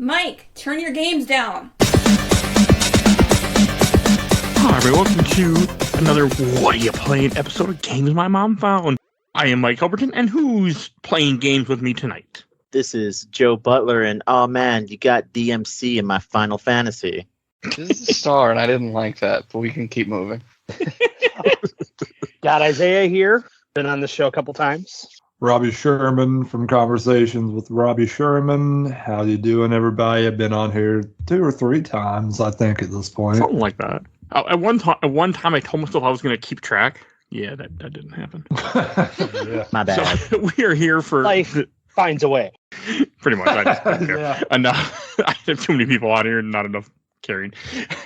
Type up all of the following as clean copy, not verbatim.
Mike, turn your games down. Hi, everyone. Welcome to another What Are You Playing episode of Games My Mom Found. I am Mike Albertin, and who's playing games with me tonight? This is Joe Butler, and oh man, you got DMC in my Final Fantasy. This is a star, and I didn't like that, but we can keep moving. Got Isiaiah here. Been on the show a couple times. Robbie Sherman from Conversations with Robbie Sherman. How you doing, everybody? I've been on here 2 or 3 times, I think, at this point. Something like that. At one time, I told myself I was going to keep track. Yeah, that didn't happen. Yeah. My bad. So we are here for... Life finds a way. Pretty much. I just don't care. Yeah. Enough. I have too many people on here and not enough carrying.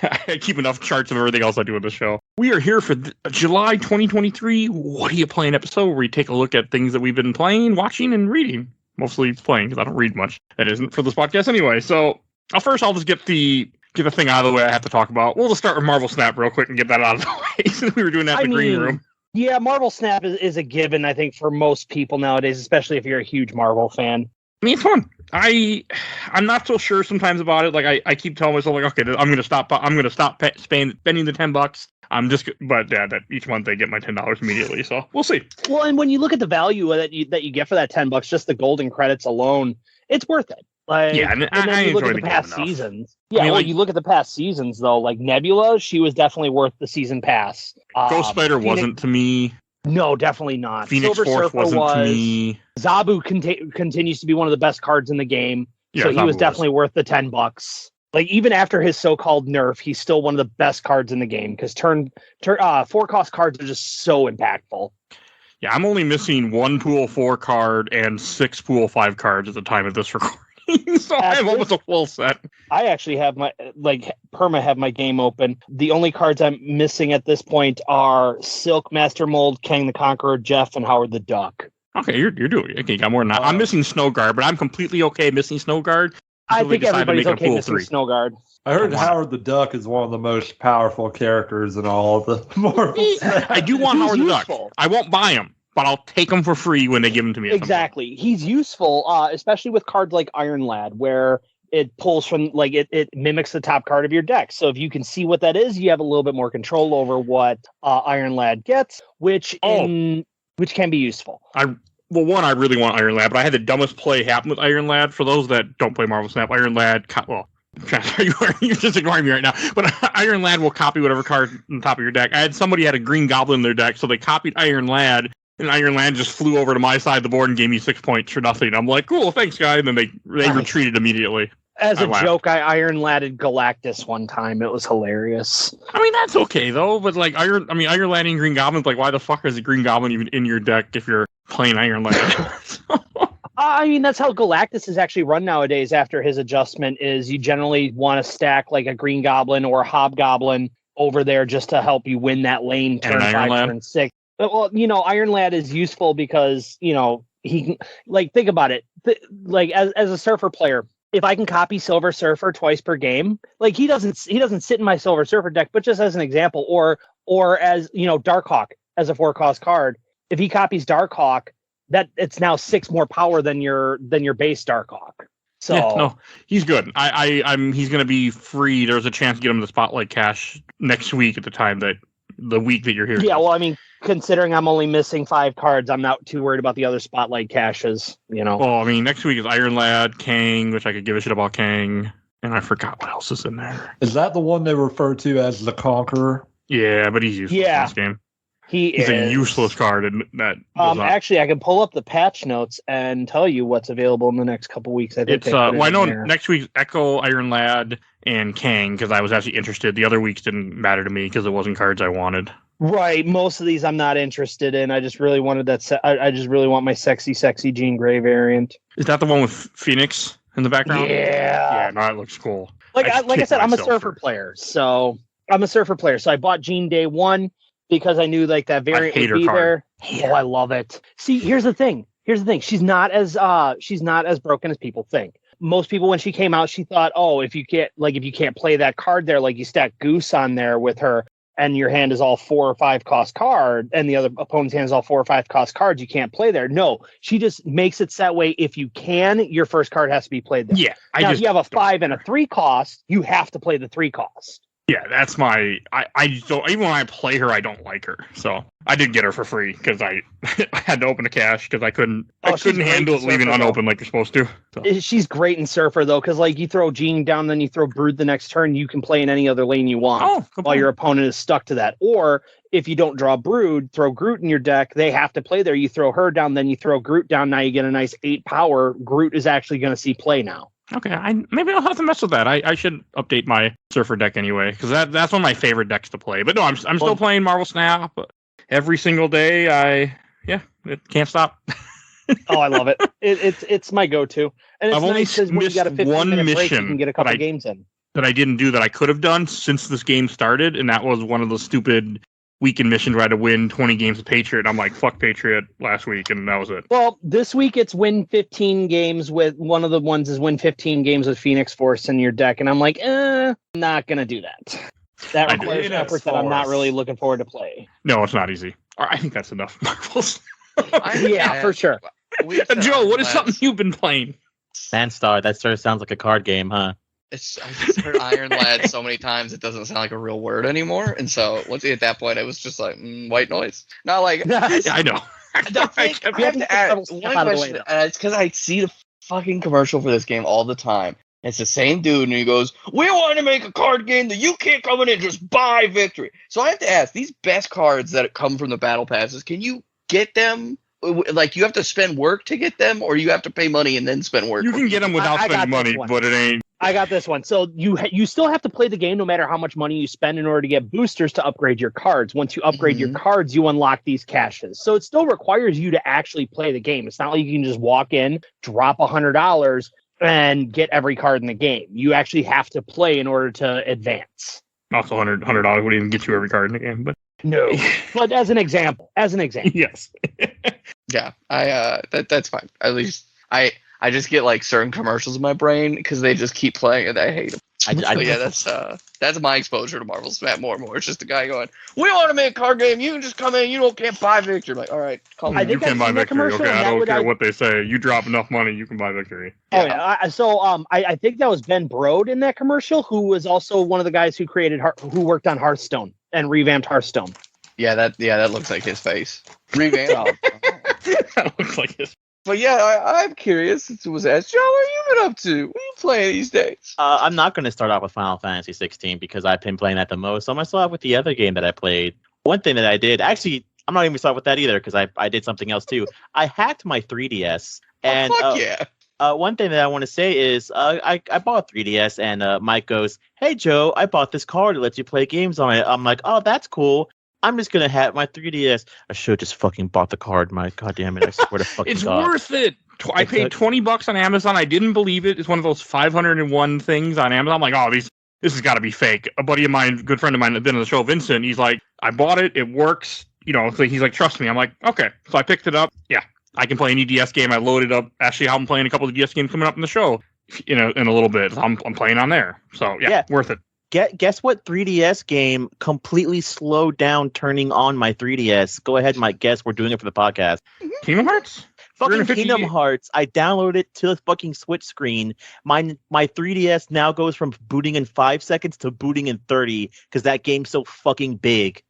I keep enough charts of everything else I do on the show. We are here for July 2023 What Are You Playing episode, where we take a look at things that we've been playing, watching, and reading. Mostly playing, because I don't read much. That isn't for this podcast anyway. So first I'll just get the thing out of the way I have to talk about. We'll just start with Marvel Snap real quick and get that out of the way, since we were doing that in the green room. Yeah, Marvel Snap is a given, I think, for most people nowadays, especially if you're a huge Marvel fan. I mean, it's fun. I'm not so sure sometimes about it. Like I keep telling myself, like, okay, I'm gonna stop spending the $10. That each month they get my $10 immediately. So we'll see. Well, and when you look at the value that you get for that $10, just the golden credits alone, it's worth it. Like, yeah, and then you look at the past seasons. Yeah, you look at the past seasons though. Like Nebula, she was definitely worth the season pass. Ghost Spider wasn't to me. No, definitely not. Phoenix Silver Force Surfer wasn't to me. Zabu continues to be one of the best cards in the game. Yeah, so he was definitely worth the $10. Like even after his so-called nerf, he's still one of the best cards in the game because 4-cost cards are just so impactful. Yeah, I'm only missing 1 pool 4 card and 6 pool 5 cards at the time of this recording. So I have almost a full set. I actually have my have my game open. The only cards I'm missing at this point are Silk, Master Mold, Kang the Conqueror, Jeff, and Howard the Duck. Okay, you're doing it. Okay, you got more than that. I'm missing Snow Guard, but I'm completely okay missing Snow Guard. I think everybody's okay missing Snow Guard. I heard Howard the Duck is one of the most powerful characters in all of the Marvel. I do want Howard the Duck. I won't buy him, but I'll take them for free when they give them to me. Exactly. He's useful, especially with cards like Iron Lad, where it pulls from, like, it mimics the top card of your deck. So if you can see what that is, you have a little bit more control over what Iron Lad gets, which can be useful. I really want Iron Lad, but I had the dumbest play happen with Iron Lad. For those that don't play Marvel Snap, Iron Lad, you're just ignoring me right now, but Iron Lad will copy whatever card on the top of your deck. I had somebody had a Green Goblin in their deck, so they copied Iron Lad, and Iron Lad just flew over to my side of the board and gave me 6 points for nothing. I'm like, cool, thanks, guy. And then they retreated immediately. As a joke, I Iron Ladded Galactus one time. It was hilarious. I mean, that's okay, though. But, like, Iron Ladding Green Goblin's like, why the fuck is a Green Goblin even in your deck if you're playing Iron Lad? I mean, that's how Galactus is actually run nowadays after his adjustment, is you generally want to stack, like, a Green Goblin or a Hobgoblin over there just to help you win that lane turn 5, turn 6. Well, Iron Lad is useful because, he can, like, think about it. As a Surfer player, if I can copy Silver Surfer twice per game, like, he doesn't sit in my Silver Surfer deck, but just as an example, or as, Darkhawk as a 4-cost card, if he copies Darkhawk, that it's now 6 more power than your base Darkhawk. So yeah, no, he's good. He's going to be free. There's a chance to get him the Spotlight Cash next week at the week that you're here. Yeah, well, I mean, considering I'm only missing 5 cards, I'm not too worried about the other Spotlight Caches, Well, I mean, next week is Iron Lad, Kang, which I could give a shit about Kang, and I forgot what else is in there. Is that the one they refer to as the Conqueror? Yeah, but he's useless in this game. He's a useless card. Actually, I can pull up the patch notes and tell you what's available in the next couple weeks. I know next week's Echo, Iron Lad, and Kang, because I was actually interested. The other weeks didn't matter to me because it wasn't cards I wanted. Right. Most of these I'm not interested in. I just really wanted that. I just really want my sexy Jean Grey variant. Is that the one with Phoenix in the background? Yeah. Yeah, no, it looks cool. Like I said, I'm a Surfer player. So I bought Jean day 1 because I knew, like, that variant would be there. Oh, I love it. See, here's the thing. She's not as broken as people think. Most people, when she came out, she thought, oh, if you can't play that card there, like, you stack Goose on there with her. and your hand is all 4 or 5 cost card, and the other opponent's hand is all 4 or 5 cost cards, you can't play there. No, she just makes it that way. If you can, your first card has to be played there. Yeah. Now, if you have a 5 and a 3 cost, you have to play the 3 cost. Yeah, that's my. I just don't. Even when I play her, I don't like her. So I did get her for free because I had to open a cache because I couldn't handle it leaving unopened like you're supposed to. So. She's great in Surfer though, because like you throw Gene down, then you throw Brood the next turn, you can play in any other lane you want while your opponent is stuck to that. Or if you don't draw Brood, throw Groot in your deck. They have to play there. You throw her down, then you throw Groot down. Now you get a nice 8 power. Groot is actually going to see play now. Okay, maybe I'll have to mess with that. I should update my Surfer deck anyway, because that's one of my favorite decks to play. But no, I'm still playing Marvel Snap every single day. It can't stop. Oh, I love it. It's my go-to. And it's I've only nice when you got a 15-minute break, you can get a couple games in. That I didn't do that I could have done since this game started, and that was one of those stupid weekend missions where I had to win 20 games of Patriot. I'm like, fuck Patriot last week, and that was it. Well, this week it's win 15 games with one of the ones is win 15 games with Phoenix Force in your deck, and I'm like, I'm not gonna do that. That requires effort that I'm not really looking forward to play. No, it's not easy. I think that's enough. Marvels. Yeah, for sure. Joe, what is something you've been playing? Sandstar, that sort of sounds like a card game, huh? I've just heard Iron Lad so many times it doesn't sound like a real word anymore, and so once at that point, I was just like white noise. Not like yeah, I know. I have to add one question. It's because I see the fucking commercial for this game all the time. It's the same dude, and he goes, "We want to make a card game that you can't come in and just buy victory." So I have to ask: these best cards that come from the battle passes, can you get them? Like you have to spend work to get them, or you have to pay money and then spend work? You can get them without spending money, but it ain't. I got this one. So you still have to play the game no matter how much money you spend in order to get boosters to upgrade your cards. Once you upgrade your cards, you unlock these caches. So it still requires you to actually play the game. It's not like you can just walk in, drop $100, and get every card in the game. You actually have to play in order to advance. Also, $100 would even get you every card in the game, but no. But as an example. Yes. Yeah, that's fine. At least I just get like certain commercials in my brain because they just keep playing and I hate them. That's my exposure to Marvel Snap more and more. It's just the guy going, "We want to make a card game. You can just come in. Can't buy victory." I'm like, all right, you can buy victory. Okay, I don't care what they say. You drop enough money, you can buy victory. Oh yeah. I think that was Ben Brode in that commercial, who was also one of the guys who worked on Hearthstone and revamped Hearthstone. Yeah, that looks like his face. Revamped. That looks like his. But yeah, I'm curious. Since it was asked, Joe, what have you been up to? What are you playing these days? I'm not going to start off with Final Fantasy 16 because I've been playing that the most. So I'm going to start off with the other game that I played. One thing that I did, actually, I'm not even going to start with that either because I did something else too. I hacked my 3DS. And one thing that I want to say is I bought a 3DS and Mike goes, "Hey, Joe, I bought this card that lets you play games on it." I'm like, "Oh, that's cool. I'm just going to hack my 3DS. I should have just fucking bought the card. My goddamn it. I swear to fucking It's God. worth it. I paid $20 on Amazon. I didn't believe it. It's one of those 501 things on Amazon. I'm like, oh, this has got to be fake. A buddy of mine, good friend of mine, had been on the show, Vincent. He's like, I bought it. It works. So he's like, trust me. I'm like, okay. So I picked it up. Yeah, I can play any DS game. I loaded up. Actually, I'm playing a couple of DS games coming up in the show in a little bit. I'm playing on there. So yeah, worth it. Guess what 3DS game completely slowed down turning on my 3DS? Go ahead, Mike. Guess. We're doing it for the podcast. Kingdom Hearts? Fucking Kingdom Hearts. I downloaded it to the fucking Switch screen. My 3DS now goes from booting in 5 seconds to booting in 30 because that game's so fucking big.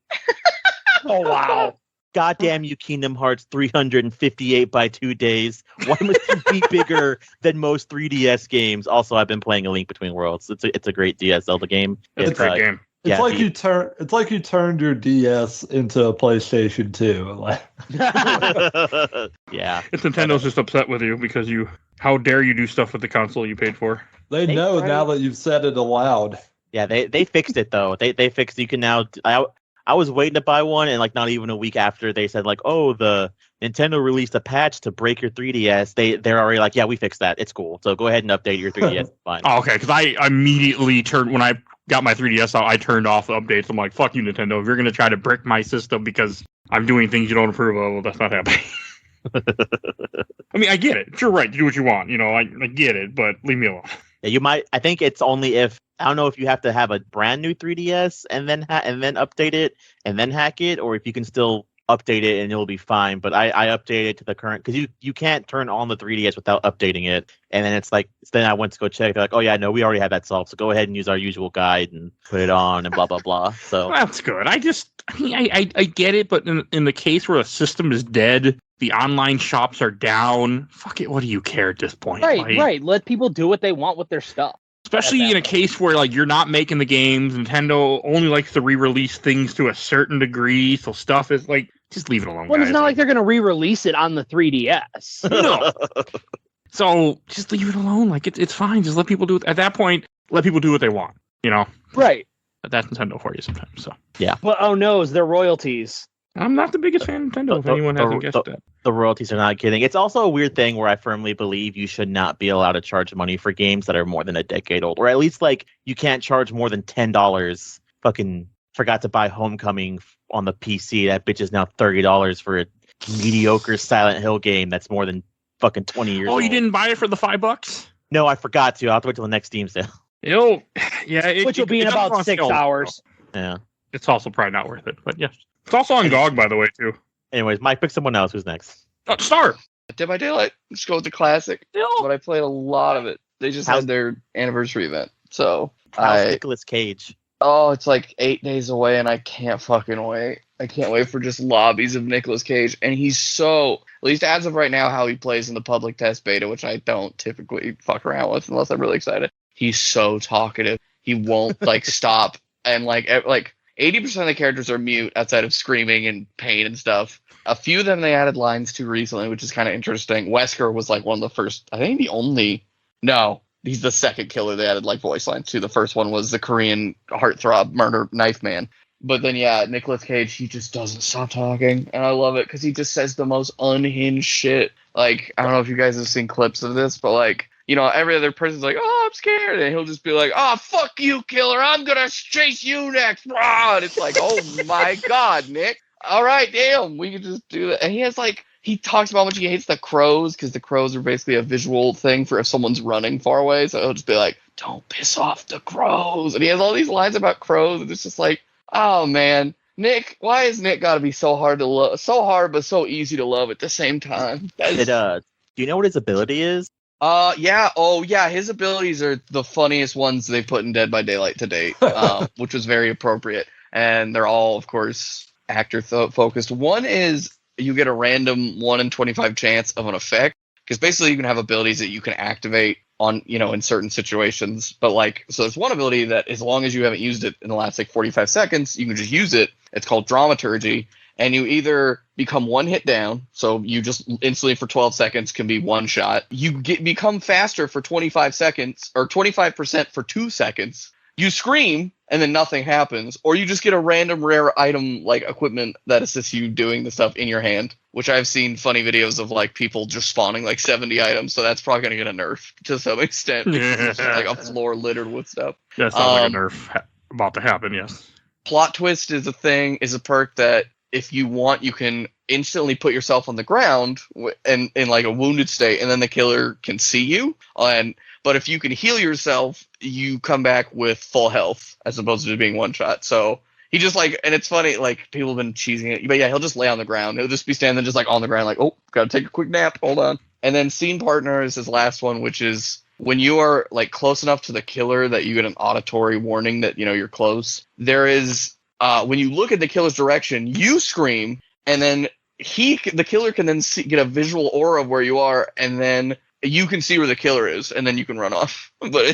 Oh, wow. Goddamn you, Kingdom Hearts 358 by 2 days. Why must you be bigger than most 3DS games? Also, I've been playing A Link Between Worlds. It's a great DS Zelda game. It's a great game. It's like you turned your DS into a PlayStation 2. Yeah. It's Nintendo's just upset with you because how dare you do stuff with the console you paid for? They know now that you've said it aloud. Yeah, they fixed it though. They fixed it. You can now. I was waiting to buy one, and like not even a week after they said like, oh, the Nintendo released a patch to break your 3DS. They're already like, yeah, we fixed that. It's cool. So go ahead and update your 3DS. Fine. Oh, okay, because I immediately when I got my 3DS out, I turned off the updates. I'm like, fuck you, Nintendo. If you're gonna try to brick my system because I'm doing things you don't approve of, well, that's not happening. I mean, I get it. It's your right to do what you want. I get it, but leave me alone. Yeah, you might. I think it's only if I don't know if you have to have a brand new 3DS and then update it and then hack it, or if you can still update it and it'll be fine. But I updated it to the current, because you can't turn on the 3DS without updating it. And then then I went to go check. They're like, oh yeah, no, we already have that solved. So go ahead and use our usual guide and put it on and blah blah blah. So that's good. I get it, but in the case where a system is dead, the online shops are down. Fuck it, what do you care at this point? Right. Let people do what they want with their stuff. Especially in a case where you're not making the games. Nintendo only likes to re-release things to a certain degree, so stuff is just leave it alone. Well, guys. It's not like they're going to re-release it on the 3DS. No. So just leave it alone. It's fine. Just let people do it. At that point, let people do what they want. Right. But that's Nintendo for you sometimes. So yeah. Well, oh no, it's their royalties. I'm not the biggest fan of Nintendo. If anyone hasn't guessed that, the royalties are not kidding. It's also a weird thing where I firmly believe you should not be allowed to charge money for games that are more than a decade old, or at least you can't charge more than $10. Fucking forgot to buy Homecoming on the PC. That bitch is now $30 for a mediocre Silent Hill game that's more than fucking 20 years old. You didn't buy it for the $5? No, I forgot to. I'll have to wait till the next Steam sale. Which will be in about 6 hours. Yeah. It's also probably not worth it, but yes. It's also on GOG, by the way, too. Anyways, Mike, pick someone else. Who's next? Star. Dead by Daylight. Let's go with the classic. But I played a lot of it. They just had their anniversary event. So how's Nicolas Cage? Oh, it's 8 days away, and I can't fucking wait. I can't wait for just lobbies of Nicolas Cage. And he's so, at least as of right now, how he plays in the public test beta, which I don't typically fuck around with unless I'm really excited. He's so talkative. He won't stop. And 80% of the characters are mute outside of screaming and pain and stuff. A few of them they added lines to recently, which is kind of interesting. Wesker was one of the first, I think he's the second killer they added voice lines to. The first one was the Korean heartthrob murder knife man. But then, Nicolas Cage, he just doesn't stop talking. And I love it because he just says the most unhinged shit. I don't know if you guys have seen clips of this, but every other person's oh, I'm scared. And he'll just be oh, fuck you, killer. I'm going to chase you next. And it's oh my God, Nick. All right, damn. We can just do that. And he has he talks about how much he hates the crows because the crows are basically a visual thing for if someone's running far away. So he'll just be don't piss off the crows. And he has all these lines about crows. And it's just oh man, Nick, why has Nick got to be so hard to love? So hard, but so easy to love at the same time. Do you know what his ability is? Yeah. Oh, yeah. His abilities are the funniest ones they put in Dead by Daylight to date, which was very appropriate. And they're all, of course, actor focused. One is you get a random 1 in 25 chance of an effect, because basically you can have abilities that you can activate on, in certain situations. But so there's one ability that as long as you haven't used it in the last 45 seconds, you can just use it. It's called Dramaturgy. And you either become one hit down, so you just instantly for 12 seconds can be one shot. You become faster for 25 seconds, or 25% for 2 seconds. You scream, and then nothing happens. Or you just get a random rare item, equipment that assists you doing the stuff in your hand. Which I've seen funny videos of, people just spawning, 70 items. So that's probably going to get a nerf to some extent. It's just, a floor littered with stuff. Yeah, sounds like a nerf about to happen, yes. Plot twist is a perk that if you want, you can instantly put yourself on the ground and in a wounded state, and then the killer can see you. But if you can heal yourself, you come back with full health as opposed to being one shot. So he just and it's funny, people have been cheesing it, but yeah, he'll just lay on the ground. He'll just be standing just on the ground, oh, gotta take a quick nap. Hold on. And then scene partner is his last one, which is when you are close enough to the killer that you get an auditory warning that you're close. There is when you look at the killer's direction, you scream, and then the killer can then get a visual aura of where you are, and then you can see where the killer is, and then you can run off. But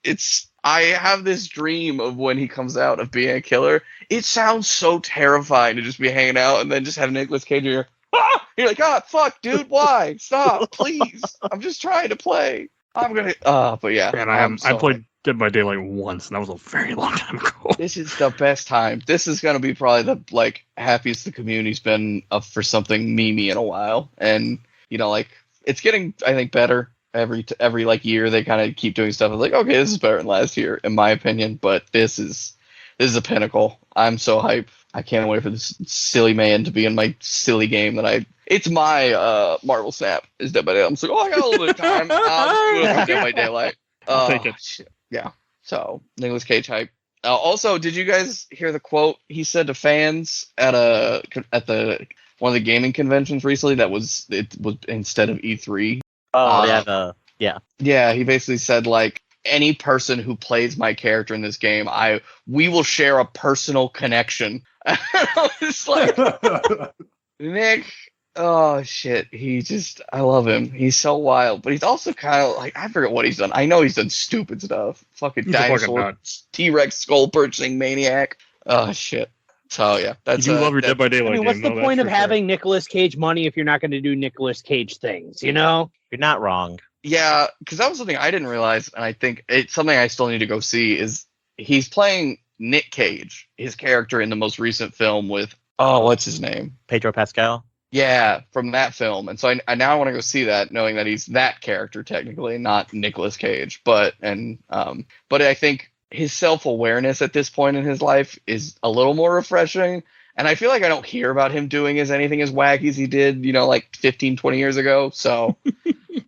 it's I have this dream of when he comes out of being a killer. It sounds so terrifying to just be hanging out and then just have Nicolas Cage here. Ah! You're fuck, dude, why? Stop, please. I'm just trying to play. I'm gonna. But yeah. Man, I played Dead by Daylight once, and that was a very long time ago. This is the best time. This is gonna be probably the happiest the community's been up for something memey in a while, and it's getting, I think, better every year. They kind of keep doing stuff. It's okay, this is better than last year, in my opinion. But this is a pinnacle. I'm so hyped. I can't wait for this silly man to be in my silly game it's my Marvel Snap is Dead by Daylight. I'm just I got a little bit of time. I'll just do it with Dead by Daylight. I'll take it. Yeah. So Nicolas Cage hype. Also, did you guys hear the quote he said to fans at the one of the gaming conventions recently? It was instead of E3. Yeah, he basically said like, any person who plays my character in this game, we will share a personal connection. I was like, Nick, oh shit, I love him. He's so wild, but he's also kind of like, I forget what he's done. I know he's done stupid stuff. Fucking dinosaur, T-Rex skull purchasing maniac. Oh shit. So yeah, that's. You love your Dead by Daylight. I mean, what's the point of having Nicolas Cage money if you're not going to do Nicolas Cage things? You know, you're not wrong. Yeah, because that was something I didn't realize, and I think it's something I still need to go see. Is he's playing Nick Cage, his character in the most recent film with what's his name? Pedro Pascal. Yeah, from that film, and so I now want to go see that, knowing that he's that character technically, not Nicolas Cage. But I think his self-awareness at this point in his life is a little more refreshing. And I feel like I don't hear about him doing anything as wacky as he did, like 15, 20 years ago. So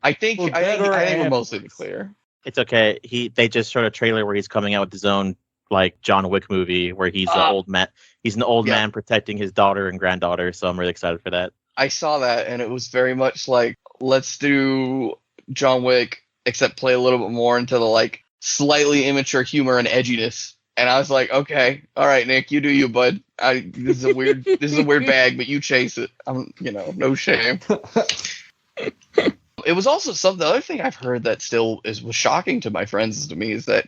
I think we're mostly clear. It's okay. They just showed a trailer where he's coming out with his own like John Wick movie where he's an old man. He's an old man protecting his daughter and granddaughter. So I'm really excited for that. I saw that, and it was very much like, let's do John Wick, except play a little bit more into the like slightly immature humor and edginess. And I was like, okay, all right, Nick, you do you, bud. This is a weird bag, but you chase it. No shame. It was also the other thing I've heard that still was shocking to my friends to me is that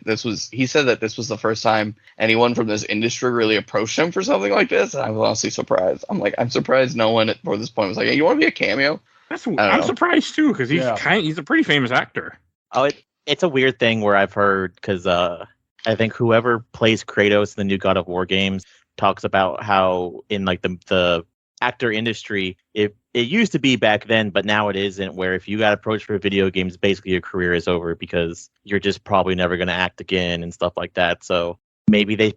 he said that this was the first time anyone from this industry really approached him for something like this. And I was honestly surprised. I'm surprised no one at this point was like, hey, you want to be a cameo? I'm surprised too, because he's a pretty famous actor. Oh, it's a weird thing where I've heard, because I think whoever plays Kratos in the new God of War games talks about how in like the actor industry, it used to be back then, but now it isn't, where if you got approached for video games, basically your career is over because you're just probably never going to act again and stuff like that. So maybe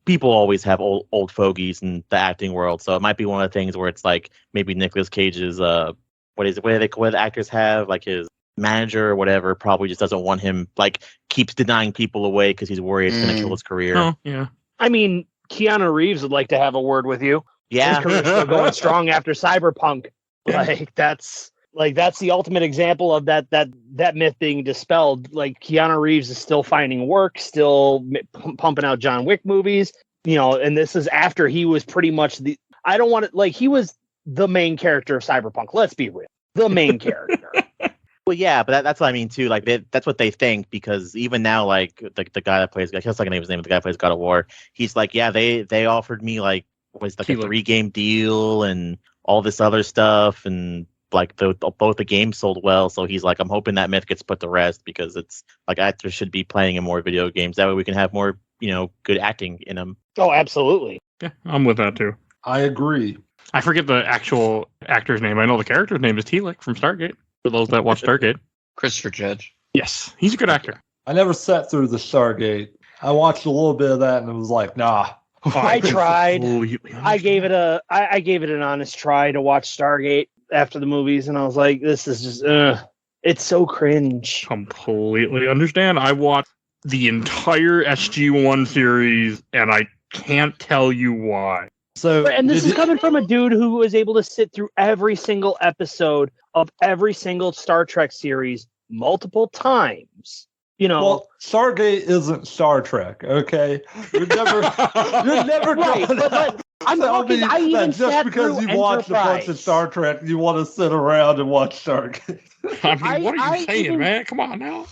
people always have old fogies in the acting world. So it might be one of the things where it's like maybe Nicolas Cage's, what the actors have, like his manager or whatever, probably just doesn't want him, like keeps denying people away because he's worried it's going to kill his career. Oh, yeah. I mean, Keanu Reeves would like to have a word with you. Yeah. His career's still going strong after Cyberpunk. Like that's the ultimate example of that myth being dispelled. Like Keanu Reeves is still finding work, still pumping out John Wick movies, and this is after he was pretty much he was the main character of Cyberpunk. Let's be real. The main character. Well, yeah, but that's what I mean too. Like that's what they think, because even now, like the guy that plays, I can't think of his name, but the guy that plays God of War, he's like, yeah, they offered me like a 3-game deal and all this other stuff, and like both the games sold well. So he's like, I'm hoping that myth gets put to rest, because it's like actors should be playing in more video games. That way we can have more good acting in them. Oh, absolutely. Yeah, I'm with that too. I agree. I forget the actual actor's name. I know the character's name is Teal'c from Stargate. For those that watch Stargate. Christopher Judge. Yes, he's a good actor. I never sat through the Stargate. I watched a little bit of that and it was like, nah. I tried. I gave it an honest try to watch Stargate after the movies, and I was like, this is just it's so cringe. Completely understand. I watched the entire SG-1 series and I can't tell you why. And this is coming from a dude who was able to sit through every single episode of every single Star Trek series multiple times. Well, Stargate isn't Star Trek, okay? You're never right, but I'm talking. I even just sat because through you watched a bunch of Star Trek, you want to sit around and watch Stargate. I mean, what are you saying, man? Come on now.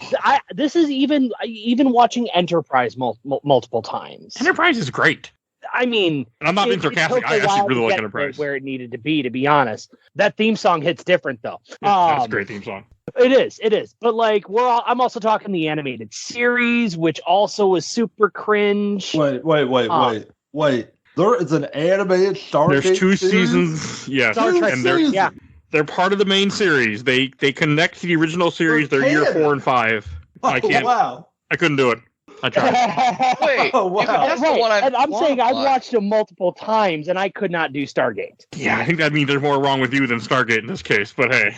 This is even watching Enterprise multiple times. Enterprise is great. I mean, and I'm not being sarcastic. I actually really like Enterprise. Where it needed to be honest. That theme song hits different though. Yeah, that's a great theme song. It is. But like, I'm also talking the animated series, which also was super cringe. Wait. There is an animated Stargate. There's 2 series? seasons. Yes, and they're part of the main series. They connect to the original series. They're year 4 and 5. I can't. Wow. I couldn't do it. I tried. Wait, wow. That's the one I'm saying I've watched them multiple times, and I could not do Stargate. Yeah, I think that means there's more wrong with you than Stargate in this case. But hey,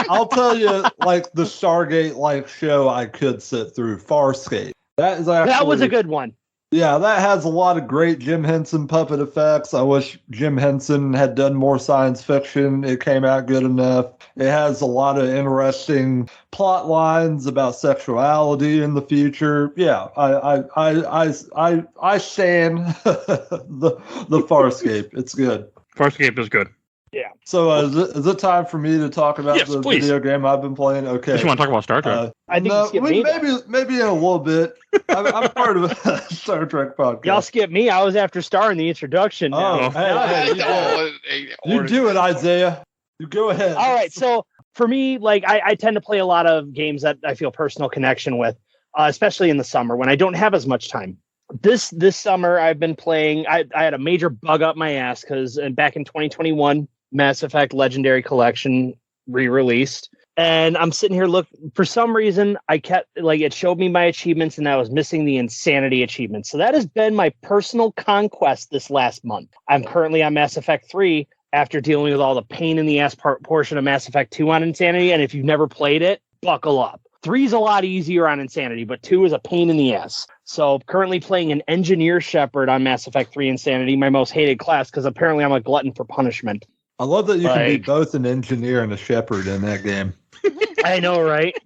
I'll tell you, like the Stargate like show I could sit through, Farscape. That is actually, that was a good one. Yeah, that has a lot of great Jim Henson puppet effects. I wish Jim Henson had done more science fiction. It came out good enough. It has a lot of interesting plot lines about sexuality in the future. Yeah, I stand the Farscape. It's good. Farscape is good. Yeah. So is it time for me to talk about the please. video game I've been playing? Okay. You want to talk about Star Trek? I think you skip me. Maybe in a little bit. I'm part of a Star Trek podcast. Y'all skip me. I was after Star in the introduction. Now. Oh, hey, you do it, Isaiah. You go ahead. All right. So for me, like I tend to play a lot of games that I feel personal connection with, especially in the summer when I don't have as much time. This summer I've been playing. I had a major bug up my ass because back in 2021, Mass Effect Legendary Collection re-released. And I'm sitting here for some reason I kept it showed me my achievements and I was missing the Insanity achievement. So that has been my personal conquest this last month. I'm currently on Mass Effect 3 after dealing with all the pain in the ass portion of Mass Effect 2 on Insanity. And if you've never played it, buckle up. 3 is a lot easier on Insanity, but 2 is a pain in the ass. So currently playing an Engineer Shepherd on Mass Effect 3 Insanity, my most hated class, because apparently I'm a glutton for punishment. I love that you can be both an engineer and a shepherd in that game. I know, right?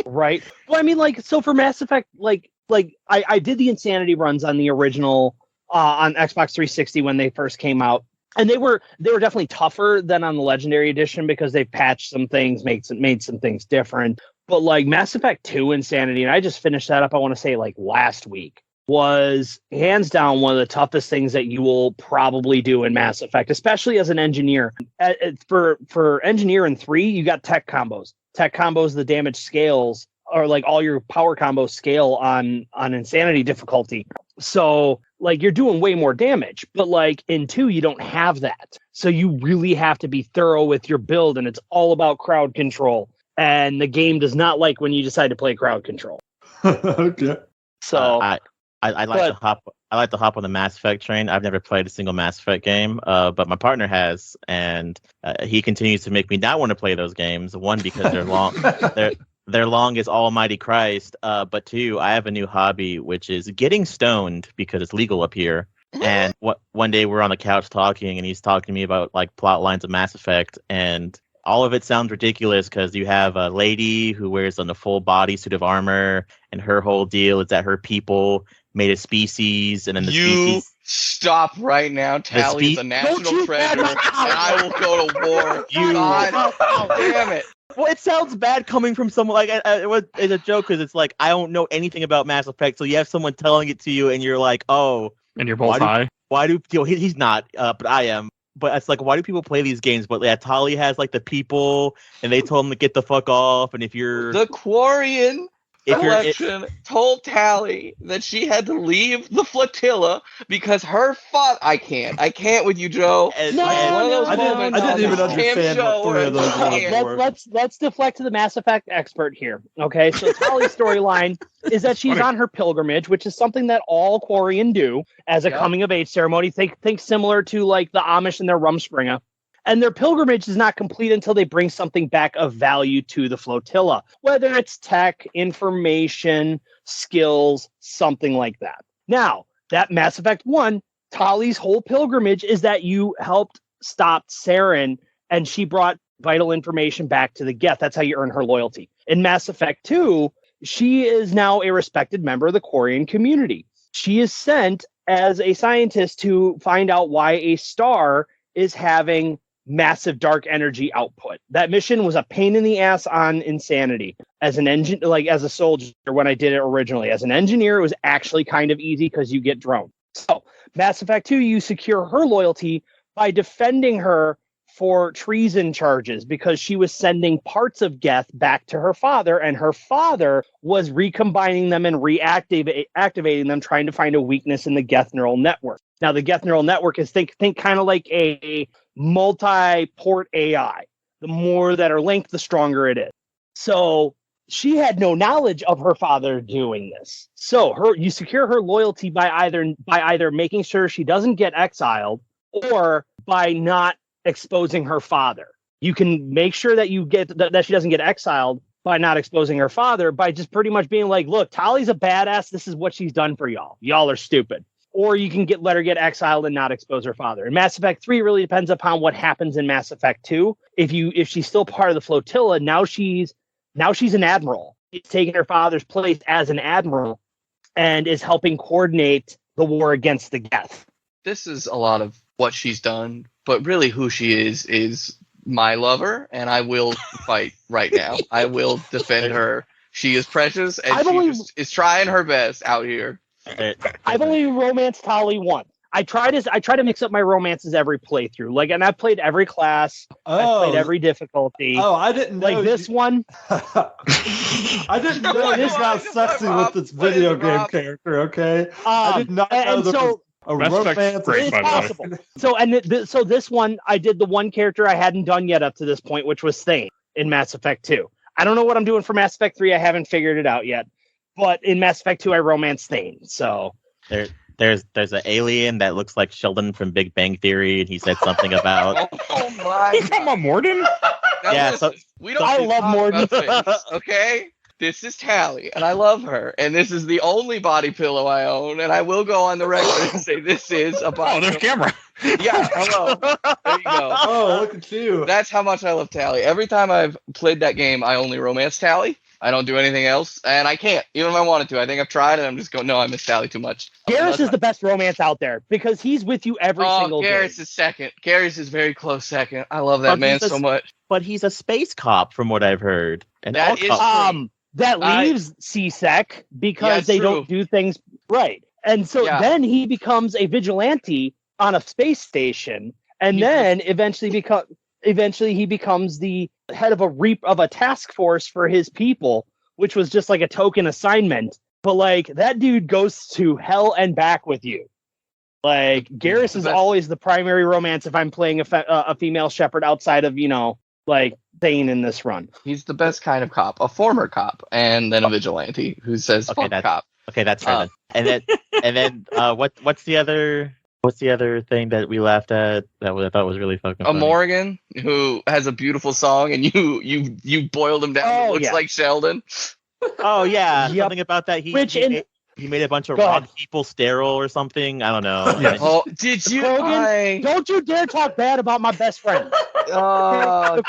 Right. Well, I mean, so for Mass Effect, I did the Insanity runs on the original on Xbox 360 when they first came out. And they were definitely tougher than on the Legendary Edition because they patched some things, made some things different. But Mass Effect 2 Insanity, and I just finished that up, I want to say last week, was hands down one of the toughest things that you will probably do in Mass Effect, especially as an engineer. For engineer in 3, you got tech combos. Tech combos, the damage scales, or all your power combos scale on Insanity difficulty. So you're doing way more damage, but in 2, you don't have that. So you really have to be thorough with your build, and it's all about crowd control. And the game does not like when you decide to play crowd control. Okay. So I like to hop on the Mass Effect train. I've never played a single Mass Effect game, but my partner has, and he continues to make me not want to play those games. One, because they're long. They're long as Almighty Christ. But 2, I have a new hobby, which is getting stoned because it's legal up here. And one day we're on the couch talking, and he's talking to me about plot lines of Mass Effect, and all of it sounds ridiculous because you have a lady who wears a full body suit of armor, and her whole deal is that her people made a species, and then the species. Stop right now. Tally is a national treasure, and I will go to war. God damn it. Well, it sounds bad coming from someone it's a joke because it's I don't know anything about Mass Effect, so you have someone telling it to you, and you're like, oh, and you're both high. Why do he's not, but I am. But it's why do people play these games? But yeah, Tali has the people, and they told him to get the fuck off. And if you're the Quarian collection told Tally that she had to leave the flotilla because her father. I can't with you, Joe. I didn't even understand what 3 of those were. Let's deflect to the Mass Effect expert here. Okay, so Tally's storyline is that she's on her pilgrimage, which is something that all Quarian do as a coming of age ceremony. Think similar to the Amish and their Rumspringa. And their pilgrimage is not complete until they bring something back of value to the flotilla, whether it's tech, information, skills, something like that. Now, that Mass Effect 1, Tali's whole pilgrimage is that you helped stop Saren, and she brought vital information back to the Geth. That's how you earn her loyalty. In Mass Effect 2, she is now a respected member of the Quarian community. She is sent as a scientist to find out why a star is having massive dark energy output. That mission was a pain in the ass on Insanity. As an as a soldier when I did it originally. As an engineer, it was actually kind of easy because you get droned. So Mass Effect 2, you secure her loyalty by defending her for treason charges because she was sending parts of Geth back to her father, and her father was recombining them and reactivating them, trying to find a weakness in the Geth neural network. Now, the Geth neural network is think kind of like a multi-port AI. The more that are linked, the stronger it is. So she had no knowledge of her father doing this. So you secure her loyalty by either making sure she doesn't get exiled or by not exposing her father. You can make sure that that she doesn't get exiled by not exposing her father, by just pretty much being like, look, Tali's a badass. This is what she's done for y'all. Y'all are stupid. Or you can let her get exiled and not expose her father. In Mass Effect 3 really depends upon what happens in Mass Effect 2. If she's still part of the flotilla, now she's an admiral. She's taking her father's place as an admiral and is helping coordinate the war against the Geth. This is a lot of what she's done, but really who she is my lover, and I will fight right now. I will defend her. She is precious, and she is trying her best out here. I've only romanced Tali once. I try to mix up my romances every playthrough. And I've played every class. I've played every difficulty. Oh, I didn't know. This one. I didn't know this got sexy with this video game character. Okay, I did not know there was a romance. It's possible. So this one, I did the one character I hadn't done yet up to this point, which was Thane in Mass Effect 2. I don't know what I'm doing for Mass Effect 3. I haven't figured it out yet. But in Mass Effect 2, I romanced Thane. So there's an alien that looks like Sheldon from Big Bang Theory, and he said something about. Oh my! You talking about Morden? Yeah, I love Morden. Okay, this is Tali, and I love her, and this is the only body pillow I own, and I will go on the record and say this is a body. Oh, there's camera. Yeah, hello. There you go. Oh, look at you. That's how much I love Tali. Every time I've played that game, I only romance Tali. I don't do anything else, and I can't, even if I wanted to. I think I've tried, and I'm just going, no, I miss Tali too much. Garrus is the best romance out there, because he's with you every single day. Garrus is second. Garrus is very close second. I love that man so much. But he's a space cop, from what I've heard. And that is that leaves C-Sec because they don't do things right. And so then he becomes a vigilante on a space station, and then eventually he becomes the head of a task force for his people, which was just like a token assignment. But that dude goes to hell and back with you. Garrus is always the primary romance if I'm playing a female shepherd outside of Thane in this run. He's the best kind of cop, a former cop, and then a vigilante who says fuck cop. Okay, that's fair then. And then what's the other thing that we laughed at that I thought was really fucking funny? Morgan, who has a beautiful song, and you boiled him down. It looks like Sheldon. Oh yeah, something about that. He made a bunch of raw people sterile or something. I don't know. Yeah. Oh, did you? Krogan, don't you dare talk bad about my best friend. The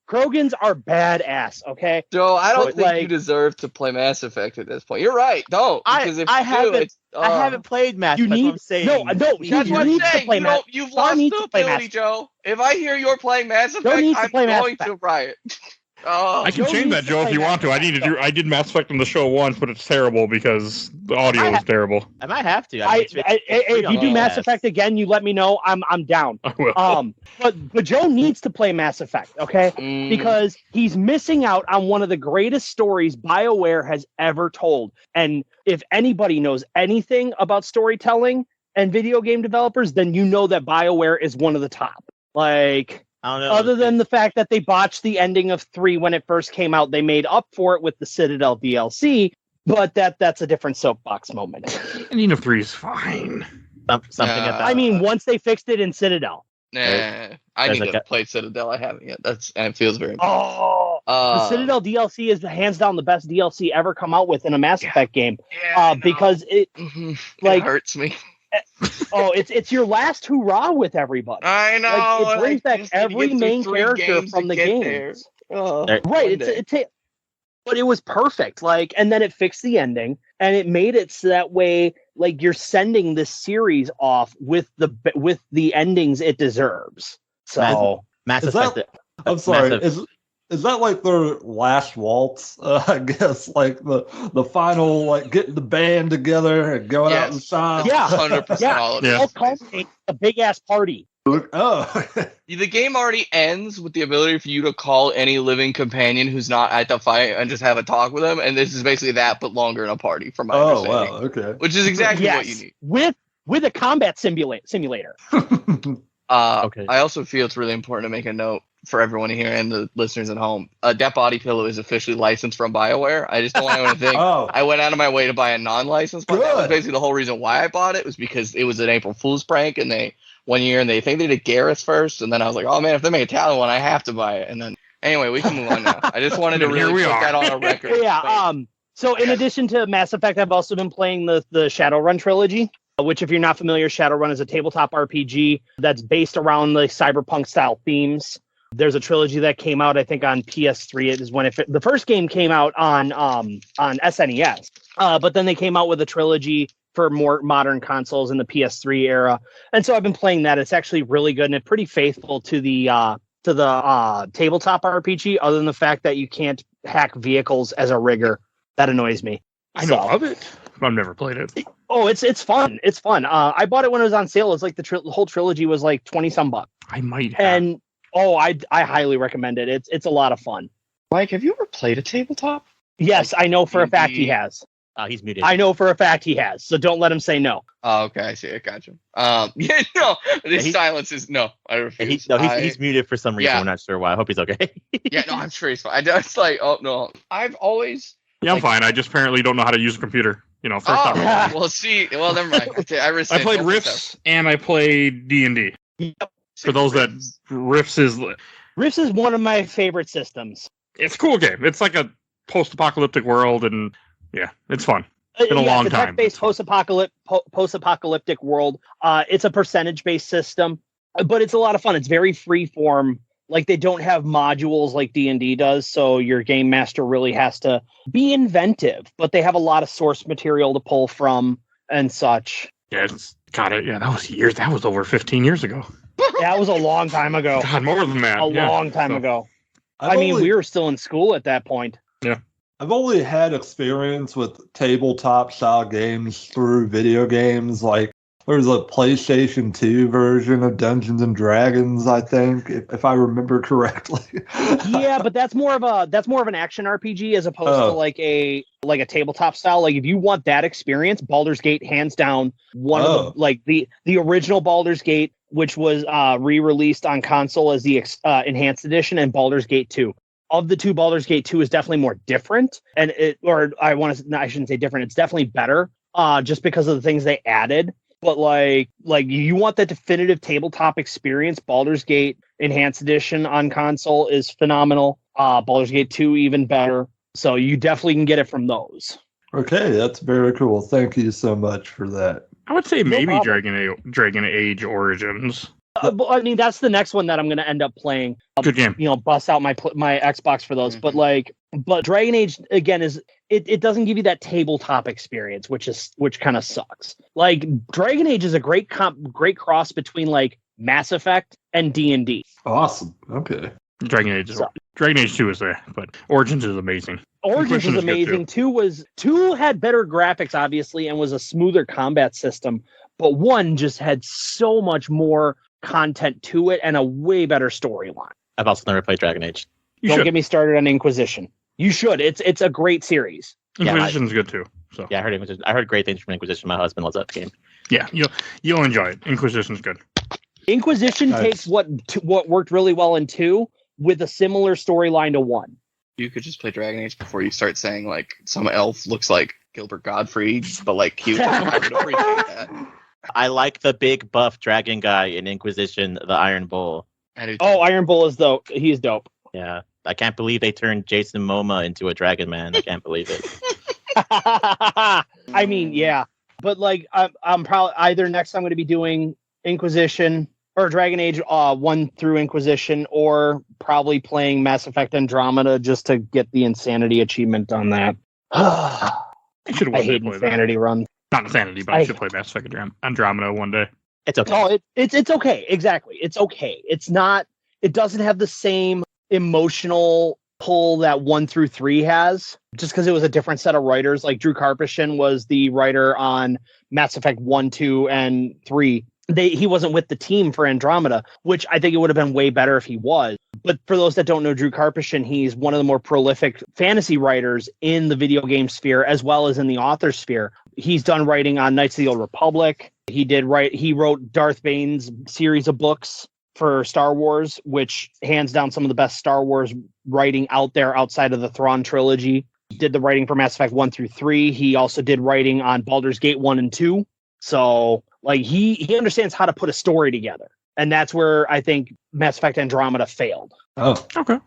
Krogans are badass, okay? Joe, I don't think you deserve to play Mass Effect at this point. You're right. Don't. Because I haven't played Mass Effect. No, that's what I'm saying. You've lost the ability, Joe. If I hear you're playing Mass Effect, I'm going to riot. I can change that, Joe, if you want to. I did Mass Effect on the show once, but it's terrible because the audio is terrible. I might have to. If you do Mass Effect again, you let me know. I'm down. I will. But Joe needs to play Mass Effect, okay? Because he's missing out on one of the greatest stories BioWare has ever told. And if anybody knows anything about storytelling and video game developers, then you know that BioWare is one of the top. I don't know. Other than the fact that they botched the ending of 3 when it first came out, they made up for it with the Citadel DLC, but that's a different soapbox moment. Ending of 3 is fine. Something about. Once they fixed it in Citadel. I need to play Citadel. I haven't yet. And it feels very. The Citadel DLC is hands down the best DLC ever come out with in a Mass Effect game. Because it hurts me. It's your last hurrah with everybody. I know. It brings back every main character from the games. Right. But it was perfect. And then it fixed the ending, and it made it so that way, you're sending this series off with the endings it deserves. So Mass Effect. I'm sorry. Is that their last waltz? I guess the final getting the band together and going out and shine. Yeah, 100% all of it. A big ass party. Oh, the game already ends with the ability for you to call any living companion who's not at the fight and just have a talk with them. And this is basically that, but longer in a party, from my understanding. Oh, wow, okay. Which is exactly what you need. With a combat simulator. Okay. I also feel it's really important to make a note for everyone here and the listeners at home. That body pillow is officially licensed from BioWare. I just don't want anyone to think I went out of my way to buy a non-licensed one. That was basically the whole reason why I bought it, was because it was an April Fool's prank, and they think they did Garrus first, and then I was like, oh man, if they make a Talon one, I have to buy it. And then Anyway, we can move on now. I just wanted to really put that on a record. Yeah. So in addition to Mass Effect, I've also been playing the Shadowrun trilogy, which, if you're not familiar, Shadowrun is a tabletop RPG that's based around the cyberpunk style themes. There's a trilogy that came out, I think, on PS3. It is when the first game came out on SNES, but then they came out with a trilogy for more modern consoles in the PS3 era, and so I've been playing that. It's actually really good and it's pretty faithful to the tabletop RPG, other than the fact that you can't hack vehicles as a rigger. That annoys me. I know of it, but I've never played it. Oh, it's fun. It's fun. I bought it when it was on sale. It's like the whole trilogy was like $20 bucks. I might have. And I highly recommend it. It's a lot of fun. Mike, have you ever played a tabletop? Yes, I know for a fact he has. He's muted. I know for a fact he has. So don't let him say no. Oh, okay, I see. I got you. Yeah, no. This silence is no. I refuse. He's muted for some reason. Yeah. We're not sure why. I hope he's okay. Yeah, no, I'm sure he's fine. It's like, oh no, I've always. Yeah, I'm fine. I just apparently don't know how to use a computer. First time. Well, never mind. I played Rifts and I played D&D. Yep. For those that Rifts is one of my favorite systems. It's a cool game. It's like a post-apocalyptic world, and yeah, it's fun. It's been a long it's a time. Tech-based post-apocalyptic world. It's a percentage-based system, but it's a lot of fun. It's very free-form. Like, they don't have modules like D&D does, so your game master really has to be inventive. But they have a lot of source material to pull from and such. Yeah, that was years. That was over 15 years ago. That was a long time ago. God, more than that. Long time ago. We were still in school at that point. Yeah. I've only had experience with tabletop style games through video games. Like, there's a PlayStation 2 version of Dungeons and Dragons, I think, if I remember correctly. Yeah, but that's more of an action RPG as opposed to like a tabletop style. Like, if you want that experience, Baldur's Gate, hands down, of the original Baldur's Gate, which was re-released on console as the enhanced edition, and Baldur's Gate 2. Of the two, Baldur's Gate 2 is definitely more different, and I shouldn't say different. It's definitely better, just because of the things they added. But like you want that definitive tabletop experience, Baldur's Gate Enhanced Edition on console is phenomenal. Baldur's Gate 2 even better. So you definitely can get it from those. Okay, that's very cool. Thank you so much for that. I would say maybe Dragon Age Origins. That's the next one that I'm going to end up playing. Good game. Bust out my Xbox for those. Mm-hmm. But Dragon Age again it doesn't give you that tabletop experience, which kind of sucks. Like, Dragon Age is a great cross between like Mass Effect and D&D. Awesome. Okay. Dragon Age 2 is there, but Origins is amazing. Origins is amazing. 2 had better graphics, obviously, and was a smoother combat system. But 1 just had so much more content to it and a way better storyline. I've also never played Dragon Age. Don't get me started on Inquisition. You should. It's a great series. Inquisition's good too. So yeah, I heard great things from Inquisition. My husband loves that game. Yeah, you'll enjoy it. Inquisition's good. Inquisition takes what worked really well in 2 with a similar storyline to 1. You could just play Dragon Age before you start saying like some elf looks like Gilbert Gottfried, but like cute. I would appreciate that. I like the big buff dragon guy in Inquisition, the Iron Bull. Iron Bull is dope. He's dope. Yeah, I can't believe they turned Jason Momoa into a dragon man. I can't believe it. I mean, yeah, but like I'm probably either next I'm going to be doing Inquisition or Dragon Age 1 through Inquisition, or probably playing Mass Effect Andromeda just to get the Insanity achievement on that. I hate Insanity runs. Not Insanity, but I should play Mass Effect Andromeda one day. It's okay. Oh, it's okay. Exactly. It's okay. It doesn't have the same emotional pull that 1 through 3 has, just because it was a different set of writers. Like, Drew Karpyshyn was the writer on Mass Effect 1, 2, and 3. He wasn't with the team for Andromeda, which I think it would have been way better if he was. But for those that don't know Drew Karpyshyn, he's one of the more prolific fantasy writers in the video game sphere, as well as in the author sphere. He's done writing on Knights of the Old Republic. He wrote Darth Vane's series of books for Star Wars, which hands down some of the best Star Wars writing out there outside of the Thrawn trilogy. He did the writing for Mass Effect 1 through 3. He also did writing on Baldur's Gate 1 and 2. So like he understands how to put a story together. And that's where I think Mass Effect Andromeda failed. Oh, okay.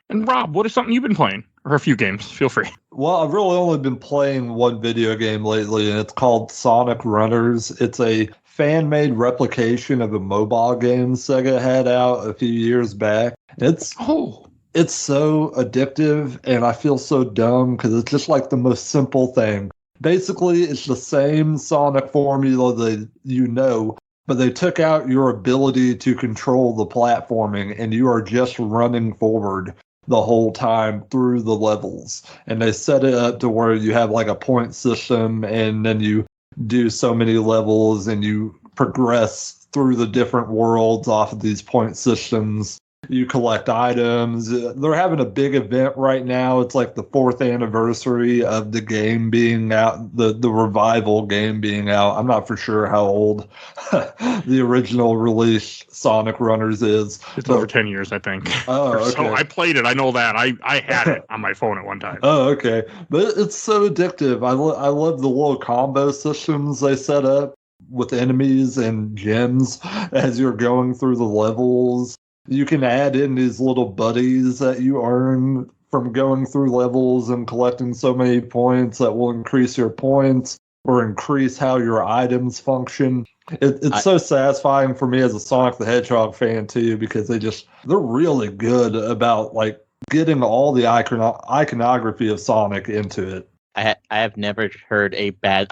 And Rob, what is something you've been playing? Or a few games, feel free. Well, I've really only been playing one video game lately, and it's called Sonic Runners. It's a fan-made replication of a mobile game Sega had out a few years back. It's so addictive, and I feel so dumb because it's just like the most simple thing. Basically, it's the same Sonic formula that you know, but they took out your ability to control the platforming, and you are just running forward the whole time through the levels. And they set it up to where you have like a point system, and then you do so many levels and you progress through the different worlds off of these point systems. You collect items. They're having a big event right now. It's like the 4th anniversary of the game being out, the revival game being out. I'm not for sure how old the original release Sonic Runners is. It's over 10 years, I think. Oh, okay. So I played it. I know that. I had it on my phone at one time. Oh, okay. But it's so addictive. I love the little combo systems they set up with enemies and gems as you're going through the levels. You can add in these little buddies that you earn from going through levels and collecting so many points that will increase your points or increase how your items function. It's so satisfying for me as a Sonic the Hedgehog fan too, because they're really good about like getting all the iconography of Sonic into it. I have never heard a bad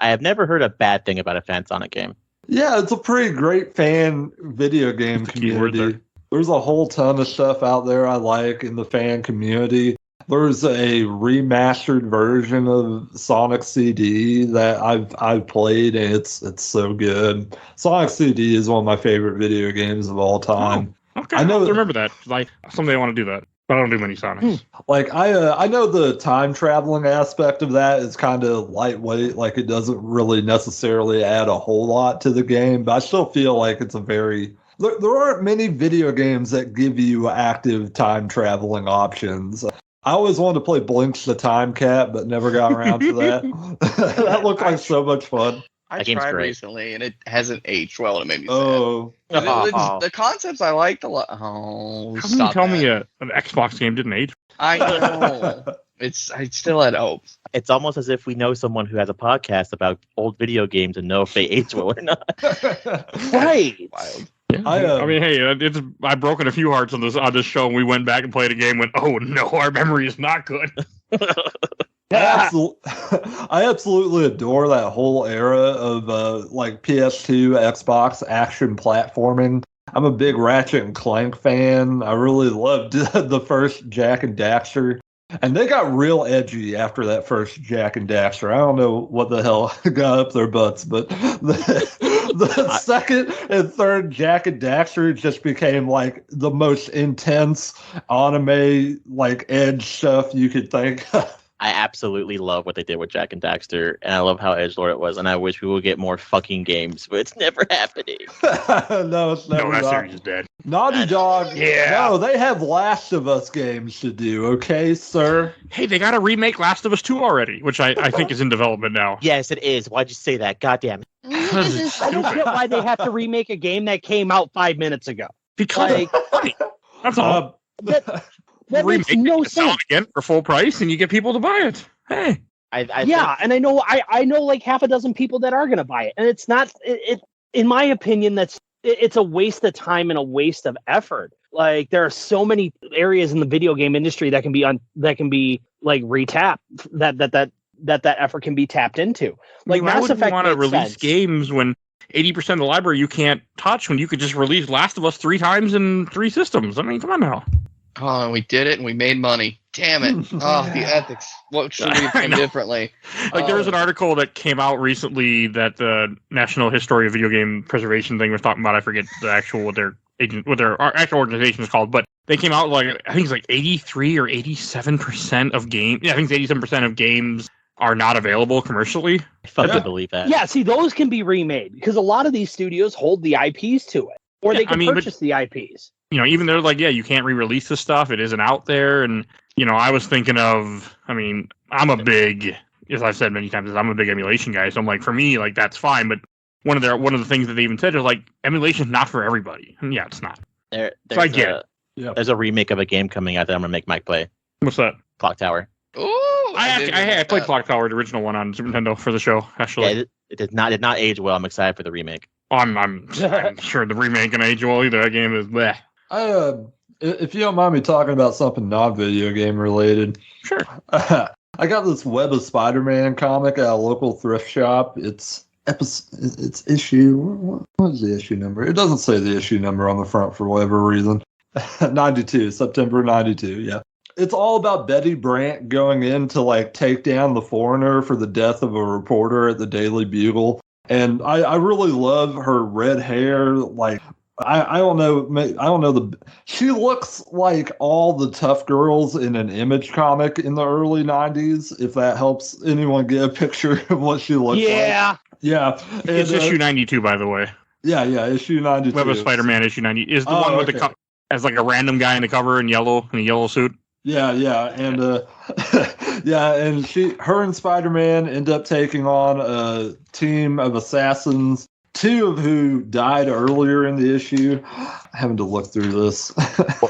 thing about a fan Sonic game. Yeah, it's a pretty great fan video game community. There's a whole ton of stuff out there I like in the fan community. There's a remastered version of Sonic CD that I've played, and it's so good. Sonic CD is one of my favorite video games of all time. Oh, okay, I know. I remember that. Like someday I want to do that, but I don't do many Sonics. Like I know the time traveling aspect of that is kind of lightweight. Like it doesn't really necessarily add a whole lot to the game, but I still feel like it's a very There aren't many video games that give you active time traveling options. I always wanted to play Blinks the Time Cat, but never got around to that. That looked like so much fun. I tried recently, and it hasn't aged well, and it made me sad. The concepts I liked a lot. Oh, how can you tell me an Xbox game didn't age? I know. I still had hope. It's almost as if we know someone who has a podcast about old video games and know if they age well or not. Right. Wild. Yeah. I mean, hey, I've broken a few hearts on this show, and we went back and played a game. Went, oh no, our memory is not good. I absolutely adore that whole era of like PS2, Xbox action platforming. I'm a big Ratchet and Clank fan. I really loved the first Jak and Daxter. And they got real edgy after that first Jak and Daxter. I don't know what the hell got up their butts, but the second and third Jak and Daxter just became like the most intense anime like edge stuff you could think. I absolutely love what they did with Jak and Daxter, and I love how edgelord it was, and I wish we would get more fucking games, but it's never happening. No, it's never. No, that series is dead. Naughty Dog. Yeah. No, they have Last of Us games to do, okay, sir? Hey, they got to remake Last of Us 2 already, which I think is in development now. Yes, it is. Why'd you say that? God damn it. I don't get why they have to remake a game that came out 5 minutes ago. Because like, money. That's all. That makes no sense. Again for full price, and you get people to buy it. Hey, and I know like half a dozen people that are going to buy it, and it's not. It in my opinion, it's a waste of time and a waste of effort. Like there are so many areas in the video game industry that can be like retapped that effort can be tapped into. Like Mass Effect want to release games when 80% of the library you can't touch, when you could just release Last of Us 3 times in 3 systems. I mean, come on now. Oh, and we did it, and we made money. Damn it. Oh, the ethics. What should we have done differently? Like, there was an article that came out recently that the National History of Video Game Preservation thing was talking about. I forget the actual what their actual organization is called, but they came out like, I think it's like 83 or 87% of games. Yeah, I think it's 87% of games are not available commercially. I fucking believe that. Yeah, see, those can be remade because a lot of these studios hold the IPs to it, or they can purchase the IPs. You know, even they're like, yeah, you can't re-release this stuff. It isn't out there. And, you know, I was thinking of, I mean, I'm a big, as I've said many times, I'm a big emulation guy. So I'm like, for me, like, that's fine. But one of the things that they even said is like, emulation is not for everybody. And yeah, it's not. So I get it. Yeah. There's a remake of a game coming out that I'm gonna make Mike play. What's that? Clock Tower. Ooh, I played Clock Tower, the original one on Super Nintendo for the show. Actually, Yeah, it did not age well. I'm excited for the remake. I'm sure the remake can age well either. That game is bleh. If you don't mind me talking about something non-video game related, Sure. I got this Web of Spider-Man comic at a local thrift shop. It's issue. What is the issue number? It doesn't say the issue number on the front for whatever reason. 92, September 92. Yeah. It's all about Betty Brant going in to like take down the Foreigner for the death of a reporter at the Daily Bugle. And I really love her red hair. Like, I don't know. She looks like all the tough girls in an Image comic in the early 90s, if that helps anyone get a picture of what she looks like. Yeah. Yeah. It's issue 92, by the way. Yeah, issue 92. Web of Spider-Man issue 90 is the one with the as like a random guy in the cover in a yellow suit. Yeah, and and her and Spider-Man end up taking on a team of assassins, two of who died earlier in the issue. Having to look through this.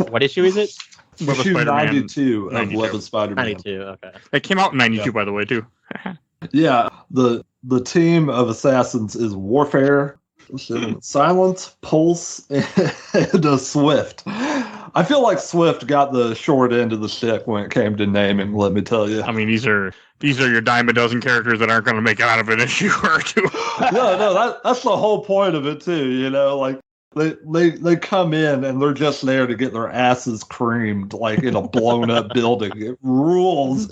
What issue is it? Issue 92 of 92. Web of Spider-Man. 92. Okay. It came out in 92, by the way, too. Yeah, the team of assassins is Warfare, Silence, Pulse, and Swift. I feel like Swift got the short end of the stick when it came to naming, let me tell you. I mean, these are your dime a dozen characters that aren't going to make it out of an issue or two. No, that's the whole point of it too, you know, like they come in and they're just there to get their asses creamed like in a blown up building. It rules.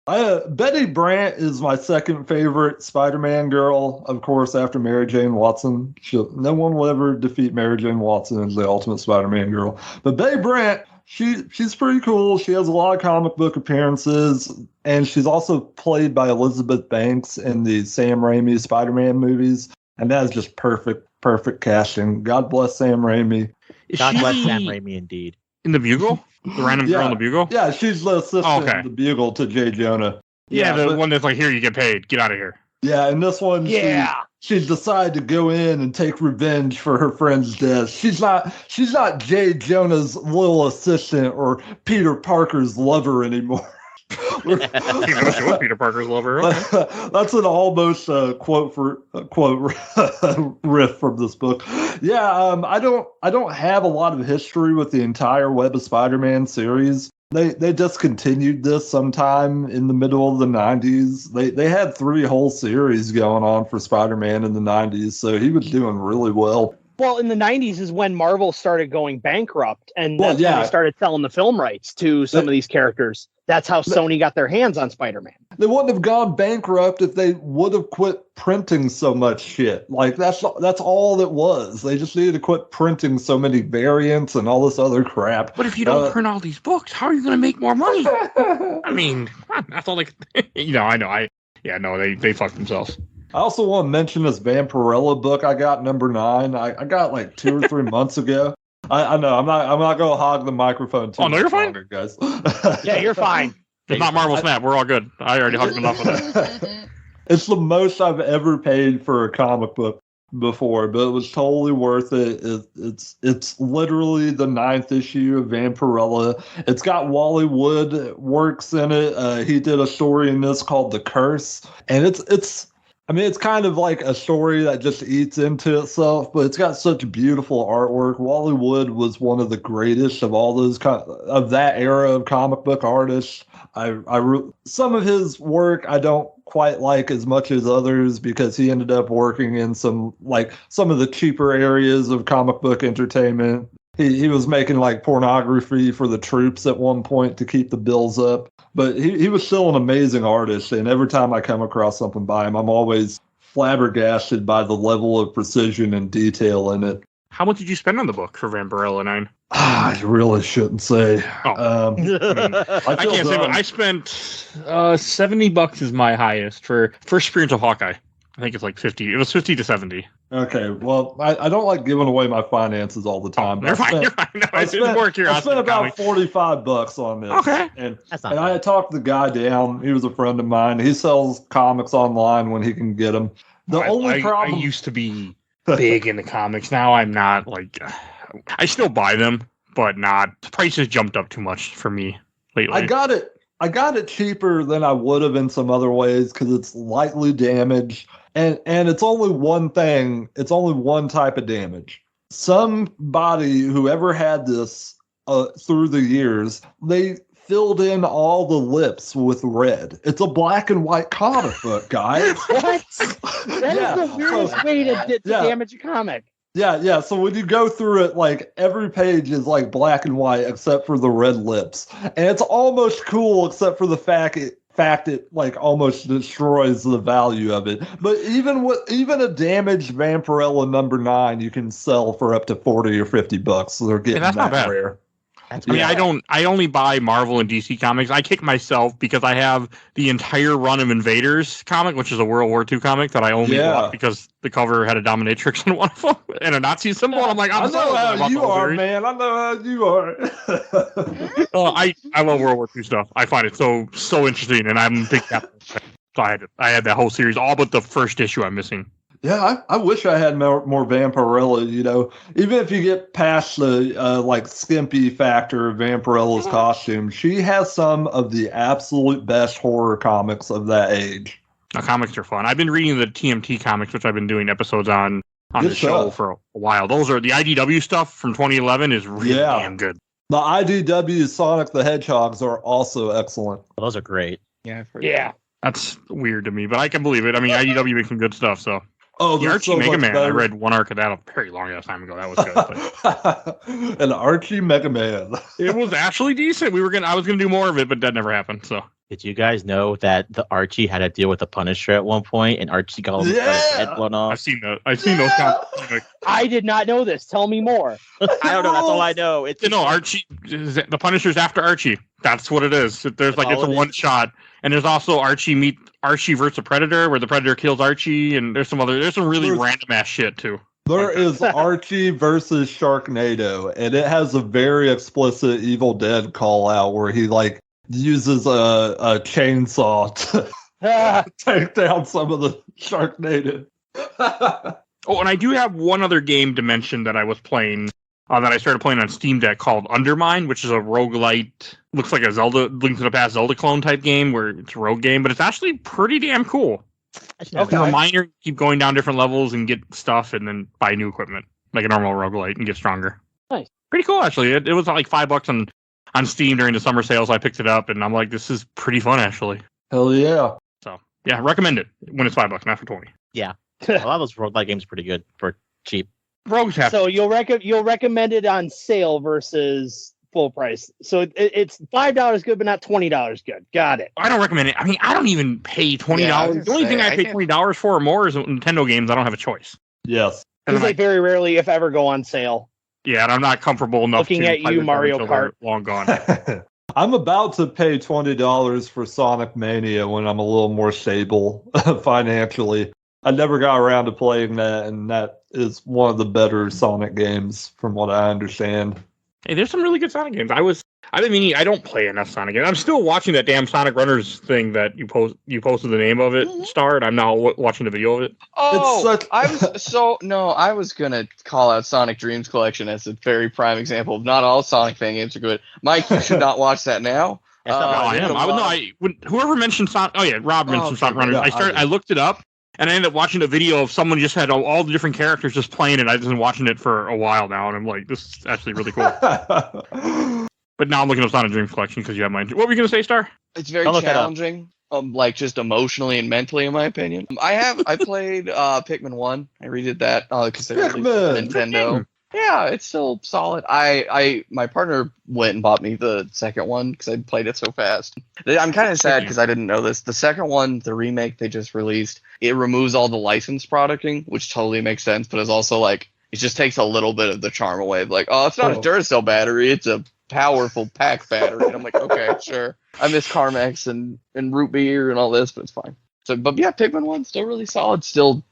Betty Brant is my second favorite Spider-Man girl, of course, after Mary Jane Watson. No one will ever defeat Mary Jane Watson as the ultimate Spider-Man girl. But Betty Brant, she's pretty cool. She has a lot of comic book appearances, and she's also played by Elizabeth Banks in the Sam Raimi Spider-Man movies. And that is just perfect casting. God bless Sam Raimi. God bless Sam Raimi, indeed. In the Bugle? The random girl in the Bugle? Yeah, she's the assistant in the Bugle to J. Jonah. Yeah, the one that's like, here, you get paid. Get out of here. Yeah, and this one, she decided to go in and take revenge for her friend's death. She's not J. Jonah's little assistant or Peter Parker's lover anymore. Peter Parker's lover. Okay. That's an almost quote riff from this book. Yeah, I don't have a lot of history with the entire Web of Spider-Man series. They discontinued this sometime in the middle of the 90s. They had 3 whole series going on for Spider-Man in the 90s, so he was doing really well. Well, in the 90s is when Marvel started going bankrupt, and that's when they started selling the film rights to some of these characters. That's how Sony got their hands on Spider-Man. They wouldn't have gone bankrupt if they would have quit printing so much shit. Like, that's all it was. They just needed to quit printing so many variants and all this other crap. But if you don't print all these books, how are you going to make more money? I mean, that's all they... I know. They fucked themselves. I also want to mention this Vampirella book I got, number 9. I got like 2 or 3 months ago. I know I'm not going to hog the microphone too much longer, guys. Yeah, you're fine. It's not Marvel Snap. We're all good. I already hogged enough of that. It's the most I've ever paid for a comic book before, but it was totally worth it. It's literally the 9th issue of Vampirella. It's got Wally Wood works in it. He did a story in this called The Curse, and it's kind of like a story that just eats into itself, but it's got such beautiful artwork. Wally Wood was one of the greatest of all those of that era of comic book artists. Some of his work I don't quite like as much as others because he ended up working in some of the cheaper areas of comic book entertainment. He was making like pornography for the troops at one point to keep the bills up. But he was still an amazing artist, and every time I come across something by him, I'm always flabbergasted by the level of precision and detail in it. How much did you spend on the book for Vampirella 9? I really shouldn't say. I can't say, but I spent $70 is my highest for first appearance of Hawkeye. I think it's like 50. It was 50 to 70. Okay, well, I don't like giving away my finances all the time. You're fine. No, I spent about $45 on this. Okay. And I had talked the guy down. He was a friend of mine. He sells comics online when he can get them. The only problem... I used to be big into comics. Now I'm not like, I still buy them, but not. The prices jumped up too much for me lately. I got it cheaper than I would have in some other ways because it's lightly damaged, and it's only one thing. It's only one type of damage. Somebody, whoever had this through the years, they filled in all the lips with red. It's a black and white comic book, guys. What? That is the weirdest way to damage a comic. Yeah. So when you go through it, like every page is like black and white except for the red lips, and it's almost cool except for the fact it like almost destroys the value of it. But even a damaged Vampirella number 9 you can sell for up to $40 or $50. So they're getting that's that not bad. rare. I only buy Marvel and DC comics. I kick myself because I have the entire run of Invaders comic, which is a World War II comic that I only bought because the cover had a dominatrix in one of them and a Nazi symbol. I'm like, I know how you are, man. I know how you are. I love World War II stuff. I find it so interesting, and I'm a big Captain. So I had that whole series, all but the first issue I'm missing. Yeah, I wish I had more Vampirella, Even if you get past the like skimpy factor of Vampirella's costume, she has some of the absolute best horror comics of that age. The comics are fun. I've been reading the TMT comics, which I've been doing episodes on the show for a while. Those are the IDW stuff from 2011 is really damn good. The IDW Sonic the Hedgehogs are also excellent. Those are great. Yeah, I've heard that. That's weird to me, but I can believe it. I mean, IDW makes some good stuff, so. Oh, the Archie so Mega Man. better. I read one arc of that a very long time ago. That was good. An Archie Mega Man. It was actually decent. I was gonna do more of it, but that never happened. So did you guys know that the Archie had to deal with the Punisher at one point, and Archie got his head blown off? I've seen those comics. I did not know this. Tell me more. I don't know. That's all I know. Archie. The Punisher's after Archie. That's what it is. There's it's a one shot, and there's also Archie versus the Predator, where the Predator kills Archie, and there's some really random ass shit too. There is Archie versus Sharknado, and it has a very explicit Evil Dead call out where he uses a chainsaw to take down some of the Sharknado. Oh, and I do have one other game to mention that I was playing. That I started playing on Steam Deck called Undermine, which is a roguelite, looks like a Zelda, Link to the Past Zelda clone type game where it's a rogue game, but it's actually pretty damn cool. Okay. You're a miner, keep going down different levels and get stuff and then buy new equipment, like a normal roguelite, and get stronger. Nice. Pretty cool, actually. It was like $5 on Steam during the summer sales. I picked it up, and I'm like, this is pretty fun, actually. Hell yeah. So, yeah, recommend it when it's $5, not for 20. Yeah. A lot of those roguelite games are pretty good for cheap. Rogues have. So you'll recommend it on sale versus full price. So it's $5 good, but not $20 good. Got it. I don't recommend it. I mean, I don't even pay $20. The only thing I pay $20 for or more is Nintendo games. I don't have a choice. Yes. Because they very rarely, if ever, go on sale. Yeah, and I'm not comfortable enough looking at you, Mario Kart. Long gone. I'm about to pay $20 for Sonic Mania when I'm a little more stable financially. I never got around to playing that, and that is one of the better Sonic games from what I understand. Hey, there's some really good Sonic games. I don't play enough Sonic games. I'm still watching that damn Sonic Runners thing that you posted the name of it, Star, and I'm now watching the video of it. Oh, I was gonna call out Sonic Dreams Collection as a very prime example of not all Sonic fan games are good. Mike, you should not watch that now. I am. Whoever mentioned Sonic. Oh yeah, Rob mentioned Sonic Runners. Yeah, I looked it up. And I ended up watching a video of someone just had all the different characters just playing it. I've been watching it for a while now, and I'm like, this is actually really cool. But now I'm looking up Sonic Dreams Collection because you have mine. What were you going to say, Star? It's very challenging, just emotionally and mentally, in my opinion. I played Pikmin 1. I redid that because they released Nintendo. Yeah, it's still solid. My partner went and bought me the second one because I played it so fast. I'm kind of sad because I didn't know this. The second one, the remake they just released, it removes all the licensed producting, which totally makes sense, but it's also it just takes a little bit of the charm away. It's not a Duracell battery, it's a powerful pack battery. And I'm like, okay, sure. I miss Carmex and root beer and all this, but it's fine. But yeah, Pikmin 1 still really solid. Still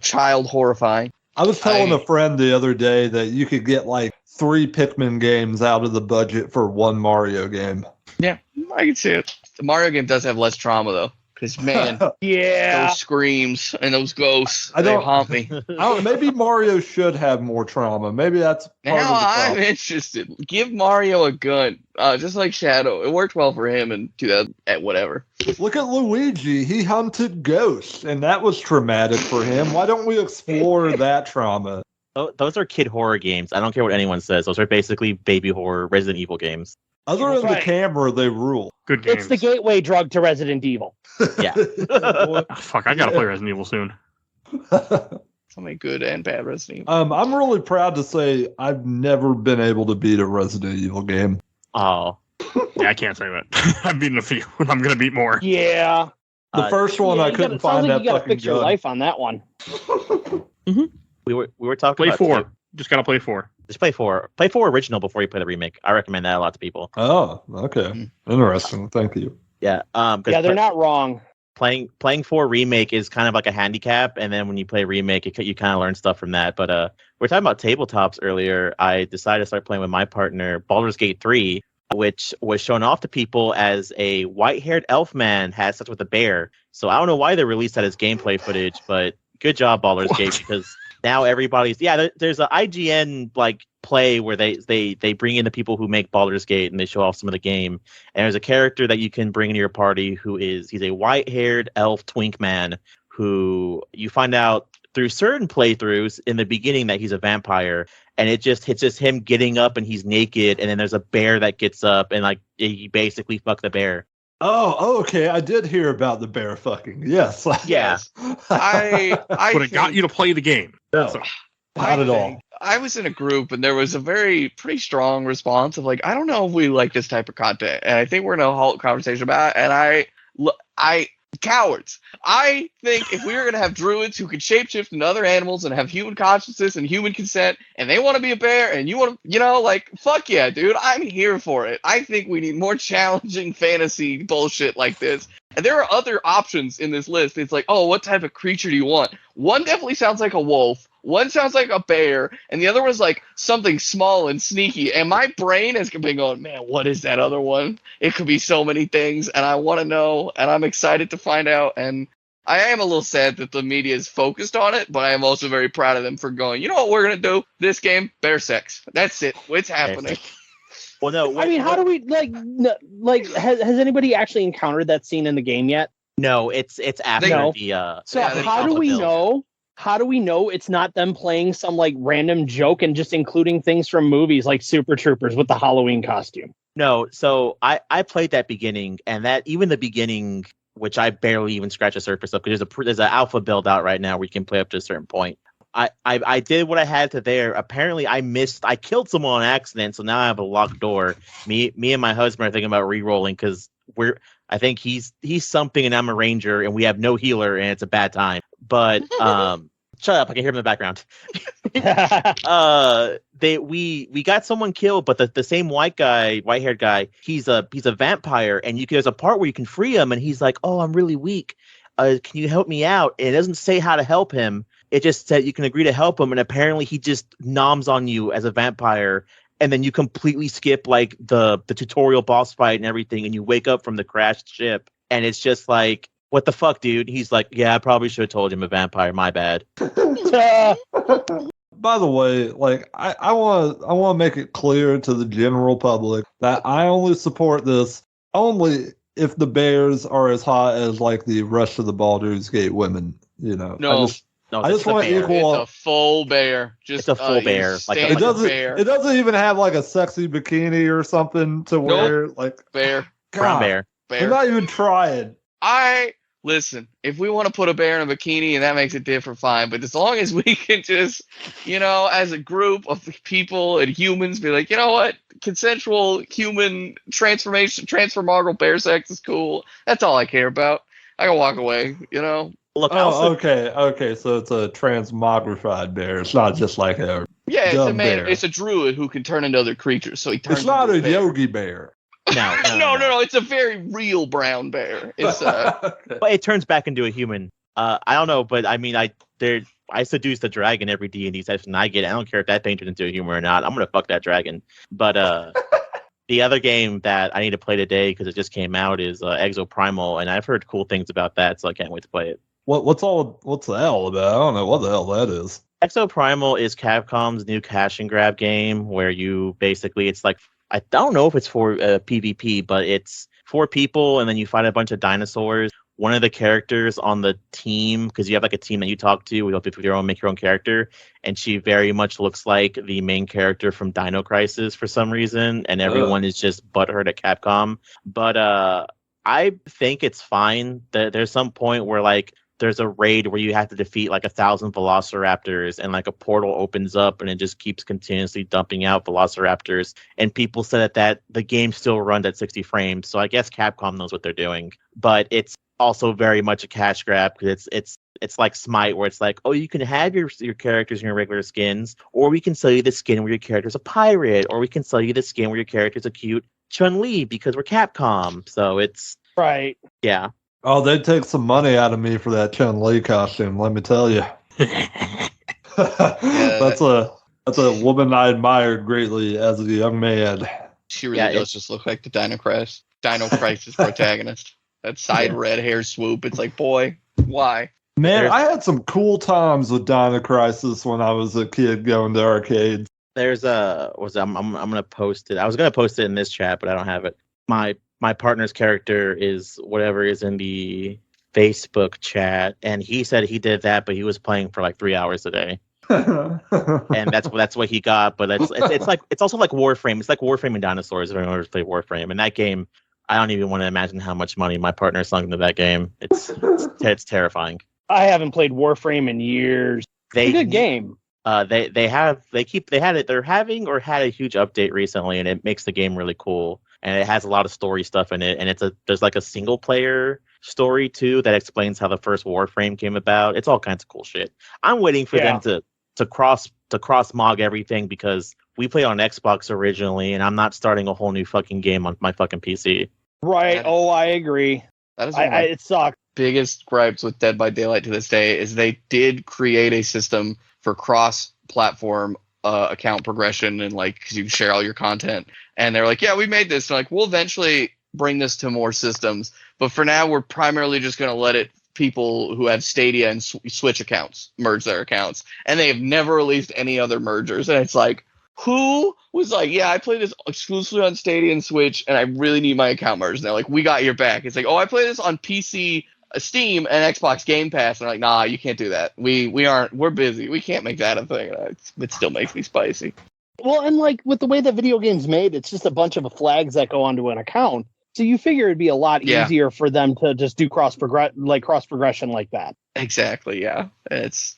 child horrifying. I was telling a friend the other day that you could get 3 Pikmin games out of the budget for one Mario game. Yeah, I can see it. The Mario game does have less trauma, though. Because, man, Yeah. those screams and those ghosts, I they don't- haunt me. Maybe Mario should have more trauma. Maybe that's part Now of the I'm problem. interested. Give Mario a gun, just like Shadow. It worked well for him in 2000, at whatever. Look at Luigi. He hunted ghosts, and that was traumatic for him. Why don't we explore that trauma? Those are kid horror games. I don't care what anyone says. Those are basically baby horror Resident Evil games. Other than the Right. camera, they rule. Good games. It's the gateway drug to Resident Evil. Yeah. Oh, fuck, I gotta play Resident Evil soon. So many good and bad Resident Evil. I'm really proud to say I've never been able to beat a Resident Evil game. Oh. Yeah, I can't say that. I've beaten a few, and I'm gonna beat more. Yeah. The first one, I couldn't find that you gotta fucking fix your gun. life on that one. We were talking Play about 4. two. Just gotta play 4. Just play 4. Play 4 original before you play the remake. I recommend that a lot to people. Oh, okay. Interesting. Thank you. Yeah. 'Cause Yeah, they're not wrong. playing 4 remake is kind of like a handicap, and then when you play remake, you kind of learn stuff from that. But we're talking about tabletops earlier. I decided to start playing with my partner Baldur's Gate 3, which was shown off to people as a white-haired elf man had sex with a bear. So I don't know why they released that as gameplay footage, but good job, Baldur's Gate, because now everybody's there's an IGN like play where they bring in the people who make Baldur's Gate and they show off some of the game. And there's a character that you can bring into your party he's a white-haired elf twink man who you find out through certain playthroughs in the beginning that he's a vampire, and it's just him getting up and he's naked, and then there's a bear that gets up and like he basically fuck the bear. Oh, okay. I did hear about the bear fucking. Yes. Yeah. I But it got think- you to play the game. No, So- not at all. I was in a group and there was a pretty strong response of like, I don't know if we like this type of content, and I think we're gonna halt conversation about it. And I cowards. I think if we were gonna have druids who could shapeshift into other animals and have human consciousness and human consent, and they want to be a bear, and you want to, like, fuck yeah, dude, I'm here for it. I think we need more challenging fantasy bullshit like this. And there are other options in this list. It's like, oh, what type of creature do you want? One definitely sounds like a wolf. One sounds like a bear, and the other was like something small and sneaky. And my brain has been going, man, what is that other one? It could be so many things, and I want to know, and I'm excited to find out. And I am a little sad that the media is focused on it, but I am also very proud of them for going, you know what we're going to do? This game, bear sex. That's it. It's happening. Well, no. I mean, how do we has anybody actually encountered that scene in the game yet? No, it's after No. the. So Yeah, how do we build. know? How do we know it's not them playing some like random joke and just including things from movies like Super Troopers with the Halloween costume? No, so I played that beginning, and that even the beginning, which I barely even scratched the surface of, because there's an alpha build out right now where you can play up to a certain point. I did what I had to there. Apparently, I killed someone on accident, so now I have a locked door. Me and my husband are thinking about re-rolling because I think he's something and I'm a ranger, and we have no healer, and it's a bad time. But shut up! I can hear him in the background. We got someone killed, but the same white-haired guy, he's a vampire, and there's a part where you can free him, and he's like, "Oh, I'm really weak. Can you help me out?" And it doesn't say how to help him. It just said you can agree to help him, and apparently he just noms on you as a vampire, and then you completely skip like the tutorial boss fight and everything, and you wake up from the crashed ship, and it's just like, what the fuck, dude? He's like, yeah, I probably should have told you I'm a vampire. My bad. By the way, like I want to make it clear to the general public that I only support this only if the bears are as hot as like the rest of the Baldur's Gate women. You know, No. I just want bear. equal- It's a full bear. Just It's a full you bear, like a- it standard doesn't. bear. It doesn't even have like a sexy bikini or something to wear. Like Bear. Brown God, bear. they're Bear. not even trying. Listen, if we want to put a bear in a bikini and that makes it different, fine. But as long as we can just, as a group of people and humans be like, you know what? Consensual human transformational bear sex is cool. That's all I care about. I can walk away, Look, Oh, also, okay. So it's a transmogrified bear. It's not just like a. Yeah, it's a Dumb man. bear. It's a druid who can turn into other creatures. So he turns. It's not into a bear. yogi bear. no. It's a very real brown bear. It's But it turns back into a human. I don't know, but I mean, I seduce the dragon every D&D session I get. I don't care if that thing turns into a human or not. I'm gonna fuck that dragon. But The other game that I need to play today because it just came out is Exoprimal, and I've heard cool things about that, so I can't wait to play it. What's the hell about? I don't know what the hell that is. Exoprimal is Capcom's new cash and grab game where you basically, it's like, I don't know if it's for PvP, but it's 4 people and then you fight a bunch of dinosaurs. One of the characters on the team, because you have like a team that you talk to, you have make your own character, and she very much looks like the main character from Dino Crisis for some reason, and everyone is just butthurt at Capcom. But I think it's fine. There's some point where like there's a raid where you have to defeat like 1,000 velociraptors and like a portal opens up and it just keeps continuously dumping out velociraptors. And people said that the game still runs at 60 frames. So I guess Capcom knows what they're doing. But it's also very much a cash grab because it's like Smite where it's like, oh, you can have your characters in your regular skins, or we can sell you the skin where your character's a pirate, or we can sell you the skin where your character's a cute Chun-Li because we're Capcom. So it's... Right. Yeah. Oh, they'd take some money out of me for that Chun-Li costume, let me tell you. That's a woman I admired greatly as a young man. She really does just look like the Dino Crisis protagonist. That side red hair swoop. It's like, boy, why? Man, I had some cool times with Dino Crisis when I was a kid going to arcades. There's I'm gonna post it. I was gonna post it in this chat, but I don't have it. My partner's character is whatever is in the Facebook chat, and he said he did that, but he was playing for like 3 hours a day, and that's what he got. But it's also like Warframe. It's like Warframe and dinosaurs. If anyone ever played Warframe, and that game, I don't even want to imagine how much money my partner sunk into that game. It's terrifying. I haven't played Warframe in years. It's a good game. They had a huge update recently, and it makes the game really cool. And it has a lot of story stuff in it, and there's like a single player story too that explains how the first Warframe came about. It's all kinds of cool shit. I'm waiting for them to cross mog everything because we played on Xbox originally, and I'm not starting a whole new fucking game on my fucking PC. Right. I agree. That is it sucks. Biggest gripes with Dead by Daylight to this day is they did create a system for cross-platform account progression and like because you can share all your content, and they're like, yeah, we made this, and like we'll eventually bring this to more systems, but for now we're primarily just going to let it people who have Stadia and Switch accounts merge their accounts, and they have never released any other mergers. And it's like, who was like, yeah, I play this exclusively on Stadia and Switch, and I really need my account merged? And they're like, we got your back. It's like, oh, I play this on PC, Steam, and Xbox Game Pass. And they're like, nah, you can't do that. We're busy. We can't make that a thing. It still makes me spicy. Well, and like with the way that video games made, it's just a bunch of flags that go onto an account. So you figure it'd be a lot easier for them to just do cross progression like that. Exactly. Yeah. Industries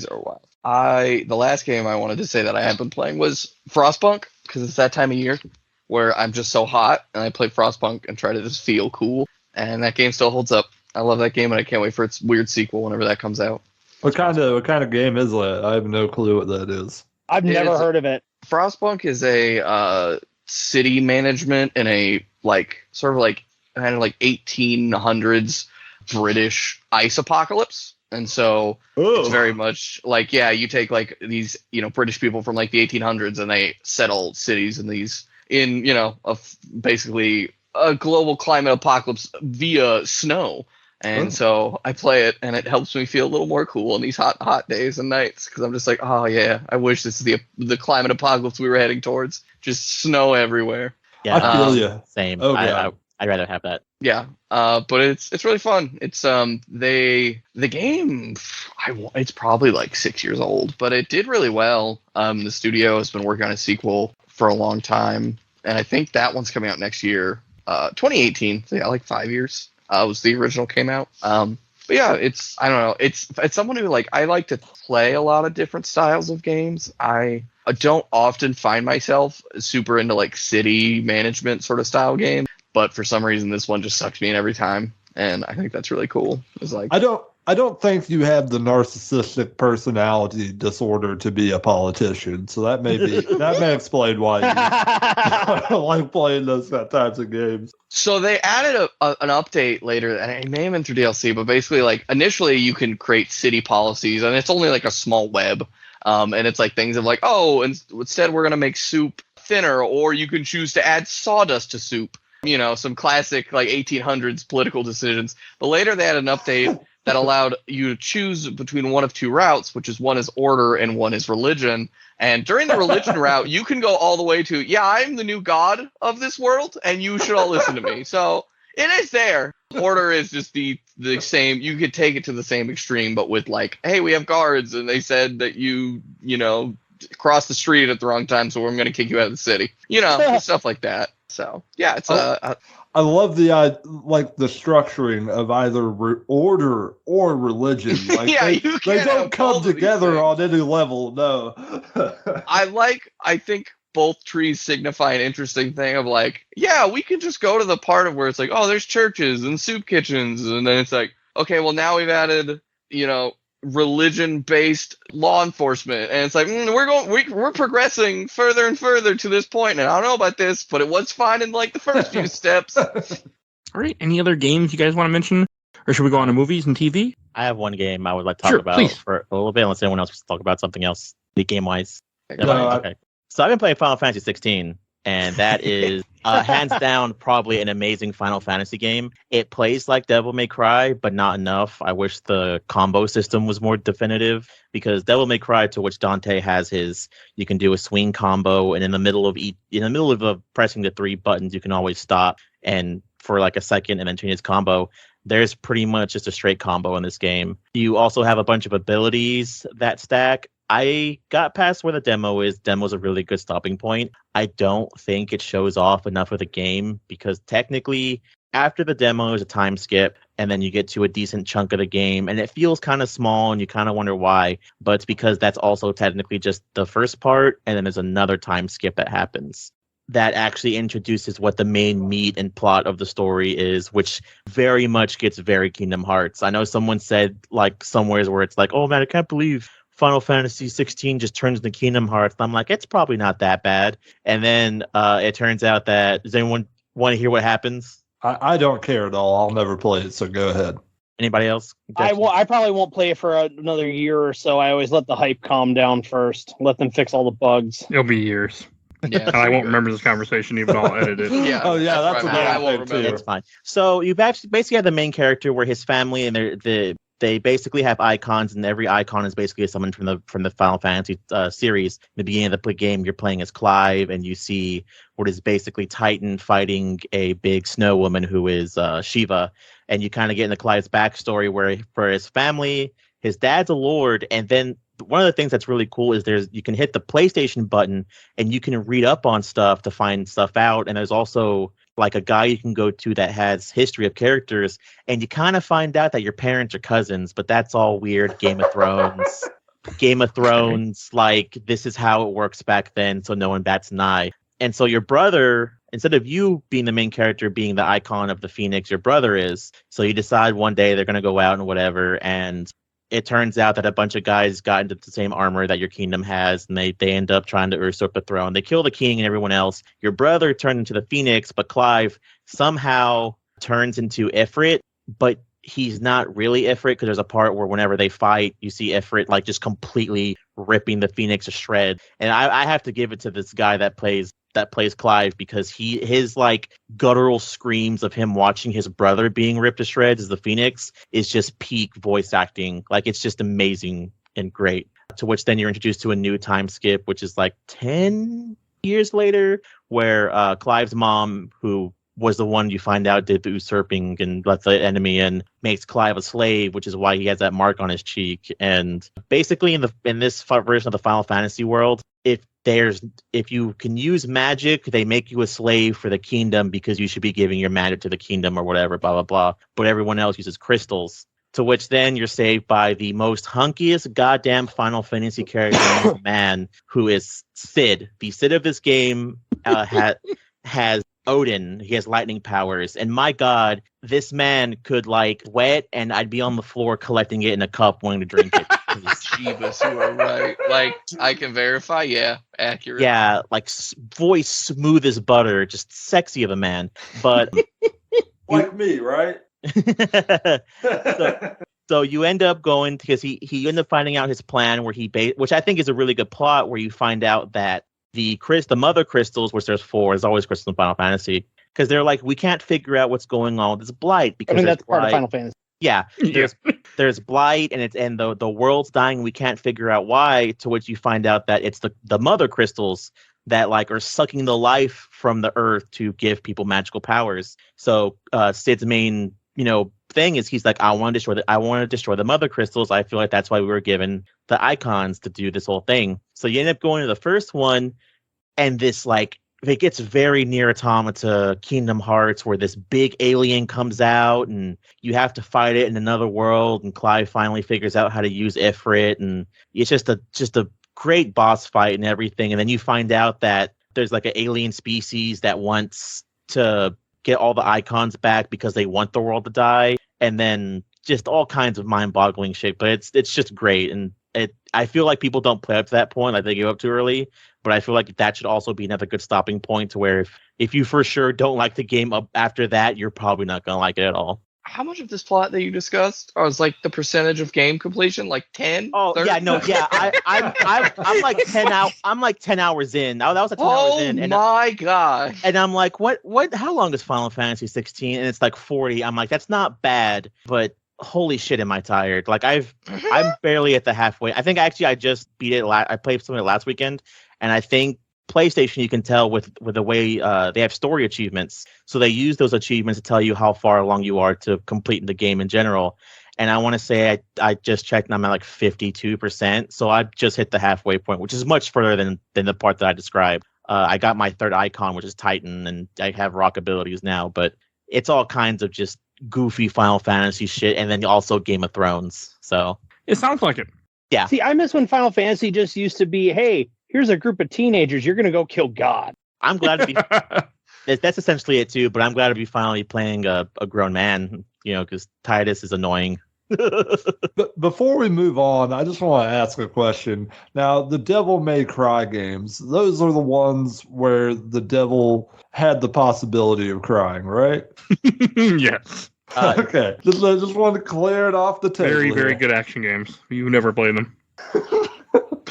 are wild. The last game I wanted to say that I have been playing was Frostpunk, because it's that time of year where I'm just so hot, and I play Frostpunk and try to just feel cool, and that game still holds up. I love that game, and I can't wait for its weird sequel whenever that comes out. What kind of game is that? I have no clue what that is. I've never heard of it. Frostpunk is a city management in a sort of 1800s British ice apocalypse. And so it's very much like, you take like these, British people from like the 1800s, and they settle cities basically a global climate apocalypse via snow. And so I play it, and it helps me feel a little more cool in these hot days and nights, because I'm just like, oh yeah, I wish this is the climate apocalypse we were heading towards. Just snow everywhere. Yeah, I feel you. Same. Oh, yeah. I'd rather have that. Yeah, but it's really fun. It's the game. It's probably like 6 years old, but it did really well. The studio has been working on a sequel for a long time, and I think that one's coming out next year, 2018. So yeah, like 5 years. Was the original came out. But yeah, I don't know. It's someone who I like to play a lot of different styles of games. I don't often find myself super into like city management sort of style games, but for some reason this one just sucks me in every time, and I think that's really cool. It's like I don't think you have the narcissistic personality disorder to be a politician, so that may explain why you like playing those types of games. So they added an update later, and it may have been through DLC, but basically, initially you can create city policies, and it's only like a small web, and it's like things of like, oh, and instead we're gonna make soup thinner, or you can choose to add sawdust to soup. You know, some classic like 1800s political decisions. But later they had an update that allowed you to choose between one of two routes, which is one is order and one is religion. And during the religion route, you can go all the way to, yeah, I'm the new god of this world, and you should all listen to me. So it is there. Order is just the same. You could take it to the same extreme, but with like, hey, we have guards, and they said that you know, crossed the street at the wrong time, so we're going to kick you out of the city. You know, stuff like that. So yeah, it's I love the like the structuring of either order or religion. Like yeah, they don't come together on any level. No. I think both trees signify an interesting thing of like, yeah, we can just go to the part of where it's like, oh, there's churches and soup kitchens, and then it's like, okay, well now we've added, you know, religion-based law enforcement, and it's like we're progressing further and further to this point, and I don't know about this, but it was fine in like the first few steps. All right, any other games you guys want to mention, or should we go on to movies and TV? I have one game I would like to talk about please. For a little bit, unless anyone else wants to talk about something else, the game-wise. No, Okay. So I've been playing Final Fantasy 16, and that is hands down probably an amazing Final Fantasy game. It plays like Devil May Cry, but not enough. I wish the combo system was more definitive, because Devil May Cry, to which Dante has his, you can do a swing combo, and in the middle of pressing the 3 buttons, you can always stop and for like a second and then change his combo. There's pretty much just a straight combo in this game. You also have a bunch of abilities that stack. I got past where the demo is. Demo's a really good stopping point. I don't think it shows off enough of the game, because technically after the demo is a time skip, and then you get to a decent chunk of the game, and it feels kind of small, and you kind of wonder why. But it's because that's also technically just the first part, and then there's another time skip that happens that actually introduces what the main meat and plot of the story is, which very much gets very Kingdom Hearts. I know someone said like somewhere where it's like, oh man, I can't believe Final Fantasy 16 just turns into Kingdom Hearts. I'm like, it's probably not that bad. And then it turns out that, does anyone want to hear what happens? I don't care at all. I'll never play it, so go ahead. Anybody else? I probably won't play it for another year or so. I always let the hype calm down first. Let them fix all the bugs. It'll be years. Yeah, I won't remember this conversation, even though I'll edit it. Yeah. Oh yeah, that's right. what I I won't think remember. too. It's fine. So you basically have the main character where his family and they basically have icons, and every icon is basically someone from the Final Fantasy series. In the beginning of the game, you're playing as Clive, and you see what is basically Titan fighting a big snow woman who is Shiva, and you kind of get into Clive's backstory, where for his family, his dad's a lord, and then one of the things that's really cool is you can hit the PlayStation button and you can read up on stuff to find stuff out, and there's also like a guy you can go to that has history of characters, and you kind of find out that your parents are cousins, but that's all weird. Game of Thrones, like this is how it works back then, so no one bats an eye. And so your brother, instead of you being the main character, being the icon of the Phoenix, your brother is. So you decide one day they're going to go out and whatever, and it turns out that a bunch of guys got into the same armor that your kingdom has, and they end up trying to usurp the throne. They kill the king and everyone else. Your brother turned into the Phoenix, but Clive somehow turns into Ifrit, but he's not really Ifrit, because there's a part where whenever they fight, you see Ifrit like just completely ripping the Phoenix to shreds. And I have to give it to this guy that plays Clive, because his like guttural screams of him watching his brother being ripped to shreds as the Phoenix is just peak voice acting. Like, it's just amazing and great. To which then you're introduced to a new time skip, which is like 10 years later, where Clive's mom, who was the one you find out did the usurping and lets the enemy in, makes Clive a slave, which is why he has that mark on his cheek. And basically in this version of the Final Fantasy world, if you can use magic, they make you a slave for the kingdom, because you should be giving your magic to the kingdom or whatever, blah, blah, blah. But everyone else uses crystals. To which then you're saved by the most hunkiest goddamn Final Fantasy character, man, who is Sid. The Sid of this game has Odin. He has lightning powers. And my God, this man could like wet, and I'd be on the floor collecting it in a cup wanting to drink it. Jeebus, you are right. Like, I can verify, yeah, accurate. Yeah, like voice smooth as butter, just sexy of a man. But Like me, right? so you end up going, because he ended up finding out his plan, where which I think is a really good plot, where you find out that the mother crystals, which there's 4, there's always crystals in Final Fantasy, because they're like, we can't figure out what's going on with this blight because that's part of Final Fantasy. Yeah, there's blight and the world's dying. We can't figure out why. To which you find out that it's the mother crystals that like are sucking the life from the earth to give people magical powers. So Sid's main thing is he's like, I want to destroy the mother crystals. I feel like that's why we were given the icons to do this whole thing. So you end up going to the first one, and this like it gets very near Automata Kingdom Hearts, where this big alien comes out and you have to fight it in another world, and Clive finally figures out how to use Ifrit, and it's just a great boss fight and everything. And then you find out that there's like an alien species that wants to get all the icons back because they want the world to die, and then just all kinds of mind-boggling shit. But it's just great, and I feel like people don't play up to that point, like they give up too early. But I feel like that should also be another good stopping point to where if you for sure don't like the game up after that, you're probably not going to like it at all. How much of this plot that you discussed was like the percentage of game completion, like 10? Oh, 30? yeah, no, yeah. I'm like 10 out. I'm like 10 hours in. That was like 10 hours in. Oh my god! And I'm like, what? How long is Final Fantasy 16? And it's like 40. I'm like, that's not bad, but holy shit, am I tired? Like I'm barely at the halfway. I think actually I just beat it. I played some of it last weekend, and I think PlayStation, you can tell with the way they have story achievements. So they use those achievements to tell you how far along you are to complete the game in general. And I want to say I just checked and I'm at like 52%. So I've just hit the halfway point, which is much further than the part that I described. I got my third icon, which is Titan, and I have rock abilities now. But it's all kinds of just goofy Final Fantasy shit, and then also Game of Thrones. So it sounds like it. Yeah. See, I miss when Final Fantasy just used to be, hey, here's a group of teenagers. You're going to go kill God. I'm glad to be. That's essentially it too. But I'm glad to be finally playing a grown man. Because Titus is annoying. But before we move on, I just want to ask a question. Now, the Devil May Cry games, those are the ones where the devil had the possibility of crying, right? Yes. Okay. Just want to clear it off the table. Very, very good action games. You never play them.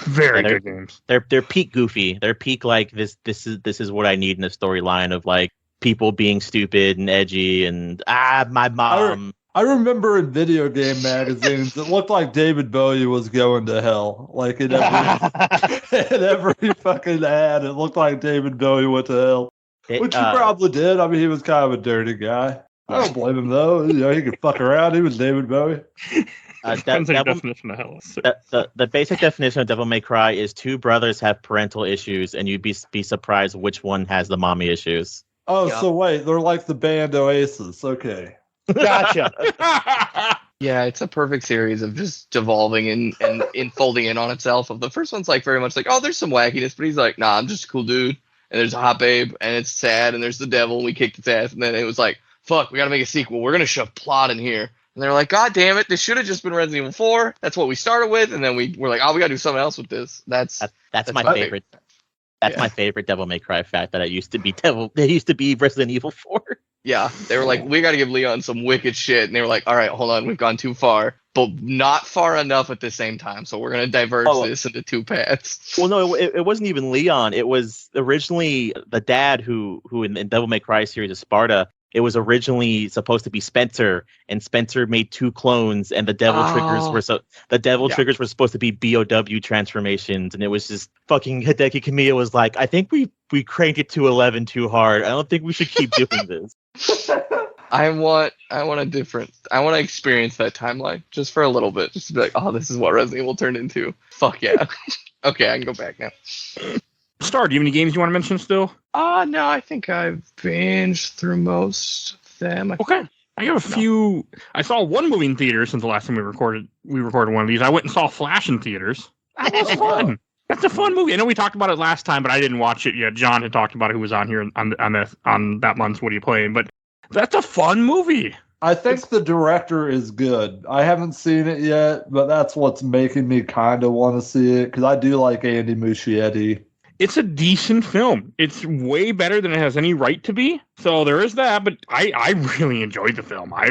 Very good games. They're peak goofy. They're peak like this is what I need in a storyline of like people being stupid and edgy and my mom. I remember in video game magazines, it looked like David Bowie was going to hell. Like in every fucking ad, it looked like David Bowie went to hell. Which he probably did. I mean, he was kind of a dirty guy. I don't blame him, though. He could fuck around. He was David Bowie. Definition of hell. The basic definition of Devil May Cry is 2 brothers have parental issues, and you'd be surprised which one has the mommy issues. Oh, yeah. So wait, they're like the band Oasis. Okay. Gotcha. Yeah, it's a perfect series of just devolving and unfolding in on itself. The first one's like very much like, oh, there's some wackiness, but he's like, nah, I'm just a cool dude. And there's a hot babe, and it's sad, and there's the devil, and we kicked its ass. And then it was like, fuck, we gotta make a sequel. We're gonna shove plot in here. And they're like, God damn it, this should have just been Resident Evil 4. That's what we started with, and then we're like, oh, we gotta do something else with this. That's my favorite. That's my favorite Devil May Cry fact, that it used to be Resident Evil 4. Yeah, they were like, we got to give Leon some wicked shit. And they were like, all right, hold on, we've gone too far, but not far enough at the same time. So we're going to diverge this into 2 paths. Well, no, it wasn't even Leon. It was originally the dad who in Devil May Cry series of Sparta. It was originally supposed to be Spencer, and Spencer made 2 clones, and the devil triggers were supposed to be BOW transformations, and it was just fucking Hideki Kamiya was like, I think we cranked it to 11 too hard. I don't think we should keep doing this. I want to experience that timeline just for a little bit, just to be like, oh, this is what Resident Evil turned into. Fuck yeah. Okay, I can go back now. Star, do you have any games you want to mention still? No, I think I've binged through most of them. Okay. I have a few. I saw one movie in theaters since the last time we recorded one of these. I went and saw Flash in theaters. That was fun. That's a fun movie. I know we talked about it last time, but I didn't watch it yet. John had talked about it, who was on here on that month's What Are You Playing? But that's a fun movie. I think the director is good. I haven't seen it yet, but that's what's making me kind of want to see it, because I do like Andy Muschietti. It's a decent film. It's way better than it has any right to be. So there is that, but I really enjoyed the film. I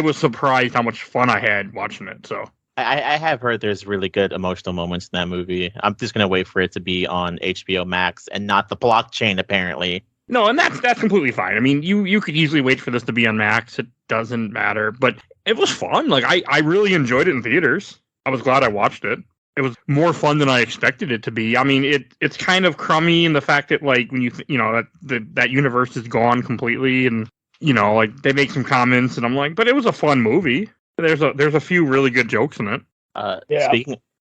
was surprised how much fun I had watching it. So I have heard there's really good emotional moments in that movie. I'm just gonna wait for it to be on HBO Max and not the blockchain, apparently. No, and that's completely fine. I mean, you could easily wait for this to be on Max. It doesn't matter, but it was fun. Like I really enjoyed it in theaters. I was glad I watched it. It was more fun than I expected it to be. I mean, it's kind of crummy in the fact that like when that universe is gone completely, and like they make some comments, and I'm like, but it was a fun movie. There's a few really good jokes in it. Yeah.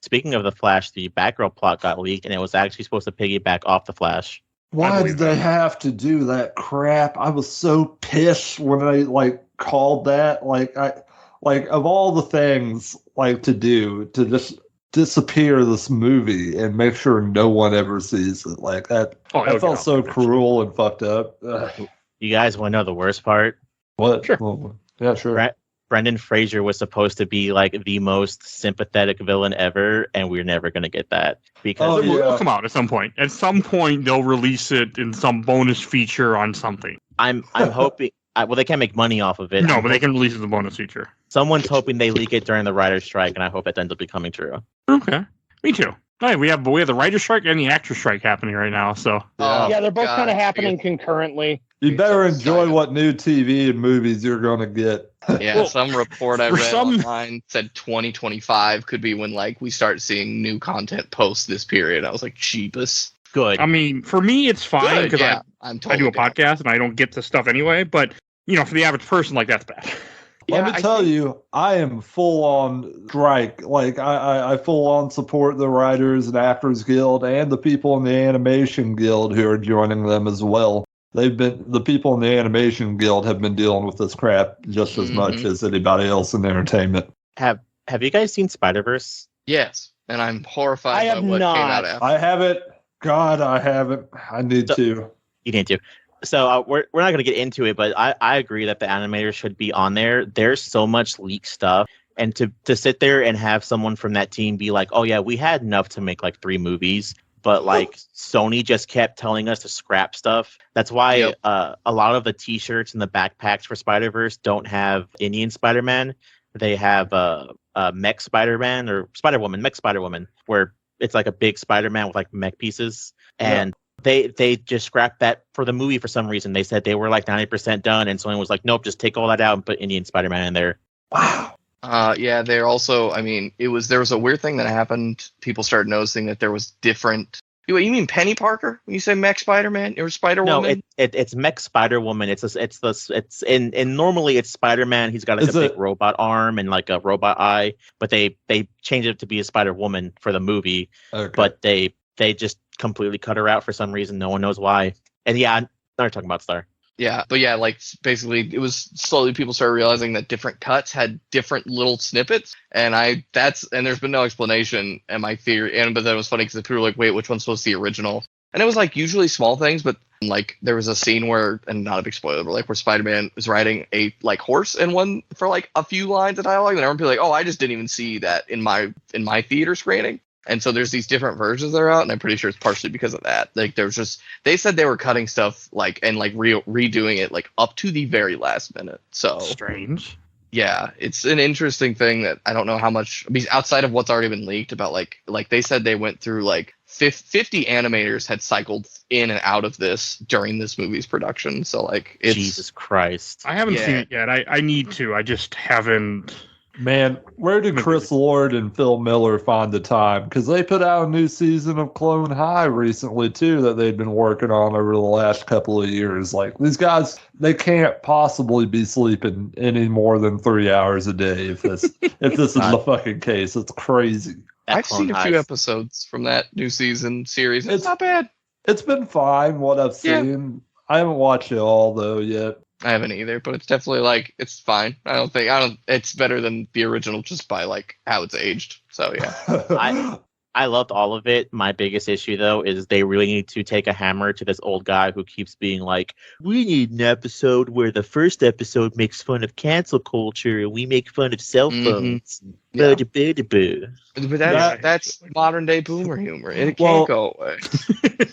Speaking of the Flash, the Batgirl plot got leaked, and it was actually supposed to piggyback off the Flash. Why did they have to do that crap? I was so pissed when they called that. Like of all the things to do to just disappear this movie and make sure no one ever sees it like that. I felt so cruel and fucked up. Ugh. You guys want to know the worst part? What? Sure. Well, yeah, sure. Brendan Fraser was supposed to be the most sympathetic villain ever, and we're never going to get that because it'll come out at some point. At some point, they'll release it in some bonus feature on something. I'm hoping. Well, they can't make money off of it. No, but they can release it as a bonus feature. Someone's hoping they leak it during the writer's strike, and I hope that ends up becoming true. Okay, me too. All right, we have the writer's strike and the actor's strike happening right now. So yeah, they're both kind of happening concurrently. You better enjoy what new TV and movies you're going to get. Yeah, some report I read online said 2025 could be when we start seeing new content post this period. I was like, Jeebus. Good. I mean, for me, it's fine because I do a podcast and I don't get this stuff anyway. But for the average person, that's bad. Let me tell you, I am full on strike. I full on support the Writers and Actors Guild and the people in the Animation Guild who are joining them as well. The people in the Animation Guild have been dealing with this crap just as much as anybody else in entertainment. Have you guys seen Spider-Verse? Yes, and I'm horrified by what came out after. I haven't. God, I haven't. I need to. You need to. So we're not going to get into it, but I agree that the animators should be on there. There's so much leaked stuff. And to sit there and have someone from that team be like, oh, yeah, we had enough to make 3 movies. But Sony just kept telling us to scrap stuff. That's why a lot of the T-shirts and the backpacks for Spider-Verse don't have Indian Spider-Man. They have Mech Spider-Man or Spider-Woman, Mech Spider-Woman, where it's a big Spider-Man with mech pieces. And they just scrapped that for the movie for some reason. They said they were 90% done, and Sony was like, nope, just take all that out and put Indian Spider-Man in there. Wow. Yeah, they're also, there was a weird thing that happened. People started noticing that there was different. You mean Penny Parker when you say Mech Spider-Man or Spider-Woman? No, it's Mech Spider-Woman. Normally it's Spider-Man. He's got a big robot arm and a robot eye, but they changed it to be a Spider-Woman for the movie. Okay. But they just completely cut her out for some reason. No one knows why. And yeah, now we're talking about Star. Yeah, but yeah, basically it was slowly people started realizing that different cuts had different little snippets, and there's been no explanation. And my theory, but then it was funny because people were like, wait, which one's supposed to be the original? And it was usually small things, but there was a scene where, and not a big spoiler, but where Spider-Man was riding a horse in one for a few lines of dialogue, and everyone be like, oh, I just didn't even see that in my theater screening. And so there's these different versions that are out, and I'm pretty sure it's partially because of that. They said they were cutting stuff and redoing it up to the very last minute. So strange. Yeah, it's an interesting thing that I don't know how much, outside of what's already been leaked about they said they went through 50 animators had cycled in and out of this during this movie's production. So it's Jesus Christ. I haven't seen it yet. I need to. I just haven't. Man, where did Chris Lord and Phil Miller find the time? Because they put out a new season of Clone High recently, too, that they'd been working on over the last couple of years. These guys, they can't possibly be sleeping any more than 3 hours a day if this is the fucking case. It's crazy. I've seen a few episodes from that new season series. It's not bad. It's been fine, what I've seen. I haven't watched it all, though, yet. I haven't either, but it's definitely it's fine. It's better than the original just by how it's aged. So yeah. I loved all of it. My biggest issue though is they really need to take a hammer to this old guy who keeps being like, we need an episode where the first episode makes fun of cancel culture and we make fun of cell phones. But that's modern day boomer humor. It can't go away.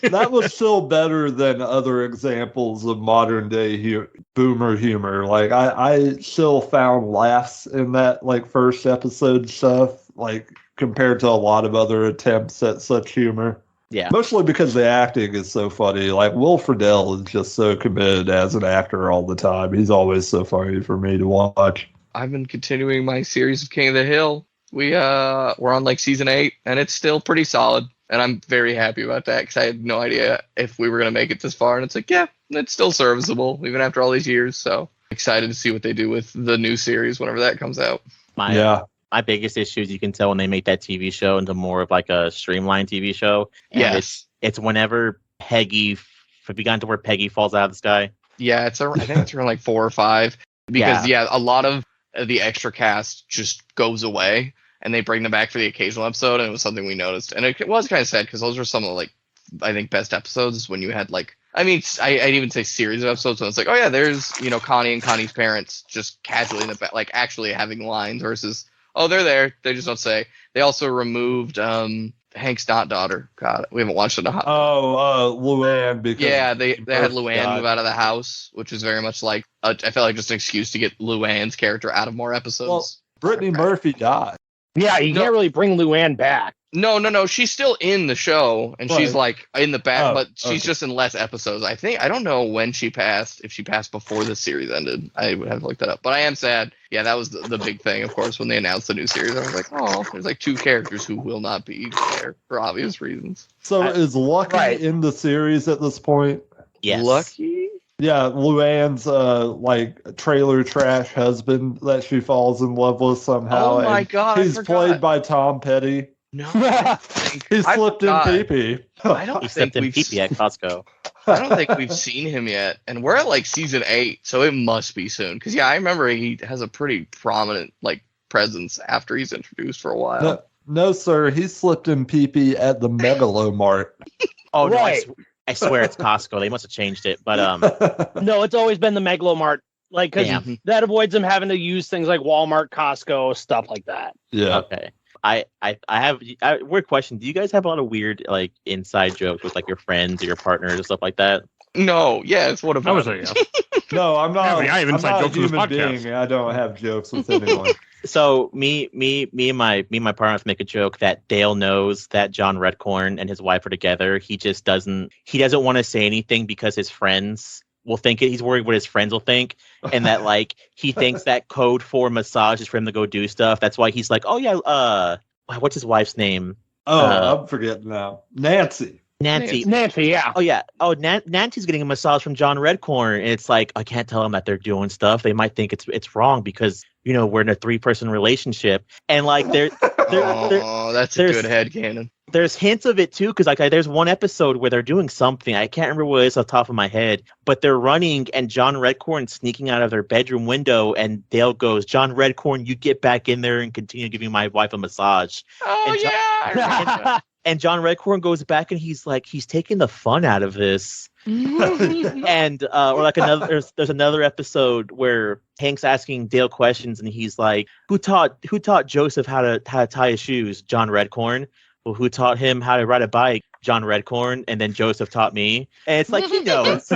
That was still better than other examples of modern day boomer humor. I still found laughs in that first episode stuff. like compared to a lot of other attempts at such humor. Yeah. Mostly because the acting is so funny. Like Will Friedle is just so committed as an actor all the time. He's always so funny for me to watch. I've been continuing my series of King of the Hill. We're on like season 8, and it's still pretty solid. And I'm very happy about that because I had no idea if we were going to make it this far. And it's like, yeah, it's still serviceable even after all these years. So excited to see what they do with the new series whenever that comes out. My biggest issue is you can tell when they make that TV show into more of like a streamlined TV show. And yes. It's whenever Peggy, have you gotten to where Peggy falls out of the sky? Yeah, I think it's around like 4 or 5. Because, a lot of the extra cast just goes away. And they bring them back for the occasional episode, and it was something we noticed. And it was kind of sad, because those were some of the, like, I think, best episodes when you had, like, I mean, I'd even say series of episodes, so it's like, oh yeah, there's, Connie and Connie's parents just casually in the back, like, actually having lines versus, oh, they're there, they just don't say. They also removed Hank's daughter. God, we haven't watched it in a hot. Luann. Because they had Luann move out of the house, which was very much like, I felt like just an excuse to get Luann's character out of more episodes. Well, Brittany Murphy died. Yeah, you can't really bring Luann back. No. She's still in the show, and she's like in the back, but she's okay. just in less episodes. I don't know when she passed. If she passed before the series ended, I would have to look that up. But I am sad. Yeah, that was the big thing, of course, when they announced the new series. I was like, oh, there's like 2 characters who will not be there for obvious reasons. So is Lucky in the series at this point? Yes. Lucky? Yeah, Luann's like trailer trash husband that she falls in love with somehow. Oh my god! He's played by Tom Petty. No, he slipped in pee-pee. I don't He think slipped in pee-pee at Costco. I don't think we've seen him yet, and we're at like season 8, so it must be soon. Because I remember he has a pretty prominent like presence after he's introduced for a while. No, sir, he slipped in pee-pee at the Megalomart. Oh no! I swear it's Costco. They must have changed it, but No, it's always been the Megalomart. Like, because that avoids them having to use things like Walmart, Costco, stuff like that. Yeah. Okay. I have a weird question. Do you guys have a lot of weird like inside jokes with like your friends or your partners and stuff like that? No. Yes. What about? I was like, No, I'm not. I have inside jokes I'm with not this a human podcast. being. I don't have jokes with anyone. So me and my partner make a joke that Dale knows that John Redcorn and his wife are together. He just doesn't want to say anything because his friends will think it. He's worried what his friends will think, and that like he thinks that code for massage is for him to go do stuff. That's why he's like, oh yeah, what's his wife's name? I'm forgetting now. Nancy, yeah. Oh yeah. Oh, Nancy's getting a massage from John Redcorn, and it's like I can't tell them that they're doing stuff. They might think it's wrong because we're in a 3-person relationship, and like that's a good headcanon. There's hints of it too, because like there's one episode where they're doing something. I can't remember what it is off the top of my head, but they're running, and John Redcorn sneaking out of their bedroom window, and Dale goes, "John Redcorn, you get back in there and continue giving my wife a massage." Oh And John Redcorn goes back and he's like, he's taking the fun out of this. And or like there's another episode where Hank's asking Dale questions and he's like, who taught Joseph how to tie his shoes? John Redcorn. Well, who taught him how to ride a bike? John Redcorn. And then Joseph taught me. And it's like, he knows.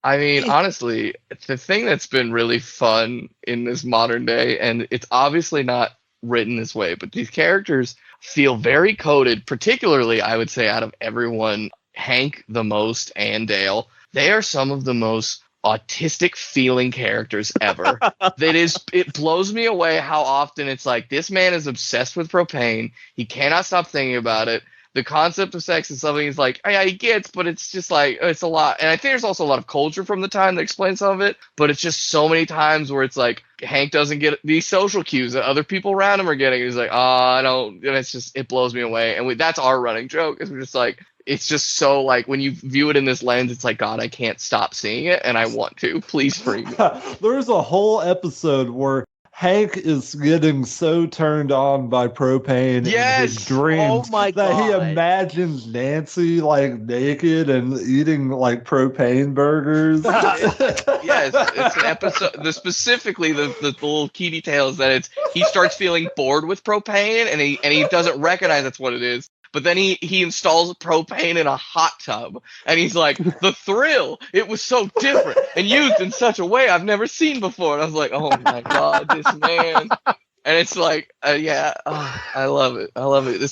I mean, honestly, the thing that's been really fun in this modern day, and it's obviously not written this way, but these characters feel very coded, particularly, I would say, out of everyone, Hank the most and Dale. They are some of the most autistic feeling characters ever. It blows me away how often it's like, this man is obsessed with propane. He cannot stop thinking about it. The concept of sex is something he's like, oh, yeah, he gets, but it's just like, it's a lot. And I think there's also a lot of culture from the time that explains some of it, but it's just so many times where it's like, Hank doesn't get these social cues that other people around him are getting. He's like, I don't, and it's just, it blows me away. And that's our running joke, is we're just like, it's just so like, when you view it in this lens, it's like, God, I can't stop seeing it, and I want to. Please free me. There's a whole episode where Hank is getting so turned on by propane in his dreams that he imagines Nancy like naked and eating like propane burgers. Yes, it's an episode. Specifically, the little key detail is that he starts feeling bored with propane, and he doesn't recognize that's what it is. But then he installs propane in a hot tub, and he's like, the thrill, it was so different and used in such a way I've never seen before. And I was like, oh my God, this man. And it's like, I love it. I love it.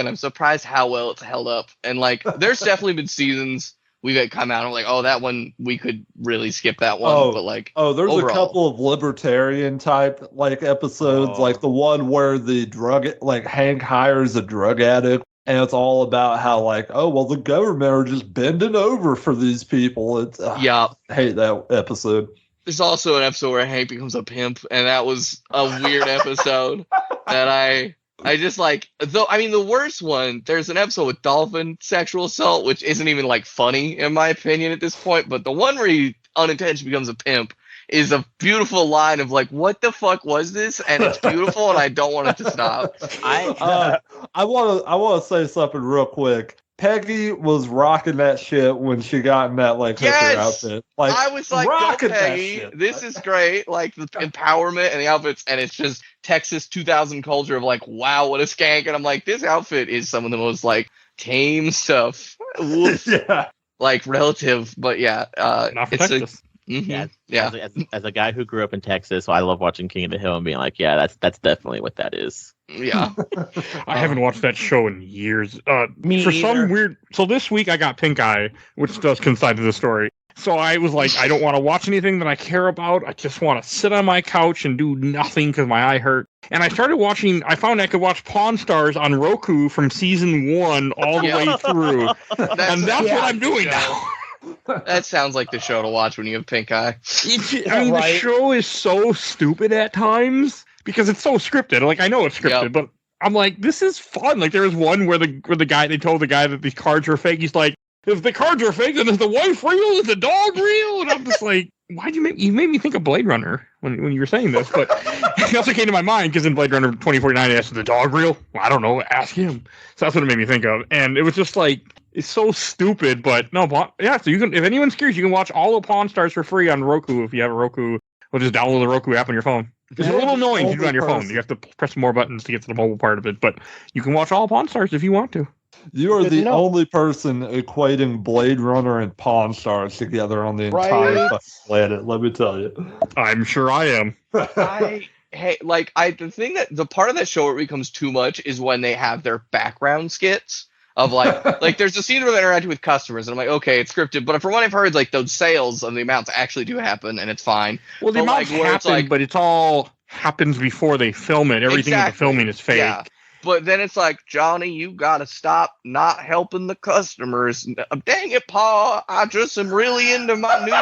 I'm surprised how well it's held up. And like, there's definitely been seasons we've had come out and I'm like, oh, that one we could really skip that one. But like, there's overall, a couple of libertarian type like episodes, like the one where Hank hires a drug addict, and it's all about how like, oh well, the government are just bending over for these people. It's I hate that episode. There's also an episode where Hank becomes a pimp, and that was a weird episode that I just like. Though I mean, the worst one. There's an episode with dolphin sexual assault, which isn't even like funny in my opinion at this point. But the one where he unintentionally becomes a pimp is a beautiful line of like, what the fuck was this? And it's beautiful, and I don't want it to stop. I want to say something real quick. Peggy was rocking that shit when she got in that like hooker outfit. Like, I was like, go Peggy, this is great. Like the empowerment and the outfits, and it's just Texas 2000 culture of like, wow, what a skank. And I'm like, this outfit is some of the most like tame stuff. Yeah. Like relative, but Not for it's Texas. As a guy who grew up in Texas, so I love watching King of the Hill and being like, yeah, that's definitely what that is. Yeah. I haven't watched that show in years. So this week I got pink eye, which does coincide to the story. So I was like, I don't want to watch anything that I care about. I just want to sit on my couch and do nothing because my eye hurt. And I started watching. I found I could watch Pawn Stars on Roku from season 1 all the way through, and that's what I'm doing now. That sounds like the show to watch when you have pink eye. The show is so stupid at times because it's so scripted. Like, I know it's scripted, but I'm like, this is fun. Like, there was one where they told the guy that these cards were fake. He's like, if the cards are fake, then is the wife real? Is the dog real? And I'm just like, why'd you made me think of Blade Runner when you were saying this? But it also came to my mind because in Blade Runner 2049, it asked, is the dog real? Well, I don't know. Ask him. So that's what it made me think of. And it was just like, it's so stupid, but no, yeah. So you can, if anyone's curious, you can watch all the Pawn Stars for free on Roku if you have a Roku. Or just download the Roku app on your phone. It's a little annoying to do it on your phone. You have to press more buttons to get to the mobile part of it, but you can watch all Pawn Stars if you want to. You are the only person equating Blade Runner and Pawn Stars together on the entire planet. Let me tell you. I'm sure I am. The part of that show where it becomes too much is when they have their background skits. Of like there's a scene where they're interacting with customers, and I'm like, okay, it's scripted. But from what I've heard, like those sales of the amounts actually do happen, and it's fine. Well, the amounts happen, but it's all happens before they film it. Everything in the filming is fake. Yeah. But then it's like, Johnny, you gotta stop not helping the customers. Dang it, Paul! I just am really into my new.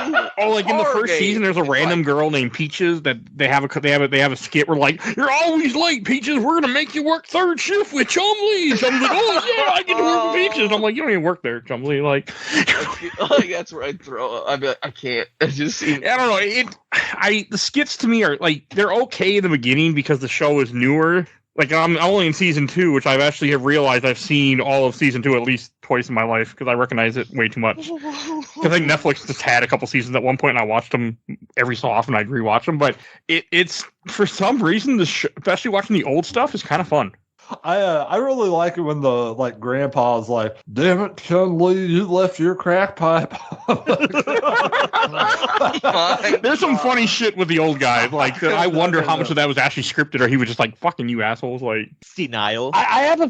Like in the first season, there's a random girl named Peaches that they have a skit where like, you're always late, Peaches. We're gonna make you work third shift with Chumley. And Chumley's like, oh yeah, I get to work with Peaches. I'm like, you don't even work there, Chumley. Like that's where I throw up. I'd be like, I can't. I don't know. The skits to me are like they're okay in the beginning because the show is newer. Like, I'm only in season 2, which I've actually have realized I've seen all of season 2 at least twice in my life because I recognize it way too much. Because I think Netflix just had a couple seasons at one point, and I watched them every so often. I'd rewatch them, but it's for some reason, especially watching the old stuff, is kind of fun. I really like it when the grandpa's like, damn it, Chun-Li, you left your crack pipe. There's some funny shit with the old guy. Like, I wonder how much of that was actually scripted, or he was just like, fucking you assholes. Like, senile. I have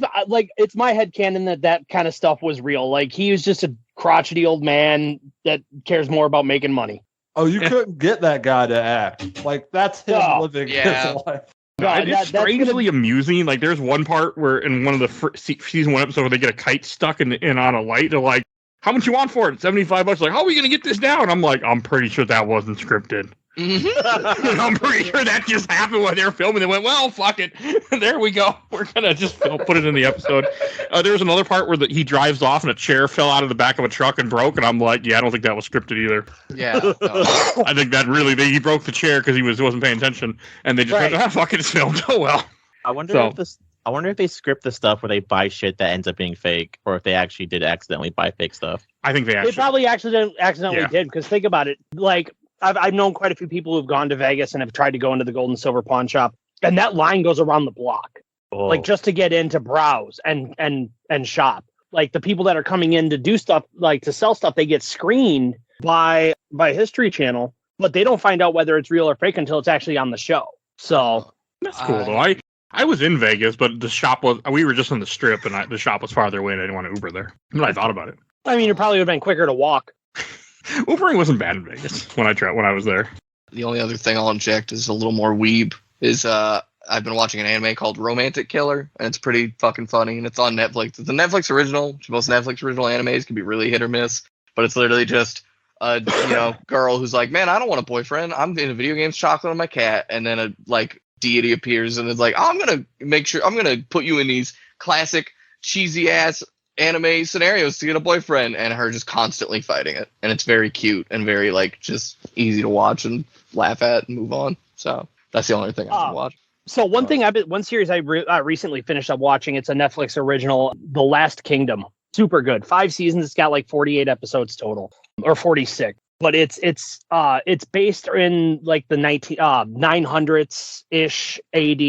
it's my headcanon that kind of stuff was real. Like, he was just a crotchety old man that cares more about making money. Oh, you couldn't get that guy to act. Like, that's him living his life. It's strangely amusing. Like, there's one part where in one of the season 1 episodes where they get a kite stuck in on a light. They're like, how much you want for it? $75. Like, how are we going to get this down? I'm like, I'm pretty sure that wasn't scripted. Mm-hmm. I'm pretty sure that just happened while they were filming. They went, well, fuck it. There we go. We're going to just put it in the episode. There was another part where he drives off and a chair fell out of the back of a truck and broke. And I'm like, yeah, I don't think that was scripted either. Yeah. No. I think that really, he broke the chair because he wasn't paying attention. And they just went, fuck it, it's filmed. Oh, well. I wonder if they script the stuff where they buy shit that ends up being fake, or if they actually did accidentally buy fake stuff. I think they probably accidentally did, because think about it. Like, I've known quite a few people who've gone to Vegas and have tried to go into the gold and silver pawn shop, and that line goes around the block, like just to get in to browse and shop. Like, the people that are coming in to do stuff, like to sell stuff, they get screened by History Channel, but they don't find out whether it's real or fake until it's actually on the show. So That's cool though. I was in Vegas, but we were just on the strip, and the shop was farther away, and I didn't want to Uber there. But I thought about it. I mean, it probably would have been quicker to walk. Ubering wasn't bad in Vegas when I was there. The only other thing I'll inject is a little more weeb. I've been watching an anime called Romantic Killer, and it's pretty fucking funny, and it's on Netflix. It's a Netflix original. Most Netflix original animes can be really hit or miss, but it's literally just a girl who's like, man, I don't want a boyfriend. I'm into video games, chocolate on my cat, and then a deity appears and is like, I'm gonna put you in these classic cheesy ass anime scenarios to get a boyfriend, and her just constantly fighting it, and it's very cute and very like just easy to watch and laugh at and move on. So that's the only thing I've been watching. So one series I recently finished up watching, it's a Netflix original, The Last Kingdom. Super good. 5 seasons. It's got like 48 episodes total, or 46. But it's based in like the 900s ish AD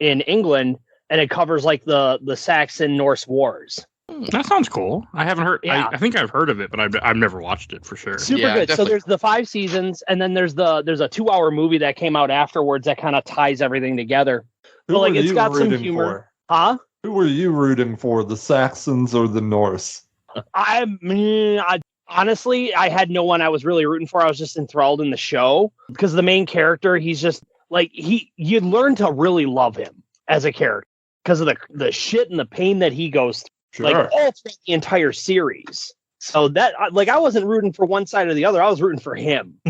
in England, and it covers like the Saxon Norse wars. That sounds cool. I haven't heard. Yeah. I think I've heard of it, but I've never watched it for sure. Super good. Definitely. So there's the 5 seasons, and then there's a 2-hour movie that came out afterwards that kind of ties everything together. Who But were it's you got some rooting humor. for? Huh? Who were you rooting for, the Saxons or the Norse? Honestly, I had no one I was really rooting for. I was just enthralled in the show because the main character, he's just like you learn to really love him as a character because of the shit and the pain that he goes through. Sure. Like all throughout the entire series. So that I wasn't rooting for one side or the other. I was rooting for him.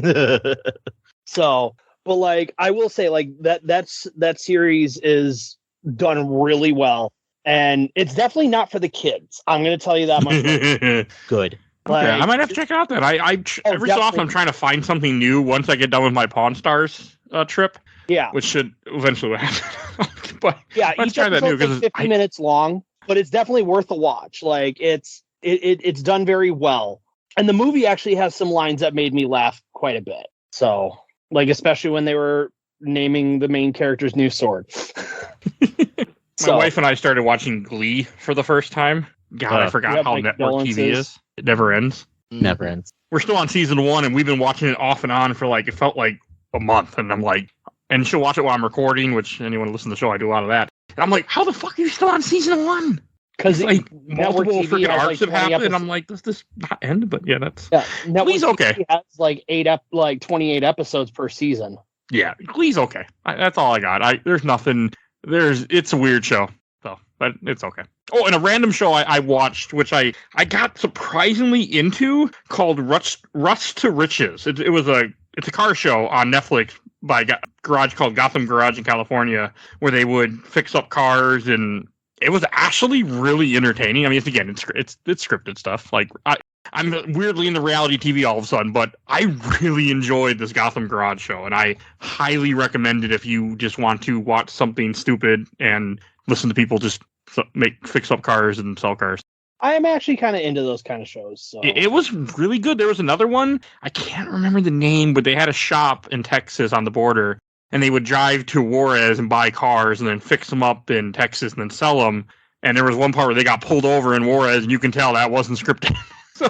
So, but like I will say, like that series is done really well, and it's definitely not for the kids. I'm going to tell you that much. Good. Like, Okay, I might have to check it out then. Every so often I'm trying to find something new once I get done with my Pawn Stars trip. Yeah, Which should eventually happen. But yeah. let's Each try that new episode's because 50 minutes long, but it's definitely worth a watch. Like it's done very well, and the movie actually has some lines that made me laugh quite a bit. So, like especially when they were naming the main character's new sword. my wife and I started watching Glee for the first time. God, I forgot how network TV is. It never ends. Never ends. We're still on season 1, and we've been watching it off and on for like, it felt like a month. And I'm like, and she'll watch it while I'm recording, which anyone who listens to the show, I do a lot of that. And I'm like, how the fuck are you still on season 1? Because like multiple TV freaking has, arcs like, have happened. episodes. And I'm like, does this not end? But yeah, that's Glee's okay. TV has like 28 episodes per season. Yeah, Glee's okay. That's all I got. There's nothing. It's a weird show, so but it's okay. Oh, and a random show I watched, which I got surprisingly into, called Rust to Riches. It's a car show on Netflix by a garage called Gotham Garage in California, where they would fix up cars, and it was actually really entertaining. I mean, it's scripted stuff. Like I'm weirdly into reality TV all of a sudden, but I really enjoyed this Gotham Garage show, and I highly recommend it if you just want to watch something stupid and listen to people just fix up cars and sell cars. I am actually kind of into those kind of shows. So. It was really good. There was another one. I can't remember the name, but they had a shop in Texas on the border, and they would drive to Juarez and buy cars and then fix them up in Texas and then sell them. And there was one part where they got pulled over in Juarez, and you can tell that wasn't scripted. So,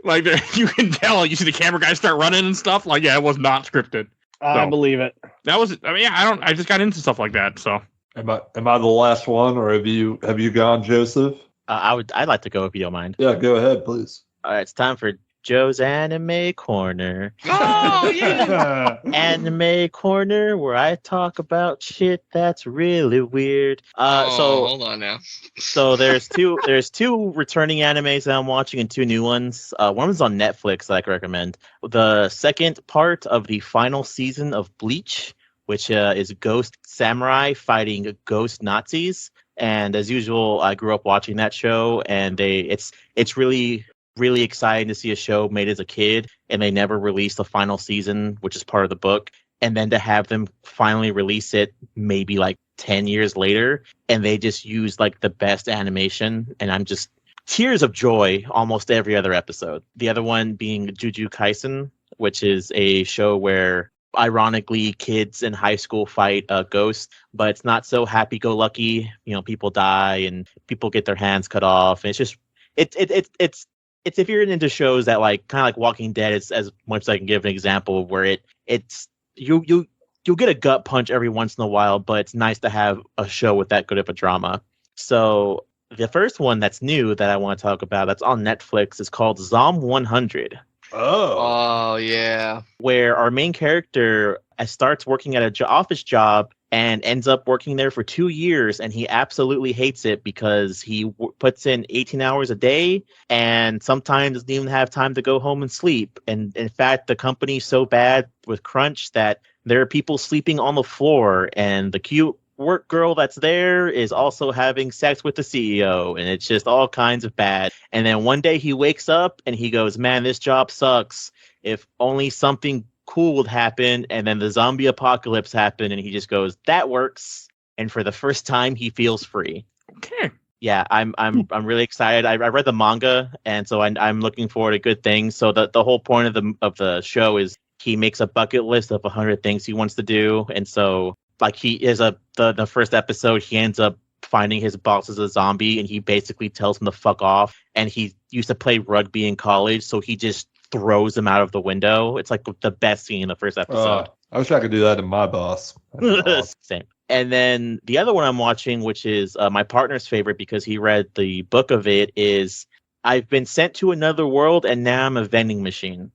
like you can tell, you see the camera guys start running and stuff. Like, yeah, it was not scripted. I believe it. That was. I mean, yeah, I just got into stuff like that. So, am I the last one, or have you gone, Joseph? I'd like to go if you don't mind. Yeah, go ahead, please. All right, it's time for Joe's Anime Corner. Oh yeah. Anime Corner, where I talk about shit that's really weird. So hold on now. So there's two returning animes that I'm watching and 2 new ones. One is on Netflix that I can recommend. The second part of the final season of Bleach, which is Ghost Samurai fighting Ghost Nazis. And as usual, I grew up watching that show, and it's really, really exciting to see a show made as a kid, and they never released the final season, which is part of the book. And then to have them finally release it maybe like 10 years later, and they just use like the best animation, and I'm just tears of joy almost every other episode. The other one being Jujutsu Kaisen, which is a show where ironically kids in high school fight ghosts, but it's not so happy-go-lucky. You know, people die and people get their hands cut off, and it's just it's if you're into shows that like kind of like Walking Dead, it's as much as I can give an example of where it's you you'll get a gut punch every once in a while, but it's nice to have a show with that good of a drama. So the first one that's new that I want to talk about that's on Netflix is called Zom 100. Oh yeah. Where our main character starts working at an office job and ends up working there for 2 years, and he absolutely hates it because he puts in 18 hours a day and sometimes doesn't even have time to go home and sleep. And in fact, the company's so bad with crunch that there are people sleeping on the floor, and the cute work girl that's there is also having sex with the CEO, and it's just all kinds of bad. And then one day he wakes up and he goes, man, this job sucks. If only something cool would happen. And then the zombie apocalypse happened, and he just goes, that works. And for the first time, he feels free. Okay. Yeah, I'm really excited. I read the manga, and so I'm looking forward to good things. So the whole point of the show is he makes a bucket list of 100 things he wants to do, and so like he is the first episode, he ends up finding his boss is a zombie, and he basically tells him to fuck off. And he used to play rugby in college, so he just throws him out of the window. It's like the best scene in the first episode. I wish I could do that to my boss. Same. And then the other one I'm watching, which is my partner's favorite because he read the book of it, is I've been sent to another world and now I'm a vending machine.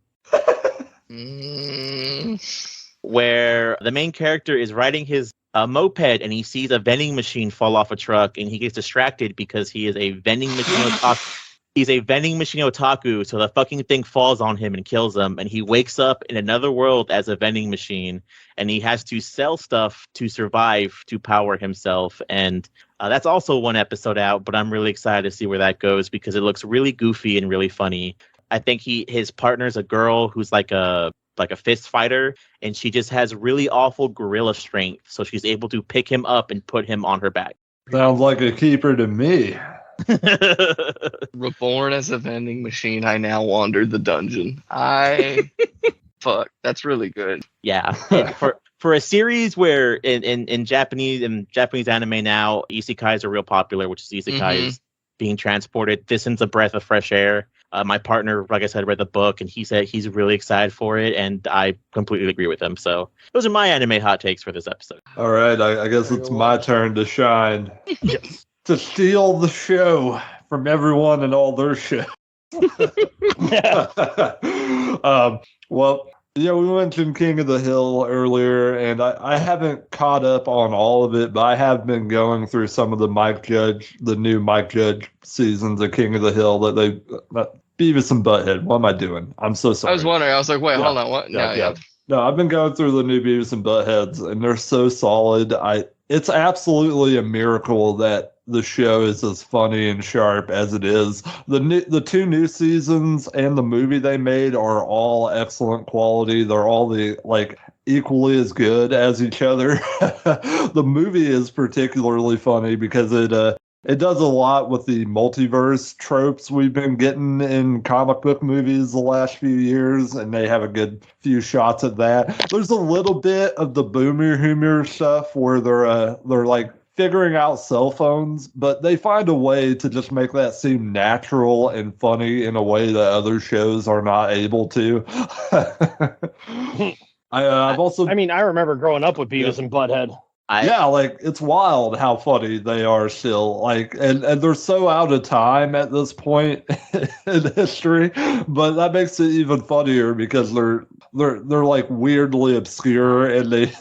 Where the main character is riding his moped and he sees a vending machine fall off a truck, and he gets distracted because he is a vending machine otaku. He's a vending machine otaku, so the fucking thing falls on him and kills him, and he wakes up in another world as a vending machine, and he has to sell stuff to survive, to power himself. And that's also one episode out, but I'm really excited to see where that goes because it looks really goofy and really funny. I think his partner's a girl who's like a fist fighter, and she just has really awful gorilla strength, so she's able to pick him up and put him on her back. Sounds like a keeper to me. Reborn as a vending machine, I now wander the dungeon. Fuck, that's really good. Yeah. For a series where in Japanese anime now, isekais are real popular, which is isekais being transported. This is a breath of fresh air. My partner, like I said, read the book, and he said he's really excited for it, and I completely agree with him. So those are my anime hot takes for this episode. All right, I guess it's my turn to shine. Yes. To steal the show from everyone and all their shit. Well, yeah, we mentioned King of the Hill earlier, and I haven't caught up on all of it, but I have been going through some of the new Mike Judge seasons of King of the Hill Beavis and Butthead. What am I doing? I'm so sorry. I was wondering. I was like, wait, hold on. What? Yeah. No, I've been going through the new Beavis and Buttheads, and they're so solid. It's absolutely a miracle that the show is as funny and sharp as it is. The two new seasons and the movie they made are all excellent quality. They're all equally as good as each other. The movie is particularly funny because it does a lot with the multiverse tropes we've been getting in comic book movies the last few years, and they have a good few shots at that. There's a little bit of the boomer humor stuff where they're like figuring out cell phones, but they find a way to just make that seem natural and funny in a way that other shows are not able to. I remember growing up with Beavis and Butthead. It's wild how funny they are still. And they're so out of time at this point in history, but that makes it even funnier because they're like weirdly obscure and they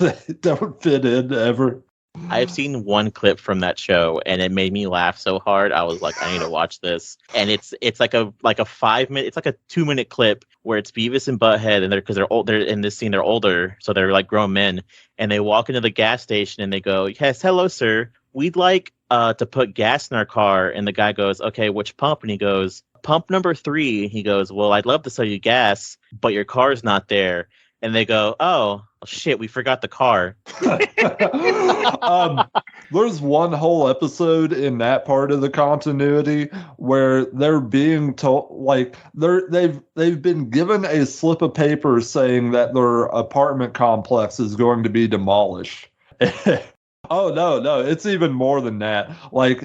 don't fit in ever. I've seen one clip from that show, and it made me laugh so hard. I was like, I need to watch this. And it's like a 5-minute, it's like a 2-minute clip where it's Beavis and Butthead, and they're old. They're in this scene. They're older, so they're like grown men, and they walk into the gas station and they go, "Yes, hello, sir. We'd like to put gas in our car." And the guy goes, "Okay, which pump?" And he goes, "Pump number 3." He goes, "Well, I'd love to sell you gas, but your car's not there." And they go, "Oh, shit, we forgot the car." There's one whole episode in that part of the continuity where they're being told, they've been given a slip of paper saying that their apartment complex is going to be demolished. Oh no, it's even more than that.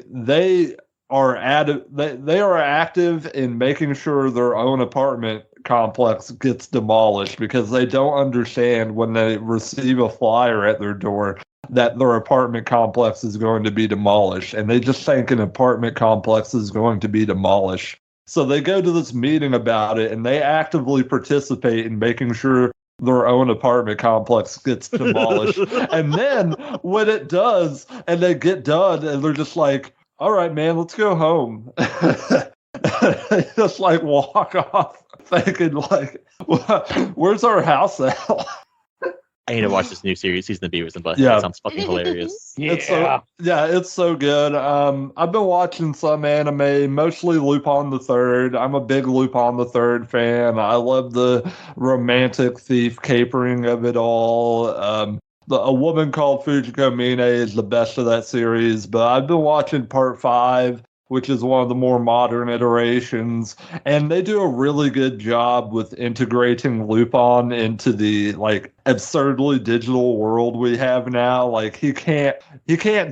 They are active in making sure their own apartment complex gets demolished because they don't understand when they receive a flyer at their door that their apartment complex is going to be demolished. And they just think an apartment complex is going to be demolished. So they go to this meeting about it, and they actively participate in making sure their own apartment complex gets demolished. And then when it does, and they get done, and they're just like, all right, man, let's go home. They just like walk off thinking like, where's our house at? I need to watch this new series, Season of Beavers and Butthead. Yeah. It sounds fucking hilarious. It's so good. I've been watching some anime, mostly Lupin the Third. I'm a big Lupin the Third fan. I love the romantic thief capering of it all. A Woman Called Fujiko Mine is the best of that series, but I've been watching Part 5, which is one of the more modern iterations, and they do a really good job with integrating Lupin into the like absurdly digital world we have now. Like he can't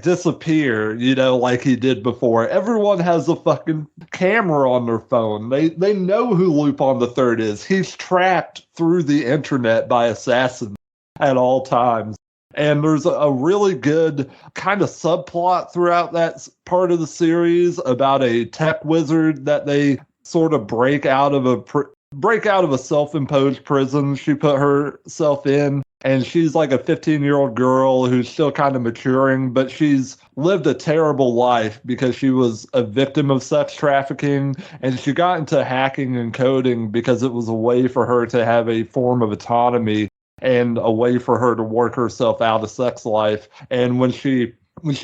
disappear, like he did before. Everyone has a fucking camera on their phone. They know who Lupin the Third is. He's tracked through the internet by assassins at all times. And there's a really good kind of subplot throughout that part of the series about a tech wizard that they sort of break out of a self-imposed prison she put herself in. And she's like a 15-year-old girl who's still kind of maturing, but she's lived a terrible life because she was a victim of sex trafficking, and she got into hacking and coding because it was a way for her to have a form of autonomy and a way for her to work herself out of sex life. And when she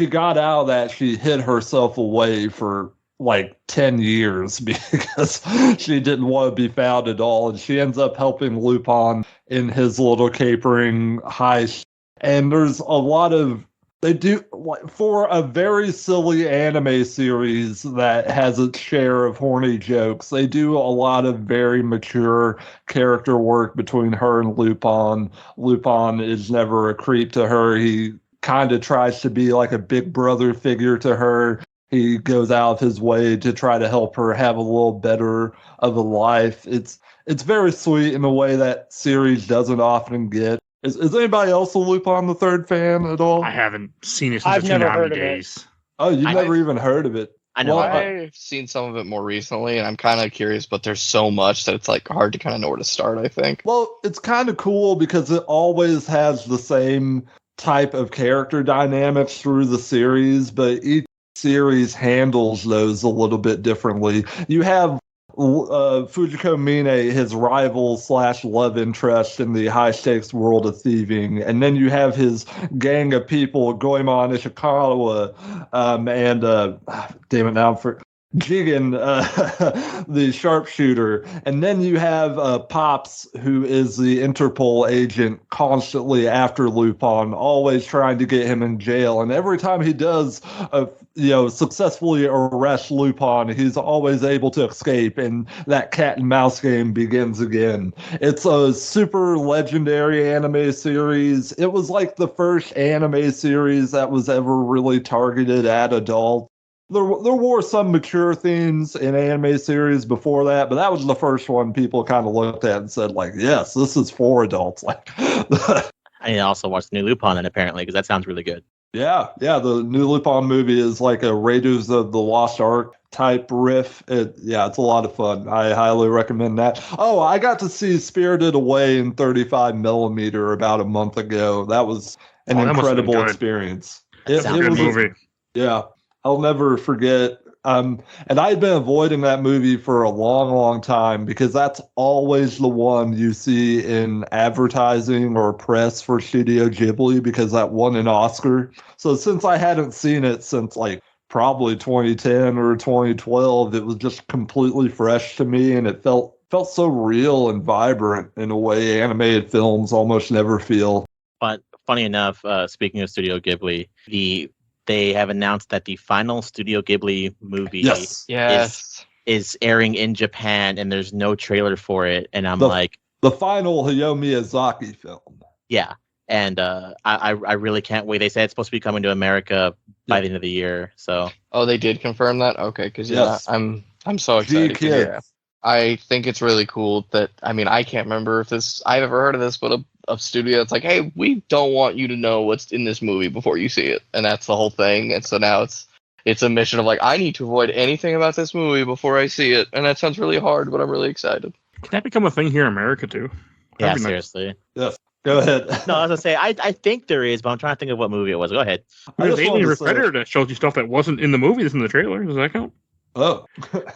got out of that, she hid herself away for like 10 years because she didn't want to be found at all. And she ends up helping Lupin in his little capering heist. And there's a lot of, they do, for a very silly anime series that has its share of horny jokes, they do a lot of very mature character work between her and Lupin. Lupin is never a creep to her. He kind of tries to be like a big brother figure to her. He goes out of his way to try to help her have a little better of a life. It's very sweet in a way that series doesn't often get. Is anybody else a Lupin the Third fan at all? I haven't seen it since I've the never Toonami heard of it. days. Oh, you've never even heard of it? I know. I've seen some of it more recently, and I'm kind of curious, but there's so much that it's like hard to kind of know where to start, I think. Well, it's kind of cool because it always has the same type of character dynamics through the series, but each series handles those a little bit differently. You have Fujiko Mine, his rival / love interest in the high-stakes world of thieving. And then you have his gang of people, Goemon Ishikawa, and, damn it now, Jigen, the sharpshooter. And then you have Pops, who is the Interpol agent constantly after Lupin, always trying to get him in jail. And every time he does, successfully arrest Lupin, he's always able to escape, and that cat and mouse game begins again. It's a super legendary anime series. It was like the first anime series that was ever really targeted at adults. There were some mature themes in anime series before that, but that was the first one people kind of looked at and said, like, yes, this is for adults. Like, I need to also watch the new Lupin then, apparently, because that sounds really good. Yeah, the new Lupin movie is like a Raiders of the Lost Ark type riff. It's a lot of fun. I highly recommend that. Oh, I got to see Spirited Away in 35mm about a month ago. That was an incredible experience. It was a good movie. Yeah. I'll never forget. And I had been avoiding that movie for a long, long time because that's always the one you see in advertising or press for Studio Ghibli because that won an Oscar. So since I hadn't seen it since like probably 2010 or 2012, it was just completely fresh to me, and it felt so real and vibrant in a way animated films almost never feel. But funny enough, speaking of Studio Ghibli, they have announced that the final Studio Ghibli movie is airing in Japan, and there's no trailer for it. And I'm the final Hayao Miyazaki film. Yeah, and I really can't wait. They said it's supposed to be coming to America by the end of the year. So they did confirm that. Okay, because I'm so excited. I think it's really cool that, I mean, I can't remember if I've ever heard of this, but a studio that's like, hey, we don't want you to know what's in this movie before you see it. And that's the whole thing. And so now it's a mission of like, I need to avoid anything about this movie before I see it. And that sounds really hard, but I'm really excited. Can that become a thing here in America too? Yeah, seriously. Yes. Go ahead. No, I was gonna say I think there is, but I'm trying to think of what movie it was. Go ahead. There's Alien Predator that shows you stuff that wasn't in the movie that's in the trailer. Does that count? Oh.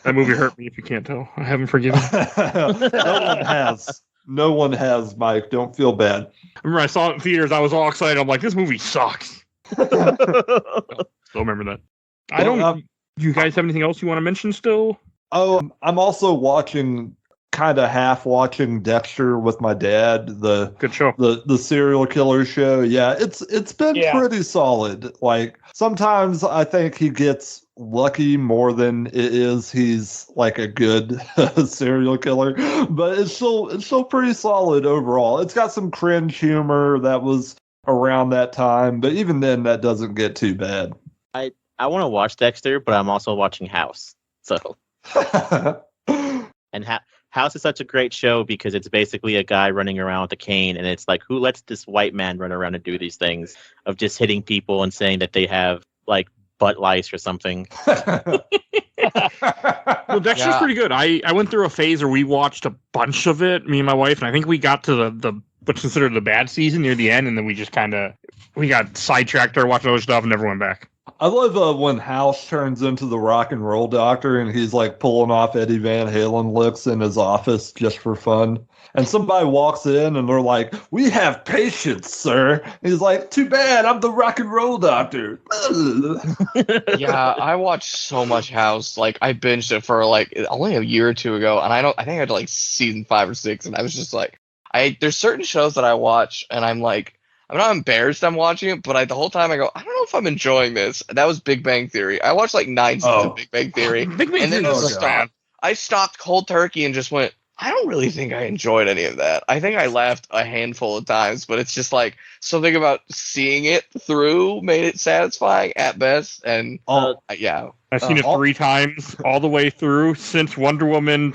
That movie hurt me if you can't tell. I haven't forgiven. No one has. No one has, Mike. Don't feel bad. I remember I saw it in theaters. I was all excited. I'm like, this movie sucks. Still remember that. I don't. Do you guys have anything else you want to mention still? Oh, I'm also kind of half watching Dexter with my dad. Good show. The serial killer show. Yeah, it's been pretty solid. Like sometimes I think he gets lucky more than it is he's like a good serial killer, but it's still pretty solid overall. It's got some cringe humor that was around that time, but even then that doesn't get too bad. I want to watch Dexter, but I'm also watching House. So and House is such a great show because it's basically a guy running around with a cane, and it's like, who lets this white man run around and do these things of just hitting people and saying that they have like butt lice or something. Well, Dexter's pretty good. I went through a phase where we watched a bunch of it, me and my wife, and I think we got to the what's considered the bad season near the end, and then we just we got sidetracked or watching other stuff and never went back. I love when House turns into the rock and roll doctor and he's like pulling off Eddie Van Halen looks in his office just for fun. And somebody walks in and they're like, "We have patience, sir." And he's like, "Too bad, I'm the rock and roll doctor." Yeah, I watched so much House. Like I binged it for like only a year or two ago, and I think I had like season 5 or 6, and I was just like, there's certain shows that I watch and I'm like, I'm not embarrassed I'm watching it, but the whole time I go, I don't know if I'm enjoying this. That was Big Bang Theory. I watched like 9 seasons of Big Bang Theory. Big Bang and then Theory I stopped cold turkey and just went, I don't really think I enjoyed any of that. I think I laughed a handful of times, but it's just like something about seeing it through made it satisfying at best. And yeah. I've seen it 3 times all the way through since Wonder Woman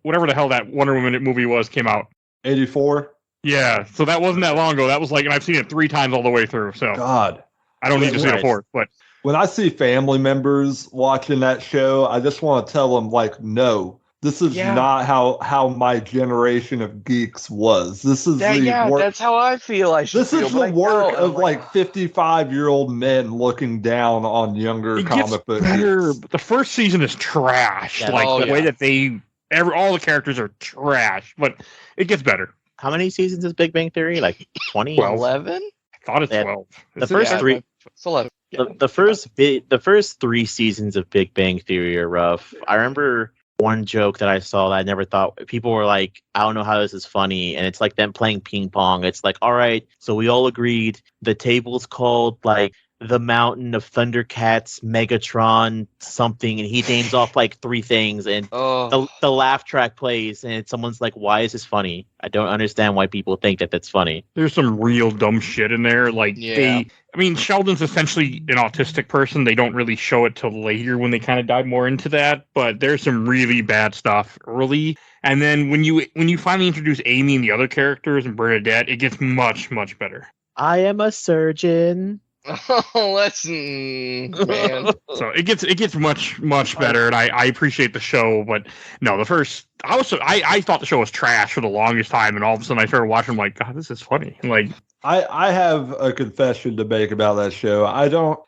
whatever the hell that Wonder Woman movie came out. 84. Yeah, so that wasn't that long ago. That was like, and I've seen it 3 times all the way through. So God, I don't need to see the 4th. But when I see family members watching that show, I just want to tell them like, no, this is not how my generation of geeks was. This is that's how I feel. This is the work of like 55-year-old men looking down on younger comic book geeks. The first season is trash. Yeah, the way that all the characters are trash, but it gets better. How many seasons is Big Bang Theory? Like 20? 11? I thought it's 12. The first 3. It's 11. Yeah. The first 3 seasons of Big Bang Theory are rough. I remember one joke that I saw that I never thought people were like, I don't know how this is funny, and it's like them playing ping pong. It's like, all right, so we all agreed the table's called like the Mountain of Thundercats, Megatron, something, and he names off like 3 things, and the laugh track plays, and someone's like, why is this funny? I don't understand why people think that that's funny. There's some real dumb shit in there. Like, Sheldon's essentially an autistic person. They don't really show it till later when they kind of dive more into that, but there's some really bad stuff early. And then when you finally introduce Amy and the other characters and Bernadette, it gets much, much better. I am a surgeon. Oh, man. So it gets much, much better, and I appreciate the show, but no, I thought the show was trash for the longest time, and all of a sudden I started watching, I'm like, God, this is funny. Like, I have a confession to make about that show. I don't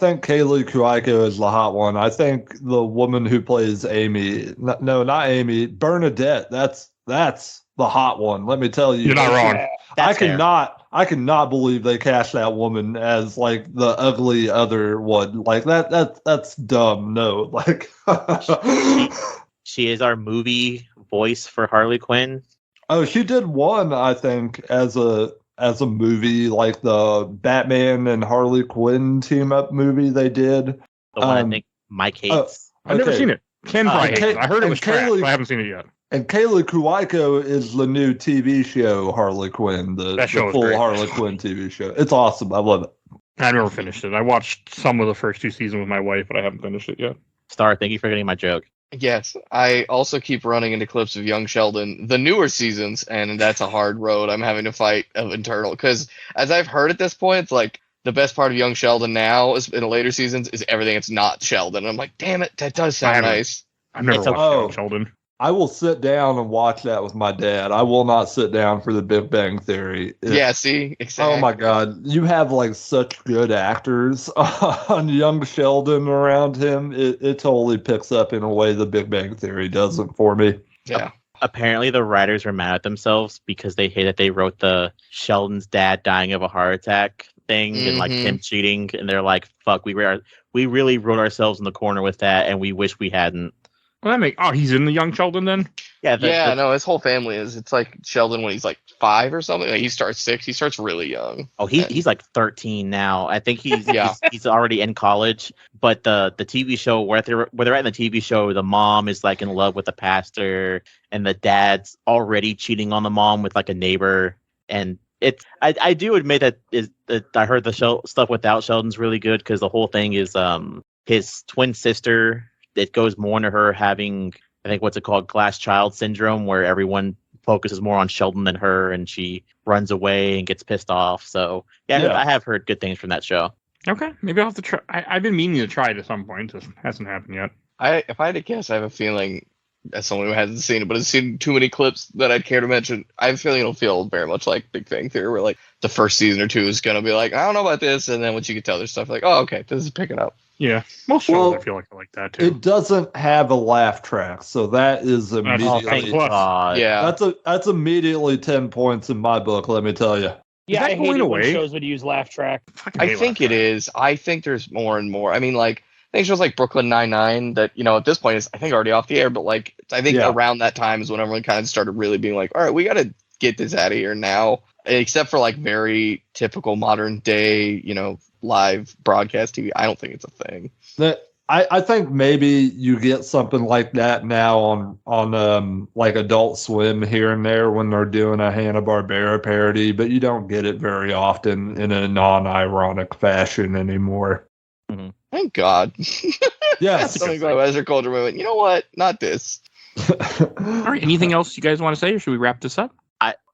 think Kaylee Cuoco is the hot one. I think the woman who plays Amy, no, not Amy, Bernadette. That's the hot one. Let me tell you, you're not wrong. I cannot believe they cast that woman as like the ugly other one. Like that's dumb. No, like she is our movie voice for Harley Quinn. Oh, she did one, I think, as a movie, like the Batman and Harley Quinn team up movie they did. The one I think Mike hates. I've never seen it. Ken probably hates it. I heard it was trash, but I haven't seen it yet. And Kaylee Cuoco is the new TV show Harley Quinn, the full Harley Quinn TV show. It's awesome. I love it. I never finished it. I watched some of the first 2 seasons with my wife, but I haven't finished it yet. Star, thank you for getting my joke. Yes, I also keep running into clips of young Sheldon, the newer seasons, and that's a hard road I'm having to fight of internal. Because as I've heard at this point, it's like the best part of young Sheldon now is in the later seasons is everything that's not Sheldon. And I'm like, damn it, that does sound nice. I've never watched Young Sheldon. I will sit down and watch that with my dad. I will not sit down for the Big Bang Theory. Yeah, see? Exactly. Oh my God. You have like such good actors on young Sheldon around him. It totally picks up in a way the Big Bang Theory doesn't for me. Yeah. Apparently the writers were mad at themselves because they hated they wrote the Sheldon's dad dying of a heart attack thing and like him cheating. And they're like, fuck, we really wrote ourselves in the corner with that and we wish we hadn't. Well, he's in the Young Sheldon then? Yeah, no, his whole family is. It's like Sheldon when he's like 5 or something. Like he starts 6. He starts really young. Oh, he's like 13 now. I think he's already in college. But the TV show where they're at in the TV show, the mom is like in love with the pastor, and the dad's already cheating on the mom with like a neighbor. And I do admit that I heard the stuff without Sheldon's really good because the whole thing is his twin sister. It goes more into her having, I think, what's it called, glass child syndrome, where everyone focuses more on Sheldon than her, and she runs away and gets pissed off. So, yeah. I have heard good things from that show. Okay, maybe I'll have to try. I've been meaning to try it at some point. It just hasn't happened yet. If I had to guess, I have a feeling, as someone who hasn't seen it, but has seen too many clips that I'd care to mention, I have a feeling it'll feel very much like Big Bang Theory, where like the first season or 2 is going to be like, I don't know about this, and then once you get to other stuff, like, oh, okay, this is picking up. Yeah, most shows I feel like that too. It doesn't have a laugh track, so that is immediately that's immediately 10 points in my book. Let me tell you. Yeah, I hate it when shows would use laugh track. I think it is. I think there's more and more. I mean, like I think shows like Brooklyn Nine-Nine that at this point is I think already off the air, but like I think around that time is when everyone kind of started really being like, all right, we got to get this out of here now. Except for like very typical modern day, live broadcast TV. I don't think it's a thing. I think maybe you get something like that now on like Adult Swim here and there when they're doing a Hanna-Barbera parody, but you don't get it very often in a non-ironic fashion anymore. Mm-hmm. Thank God. Yes. Something like Western culture went, you know what? Not this. All right. Anything else you guys want to say, or should we wrap this up?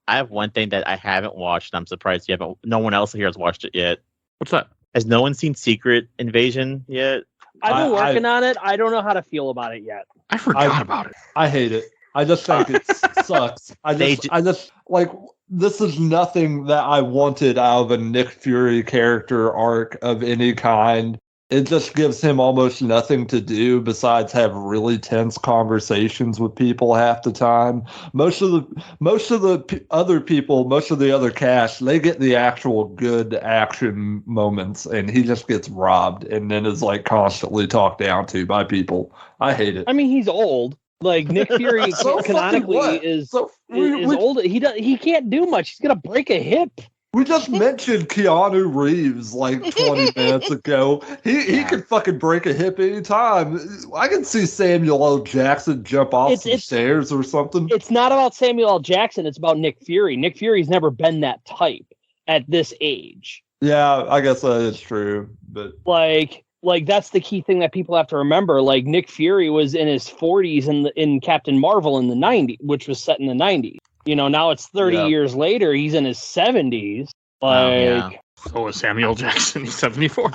I have one thing that I haven't watched, and I'm surprised no one else here has watched it yet. What's that? Has no one seen Secret Invasion yet? I've been working on it. I don't know how to feel about it yet. I forgot about it. I hate it. I just think it sucks. I just like, this is nothing that I wanted out of a Nick Fury character arc of any kind. It just gives him almost nothing to do besides have really tense conversations with people half the time. Most of the other people, most of the other cast, they get the actual good action moments, and he just gets robbed and then is like constantly talked down to by people. I hate it. I mean, he's old. Like Nick Fury canonically is old. He can't do much. He's gonna break a hip. We just mentioned Keanu Reeves like 20 minutes ago. He could fucking break a hip anytime. I can see Samuel L. Jackson jump off some stairs or something. It's not about Samuel L. Jackson. It's about Nick Fury. Nick Fury's never been that type at this age. Yeah, I guess that is true. But like that's the key thing that people have to remember. Like Nick Fury was in his 40s in Captain Marvel in the 90s, which was set in the 90s. Now it's 30 years later. He's in his 70s. So is Samuel Jackson. He's 74.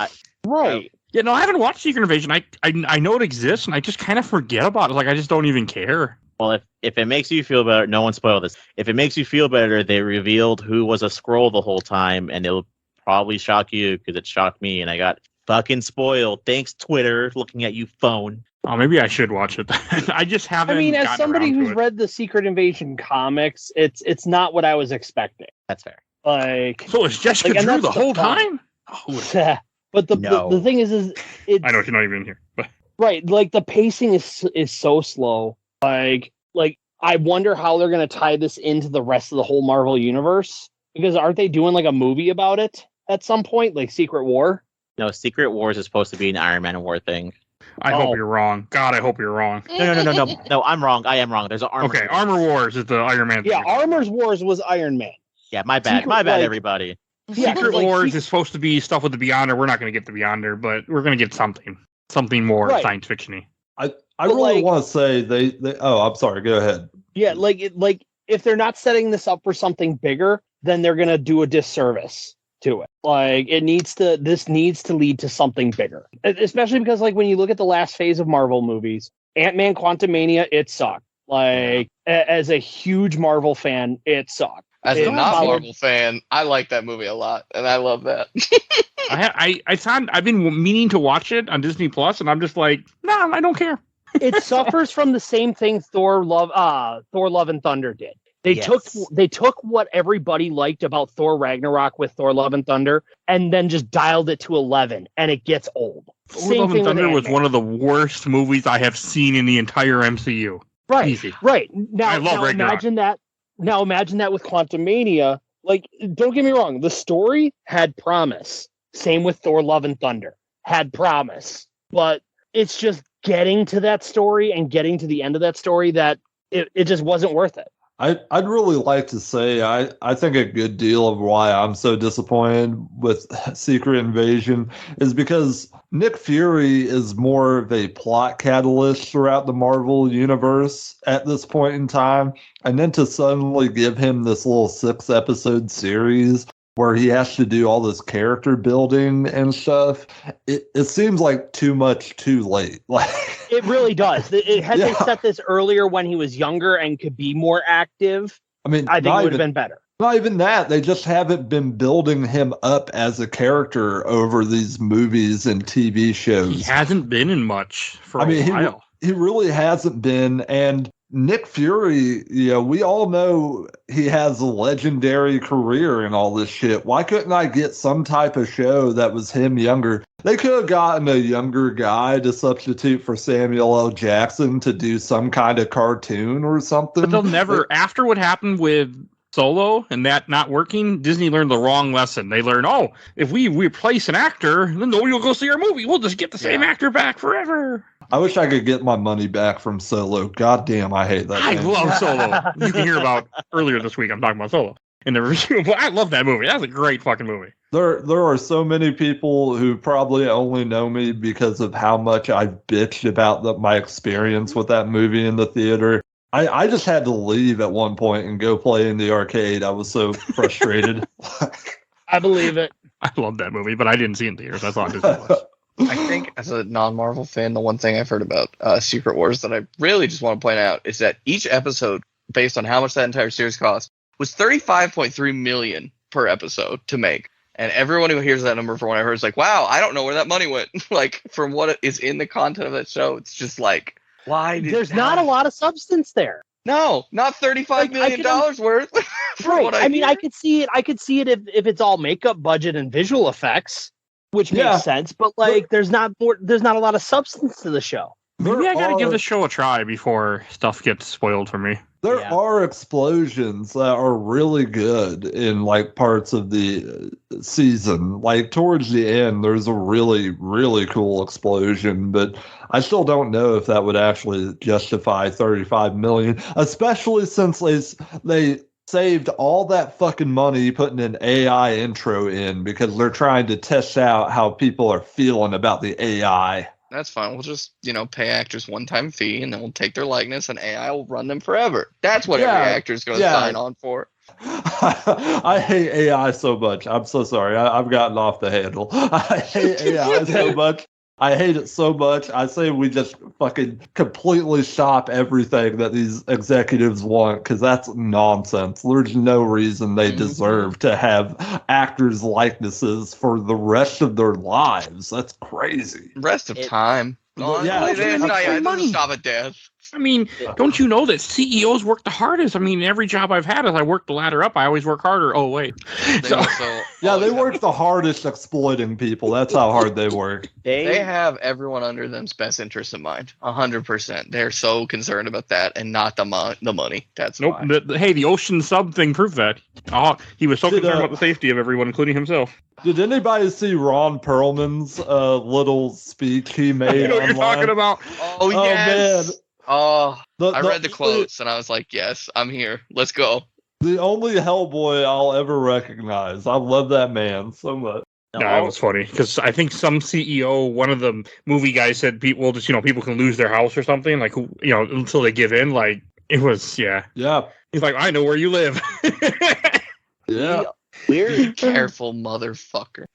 Right. Yeah, no, I haven't watched Secret Invasion. I know it exists, and I just kind of forget about it. Like, I just don't even care. Well, if it makes you feel better, no one spoiled this. If it makes you feel better, they revealed who was a Skrull the whole time, and it'll probably shock you because it shocked me, and I got fucking spoiled. Thanks, Twitter, looking at you, phone. Oh, maybe I should watch it. I just haven't. I mean, as somebody who's read the Secret Invasion comics, it's not what I was expecting. That's fair. So it's Jessica Drew the whole time? Oh. But the thing is it's, I know she's not even here. But. Right, like the pacing is so slow. Like I wonder how they're gonna tie this into the rest of the whole Marvel universe. Because aren't they doing like a movie about it at some point, like Secret War? No, Secret Wars is supposed to be an Iron Man War thing. I hope you're wrong. God, I hope you're wrong. No, I'm wrong. I am wrong. There's an Armor Wars. Armor Wars is the Iron Man thing. Yeah, Armor Wars was Iron Man. Yeah, my bad. My bad, everybody. Secret Wars is supposed to be stuff with the Beyonder. We're not going to get the Beyonder, but we're going to get something more science fiction-y. I really want to say they. Oh, I'm sorry. Go ahead. Yeah, like if they're not setting this up for something bigger, then they're gonna do a disservice to it. Like this needs to lead to something bigger, especially because like when you look at the last phase of Marvel movies, Ant-Man Quantumania, it sucked. Like as a huge Marvel fan, it sucked. As a not-Marvel fan, I like that movie a lot, and I love that. I've been meaning to watch it on Disney Plus, and I'm just like, nah, I don't care. It suffers from the same thing Thor Love and Thunder did. They took what everybody liked about Thor Ragnarok with Thor Love and Thunder, and then just dialed it to 11, and it gets old. Thor Love and Thunder was one of the worst movies I have seen in the entire MCU. Right, easy. Right. Now imagine that. Now imagine that with Quantumania. Like, don't get me wrong, the story had promise. Same with Thor Love and Thunder. Had promise. But it's just getting to that story and getting to the end of that story that it just wasn't worth it. I'd really like to say I think a good deal of why I'm so disappointed with Secret Invasion is because Nick Fury is more of a plot catalyst throughout the Marvel universe at this point in time. And then to suddenly give him this little 6-episode series where he has to do all this character building and stuff, it seems like too much too late. Like it really does. Had they set this earlier when he was younger and could be more active, I think it would have been better. Not even that. They just haven't been building him up as a character over these movies and TV shows. He hasn't been in much for a while. He really hasn't been. And Nick Fury, we all know he has a legendary career and all this shit. Why couldn't I get some type of show that was him younger? They could have gotten a younger guy to substitute for Samuel L. Jackson to do some kind of cartoon or something. But they'll never, after what happened with Solo and that not working, Disney learned the wrong lesson. They learned, if we replace an actor, then nobody will go see our movie. We'll just get the same actor back forever. I wish I could get my money back from Solo. God damn, I hate that thing. I love Solo. You can hear about earlier this week. I'm talking about Solo in the review. But I love that movie. That's a great fucking movie. There are so many people who probably only know me because of how much I've bitched about my experience with that movie in the theater. I just had to leave at one point and go play in the arcade. I was so frustrated. I believe it. I love that movie, but I didn't see it in theaters. I saw it Disney Plus. I think as a non-Marvel fan, the one thing I've heard about Secret Wars that I really just want to point out is that each episode, based on how much that entire series cost, was $35.3 million per episode to make. And everyone who hears that number for what I heard is like, wow, I don't know where that money went. Like, from what is in the content of that show, it's just like, why did there's not a lot of substance there. No, not $35 million worth. Right. I could see it. I could see it if it's all makeup budget and visual effects, which makes sense. But there's not a lot of substance to the show. Maybe I gotta give the show a try before stuff gets spoiled for me. There are explosions that are really good in like parts of the season. Like towards the end, there's a really, really cool explosion, but I still don't know if that would actually justify $35 million, especially since they saved all that fucking money putting an AI intro in because they're trying to test out how people are feeling about the AI. That's fine. We'll just, pay actors one-time fee, and then we'll take their likeness, and AI will run them forever. That's what every actor's going to sign on for. I hate AI so much. I'm so sorry. I've gotten off the handle. I hate AI so much. I hate it so much. I say we just fucking completely stop everything that these executives want because that's nonsense. There's no reason they deserve to have actors' likenesses for the rest of their lives. That's crazy. Rest of time. It doesn't stop at death. I mean, don't you know that CEOs work the hardest? I mean, every job I've had, as I work the ladder up, I always work harder. Oh, wait. They work the hardest exploiting people. That's how hard they work. They have everyone under them's best interest in mind. 100%. They're so concerned about that and not the money. That's why. The ocean sub thing proved that. He was so concerned about the safety of everyone, including himself. Did anybody see Ron Perlman's little speech he made I know what you're talking about. Oh, yes. Man. Oh, I read the quotes and I was like, yes, I'm here. Let's go. The only Hellboy I'll ever recognize. I love that man so much. No, that was funny because I think some CEO, one of the movie guys, said people just people can lose their house or something like until they give in. Like it was yeah. He's like, I know where you live. Yeah. We're Careful, motherfucker.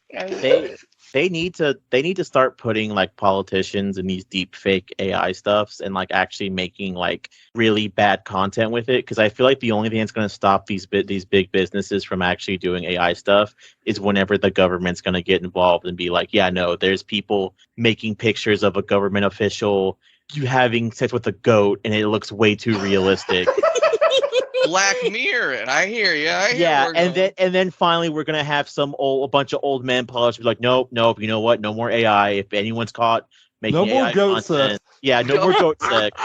They need to start putting like politicians in these deep fake AI stuffs and like actually making like really bad content with it, because I feel like the only thing that's going to stop these big businesses from actually doing AI stuff is whenever the government's going to get involved and be like, yeah, no, there's people making pictures of a government official you having sex with a goat and it looks way too realistic. Black Mirror, and I hear you. And then finally we're gonna have a bunch of old men polish be like, nope. You know what? No more AI. If anyone's caught making no more AI goat content, sex. yeah, no more goat sex.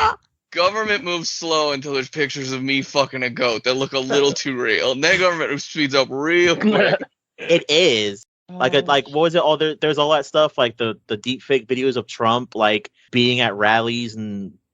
Government moves slow until there's pictures of me fucking a goat that look a little too real, and then government speeds up real quick. It is. Like what was it? There's all that stuff like the deep fake videos of Trump like being at rallies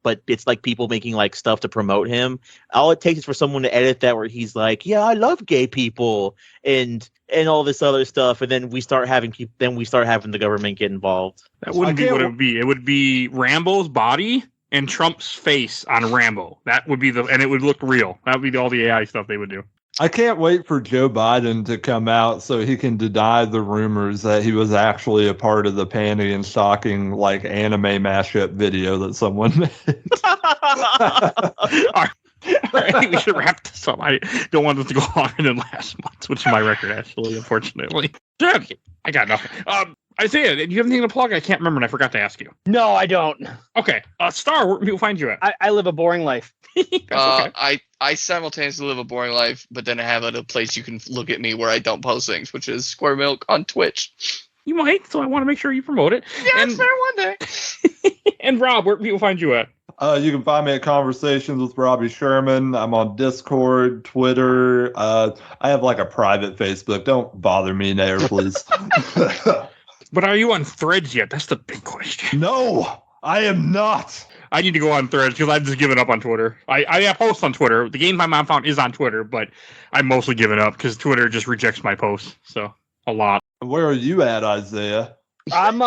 but it's like people making like stuff to promote him. All it takes is for someone to edit that where he's like, yeah, I love gay people and all this other stuff, and then we start having the government get involved. That wouldn't be what it would be. It would be Rambo's body and Trump's face on Rambo. That would be and it would look real. That would be all the AI stuff they would do. I can't wait for Joe Biden to come out so he can deny the rumors that he was actually a part of the panty and stocking like anime mashup video that someone made. All right, we should wrap this up. I don't want this to go longer than last month, which is my record, actually, unfortunately. Okay, I got nothing. Isaiah, do you have anything to plug? I can't remember, and I forgot to ask you. No, I don't. Okay, Star, where can people find you at? I live a boring life. Okay. I simultaneously live a boring life, but then I have a place you can look at me where I don't post things, which is Square Milk on Twitch. You might, so I want to make sure you promote it. Yeah, it's there one day. And Rob, where can people find you at? You can find me at Conversations with Robbie Sherman. I'm on Discord, Twitter. I have like a private Facebook. Don't bother me there, please. But are you on Threads yet? That's the big question. No, I am not. I need to go on Threads because I've just given up on Twitter. I post on Twitter. The game my mom found is on Twitter, but I'm mostly given up because Twitter just rejects my posts. So a lot. Where are you at, Isaiah? I'm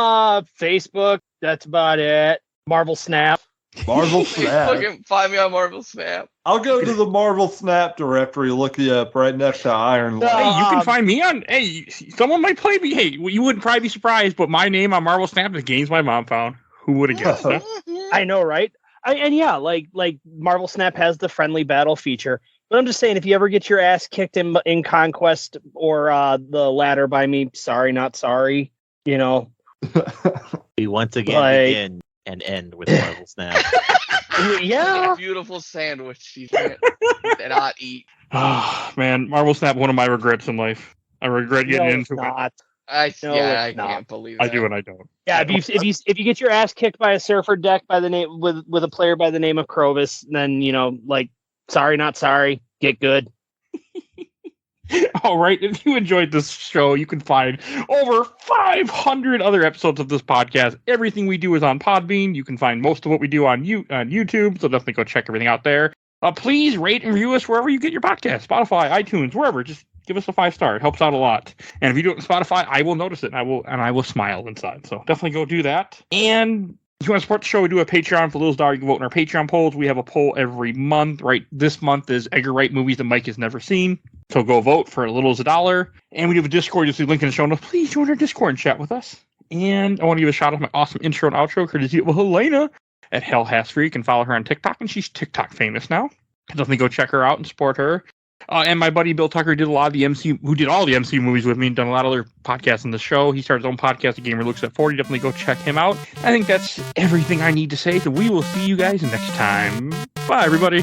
Facebook. That's about it. Marvel Snap. Marvel Snap. Fucking find me on Marvel Snap. I'll go to the Marvel Snap directory, look you up right next to Iron Lad. Hey, you can find me on. Hey, someone might play me. Hey, you wouldn't probably be surprised, but my name on Marvel Snap is games my mom found. Who would have guessed that? I know, right? Like Marvel Snap has the friendly battle feature. But I'm just saying, if you ever get your ass kicked in Conquest or the ladder by me, sorry, not sorry. You know. We once again begin and end with Marvel Snap. Yeah. A beautiful sandwich she cannot eat. Oh, man, Marvel Snap, one of my regrets in life. I regret getting into it. I can't believe that. I do and I don't. Yeah, if you get your ass kicked by a surfer deck by the name with a player by the name of Crovis, then sorry, not sorry. Get good. All right. If you enjoyed this show, you can find over 500 other episodes of this podcast. Everything we do is on Podbean. You can find most of what we do on YouTube, so definitely go check everything out there. Please rate and review us wherever you get your podcast, Spotify, iTunes, wherever. Just give us a 5-star. It helps out a lot. And if you do it on Spotify, I will notice it, and I will smile inside. So definitely go do that. And if you want to support the show, we do a Patreon. For those you can vote in our Patreon polls. We have a poll every month. Right, this month is Edgar Wright movies that Mike has never seen. So go vote for as little as $1. And we have a Discord. You'll see a link in the show notes. Please join our Discord and chat with us. And I want to give a shout out to my awesome intro and outro, courtesy of Helena at Hell Has Free. You can follow her on TikTok, and she's TikTok famous now. Definitely go check her out and support her. And my buddy Bill Tucker did all the MCU movies with me, and done a lot of other podcasts on the show. He started his own podcast, The Gamer Looks at 40. Definitely go check him out. I think that's everything I need to say. So we will see you guys next time. Bye, everybody.